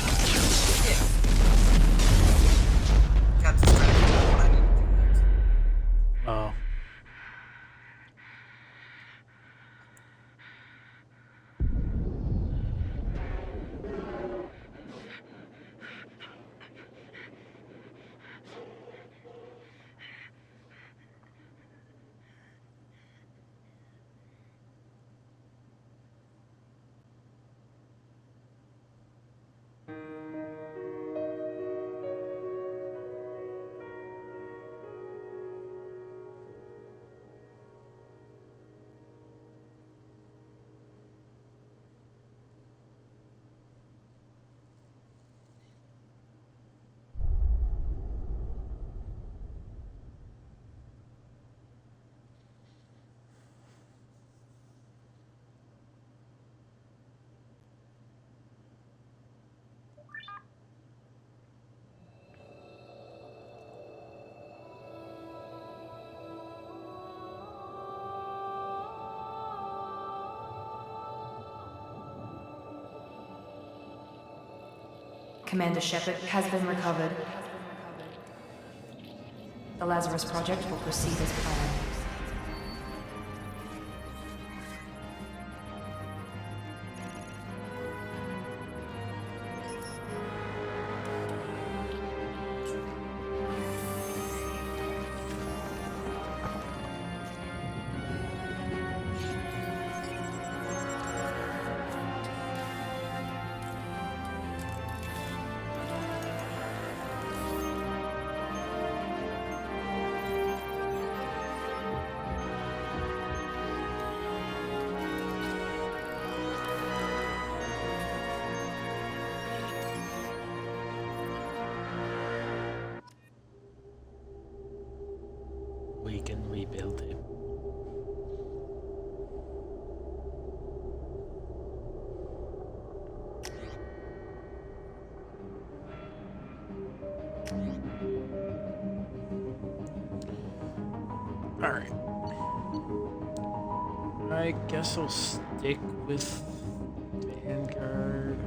Oh. Commander Shepard has been recovered. The Lazarus Project will proceed as planned. can rebuild it. Alright. I guess I'll stick with Vanguard.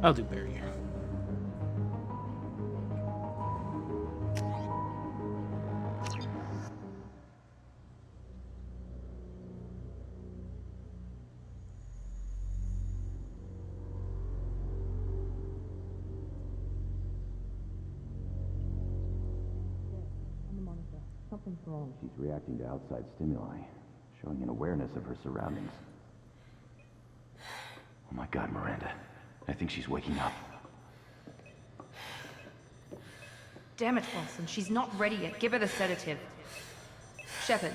I'll do barrier. Something's wrong. She's reacting to outside stimuli, showing an awareness of her surroundings. Oh my God, Miranda. I think she's waking up. Damn it, Wilson. She's not ready yet. Give her the sedative. Shepard,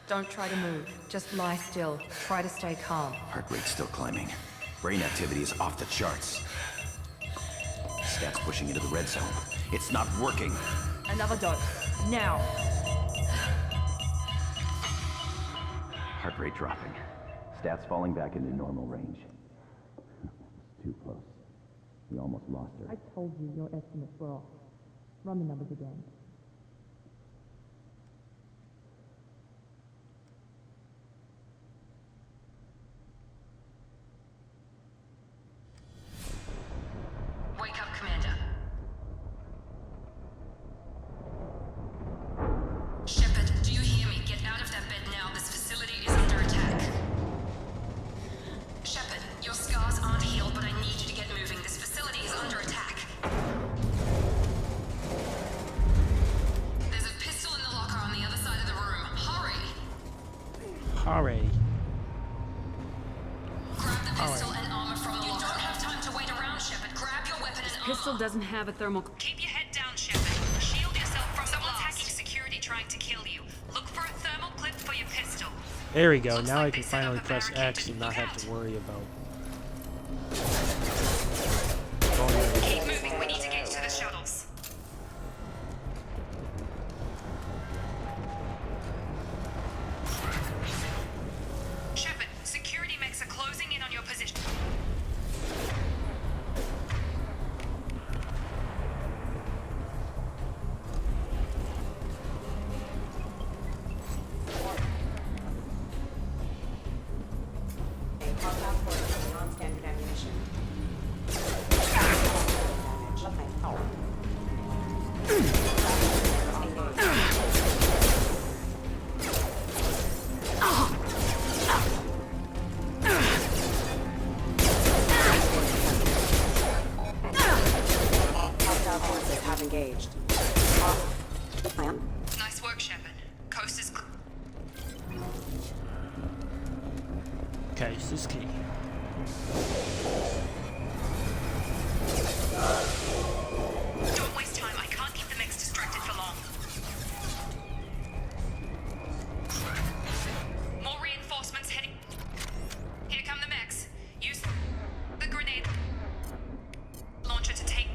don't try to move. Just lie still. Try to stay calm. Heart rate's still climbing. Brain activity is off the charts. Stats pushing into the red zone. It's not working. Another dose. Now. Heart rate dropping. Stats falling back into normal range. Too close. We almost lost her. I told you your estimates were off. Run the numbers again. Wake up, Commander. Shepard, do you hear me? Get out of that bed now. This facility is under attack. Shepard, your scars aren't healed, but I need you to get moving. This facility is under attack. There's a pistol in the locker on the other side of the room. Hurry! Hurry. Grab the pistol and armor from the locker. You don't have time to wait around, Shepard. Grab your weapon and armor. Pistol doesn't have a thermal. Keep your head down, Shepard. Shield yourself from someone hacking security trying to kill you. Look for a thermal clip for your pistol. There we go. Now I can finally press X and not have to worry about. Keep moving. We need to get to the shuttles. Shepard, security mechs are closing in on your position. Non-standard ammunition. Hostile forces have engaged. Nice work, Shepard. Coast is clear. Case is key. Don't waste time. I can't keep the mechs distracted for long. More reinforcements heading. Here come the mechs. Use the grenade launcher to take.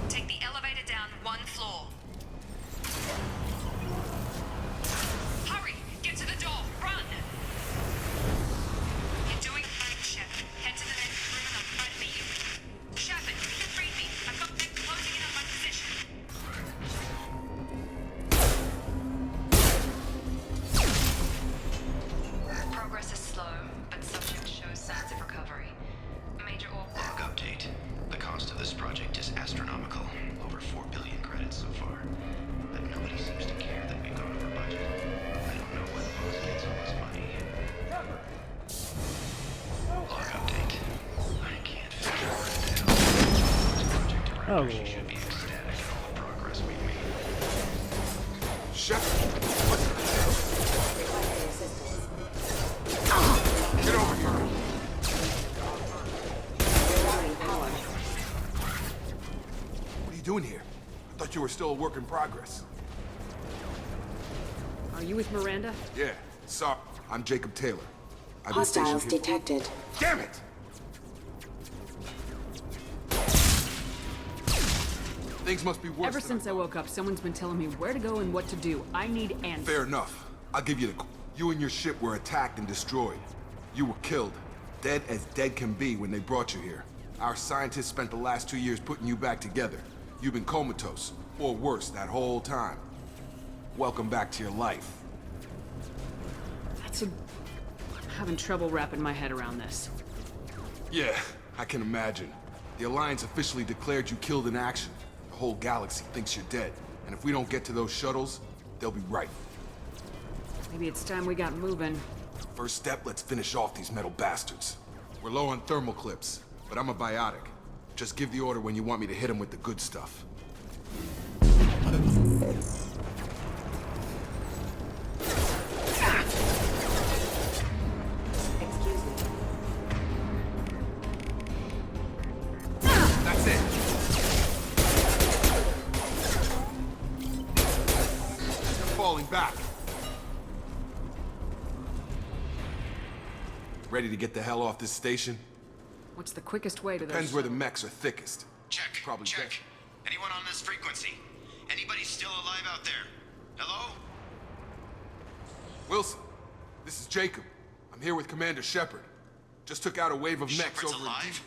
Take the elevator down one floor. Hurry! Get to the door! Run! You're doing fine, Shepard. Head to the next room and I'll try to meet you. Shepard, read me. I've got them closing in on my position. Progress is slow, but subject shows signs of recovery. Major orb. Log update. The cost of this project is astronomical. Over 4 billion credits so far. But nobody seems Oh. Shep! Get over here! What are you doing here? I thought you were still a work in progress. Are you with Miranda? Yeah, sorry. I'm Jacob Taylor. I've been Hostiles stationed here. detected. Damn it! Things must be worse. Ever since I woke up, someone's been telling me where to go and what to do. I need answers. Fair enough. I'll give you the... You and your ship were attacked and destroyed. You were killed. Dead as dead can be when they brought you here. Our scientists spent the last 2 years putting you back together. You've been comatose, or worse, that whole time. Welcome back to your life. I'm having trouble wrapping my head around this. Yeah, I can imagine. The Alliance officially declared you killed in action. The whole galaxy thinks you're dead. And if we don't get to those shuttles, they'll be right. Maybe it's time we got moving. First step, let's finish off these metal bastards. We're low on thermal clips, but I'm a biotic. Just give the order when you want me to hit them with the good stuff. That's it. They're falling back. Ready to get the hell off this station? What's the quickest way to those? Depends where the mechs are thickest. Check. Probably check. best. Anyone on this frequency? Anybody still alive out there? Hello? Wilson, this is Jacob. I'm here with Commander Shepard. Just took out a wave of mechs Shepard's over alive?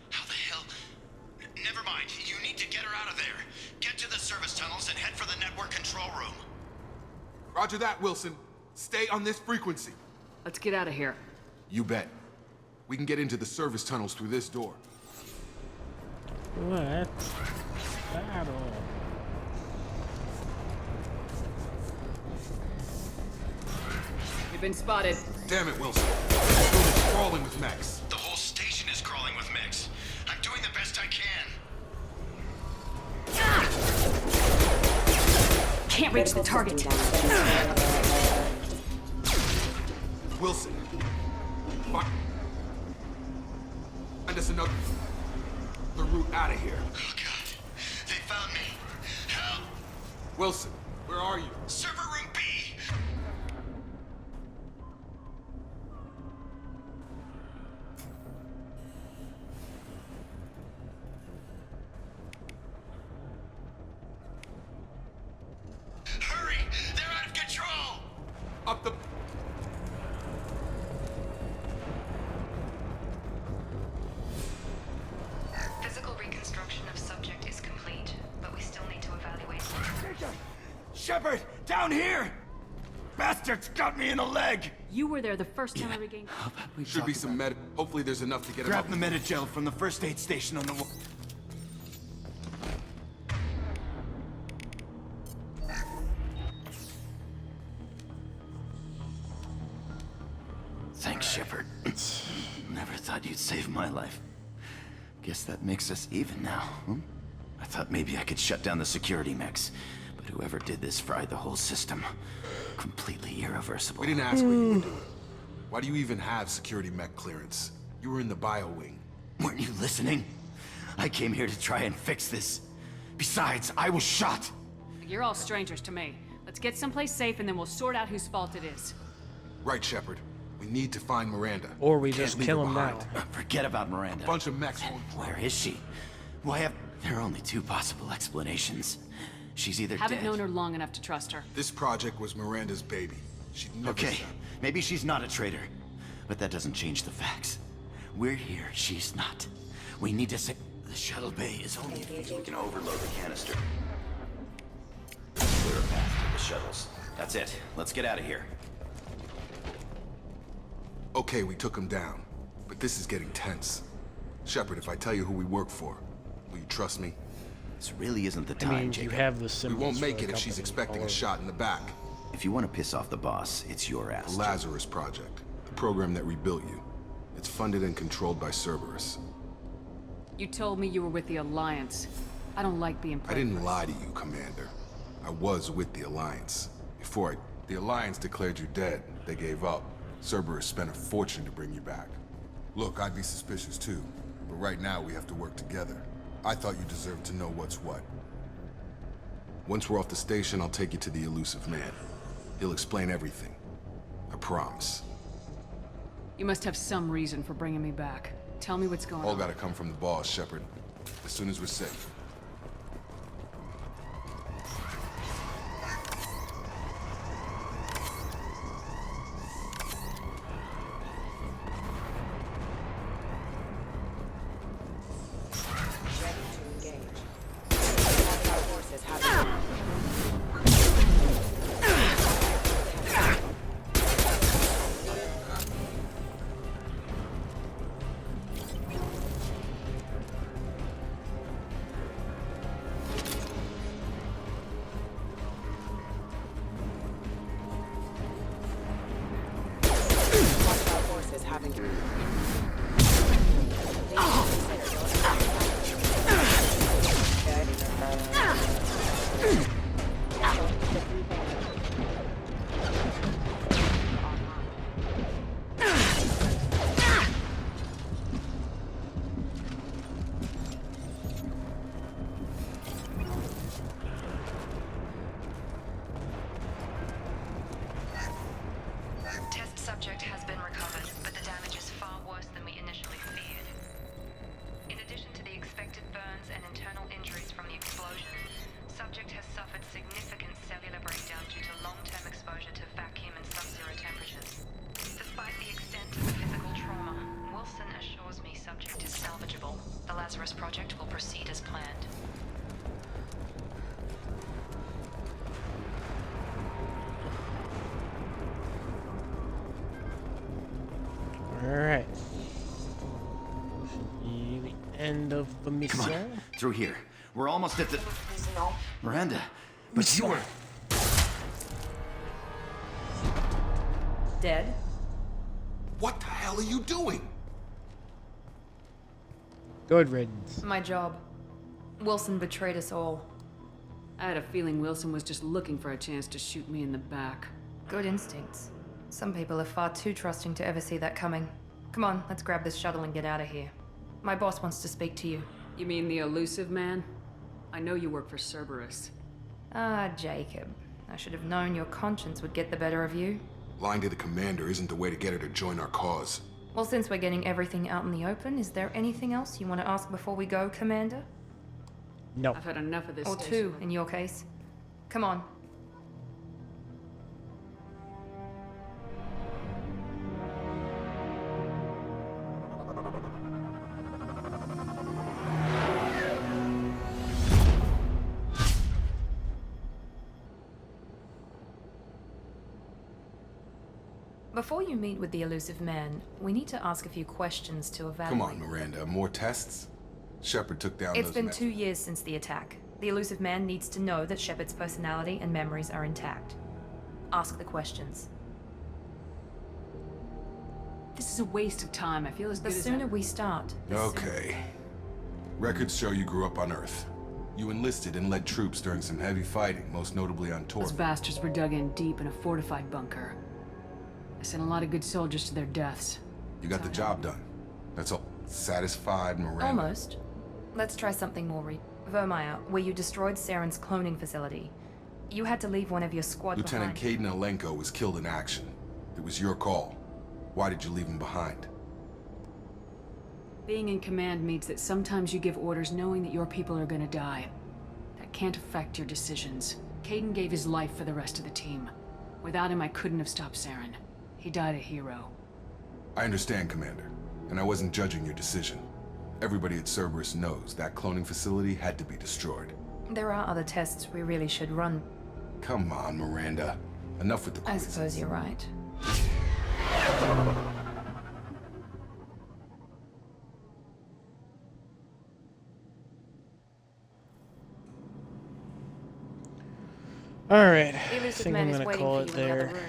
How the hell? Never mind. You need to get her out of there. Get to the service tunnels and head for the network control room. Roger that, Wilson. Stay on this frequency. Let's get out of here. You bet. We can get into the service tunnels through this door. What? Battle. You've been spotted. Damn it, Wilson. This building's crawling with mechs. The whole station is crawling with mechs. I'm doing the best I can. Can't reach the target. Wilson. Find us another route out of here. Oh, God. They found me. Help. Wilson, where are you? Server room B. Hurry! They're out of control! Up the... Physical reconstruction of subject is complete, but we still need to evaluate. Shepard! Down here! Bastards got me in the leg! You were there the first time I regained. Should be some med... Hopefully there's enough to get him Grab up. the Metagel from the first aid station on the wall. Thanks, Shepard. Never thought you'd save my life. Guess that makes us even now, huh? I thought maybe I could shut down the security mechs, but whoever did this fried the whole system. Completely irreversible. We didn't ask what you were doing. Why do you even have security mech clearance? You were in the bio wing. Weren't you listening? I came here to try and fix this. Besides, I was shot. You're all strangers to me. Let's get someplace safe and then we'll sort out whose fault it is. Right, Shepard. We need to find Miranda. Or we Can't just leave kill her him behind. now. Forget about Miranda. A bunch of mechs won't... Where is she? Why there are only two possible explanations. She's either Haven't dead. known her long enough to trust her. This project was Miranda's baby. She'd never Okay, stop. maybe she's not a traitor, but that doesn't change the facts. We're here, she's not. We need to say the shuttle bay is only if we can overload the canister. Clear a path to the shuttles. That's it. Let's get out of here. Okay, we took him down. But this is getting tense. Shepard, if I tell you who we work for, will you trust me? This really isn't the time, I mean, Jacob. you have the We symbols. won't make for it the if she's company expecting all a over. shot in the back. If you want to piss off the boss, it's your ass. The Lazarus Project, the program that rebuilt you. It's funded and controlled by Cerberus. You told me you were with the Alliance. I don't like being I played. didn't lie to you, Commander. I was with the Alliance. The Alliance declared you dead, they gave up. Cerberus spent a fortune to bring you back. Look, I'd be suspicious too, but right now we have to work together. I thought you deserved to know what's what. Once we're off the station, I'll take you to the elusive man. He'll explain everything. I promise. You must have some reason for bringing me back. Tell me what's going on. All gotta come from the boss, Shepard. As soon as we're safe. Subject has been recovered, but the damage is far worse than we initially feared. In addition to the expected burns and internal injuries from the explosion, subject has suffered significant cellular breakdown due to long-term exposure to vacuum and sub-zero temperatures. Despite the extent of the physical trauma, Wilson assures me subject is salvageable. The Lazarus Project will proceed as planned. Alright. The end of the mission. Come on, through here. We're almost at the... Miranda, but you were... Dead? What the hell are you doing? Good riddance. My job. Wilson betrayed us all. I had a feeling Wilson was just looking for a chance to shoot me in the back. Good instincts. Some people are far too trusting to ever see that coming. Come on, let's grab this shuttle and get out of here. My boss wants to speak to you. You mean the elusive man? I know you work for Cerberus. Ah, Jacob. I should have known your conscience would get the better of you. Lying to the commander isn't the way to get her to join our cause. Well, since we're getting everything out in the open, is there anything else you want to ask before we go, Commander? No. I've had enough of this Or station. two, in your case. Come on. Before you meet with the elusive man, we need to ask a few questions to evaluate. Come on, Miranda. More tests? Shepard took down It's those been men. 2 years since the attack. The elusive man needs to know that Shepard's personality and memories are intact. Ask the questions. This is a waste of time. I feel as The good as sooner we start, the Okay. Records show you grew up on Earth. You enlisted and led troops during some heavy fighting, most notably on Those Torv. bastards were dug in deep in a fortified bunker. I sent a lot of good soldiers to their deaths. You got the job done. That's all. Satisfied, Miranda? Almost. Let's try something more Vermeer, where you destroyed Saren's cloning facility. You had to leave one of your squad Lieutenant behind. Caden Alenko was killed in action. It was your call. Why did you leave him behind? Being in command means that sometimes you give orders knowing that your people are gonna die. That can't affect your decisions. Caden gave his life for the rest of the team. Without him, I couldn't have stopped Saren. He died a hero. I understand, Commander, and I wasn't judging your decision. Everybody at Cerberus knows that cloning facility had to be destroyed. There are other tests we really should run. Come on, Miranda. Enough with the I quizzes. suppose you're right. Alright. The I elusive think man I'm is gonna waiting call for it you in the other there. room.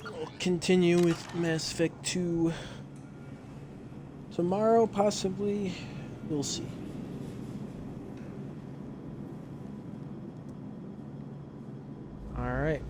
We'll continue with Mass Effect 2 Tomorrow, possibly. We'll see. All right.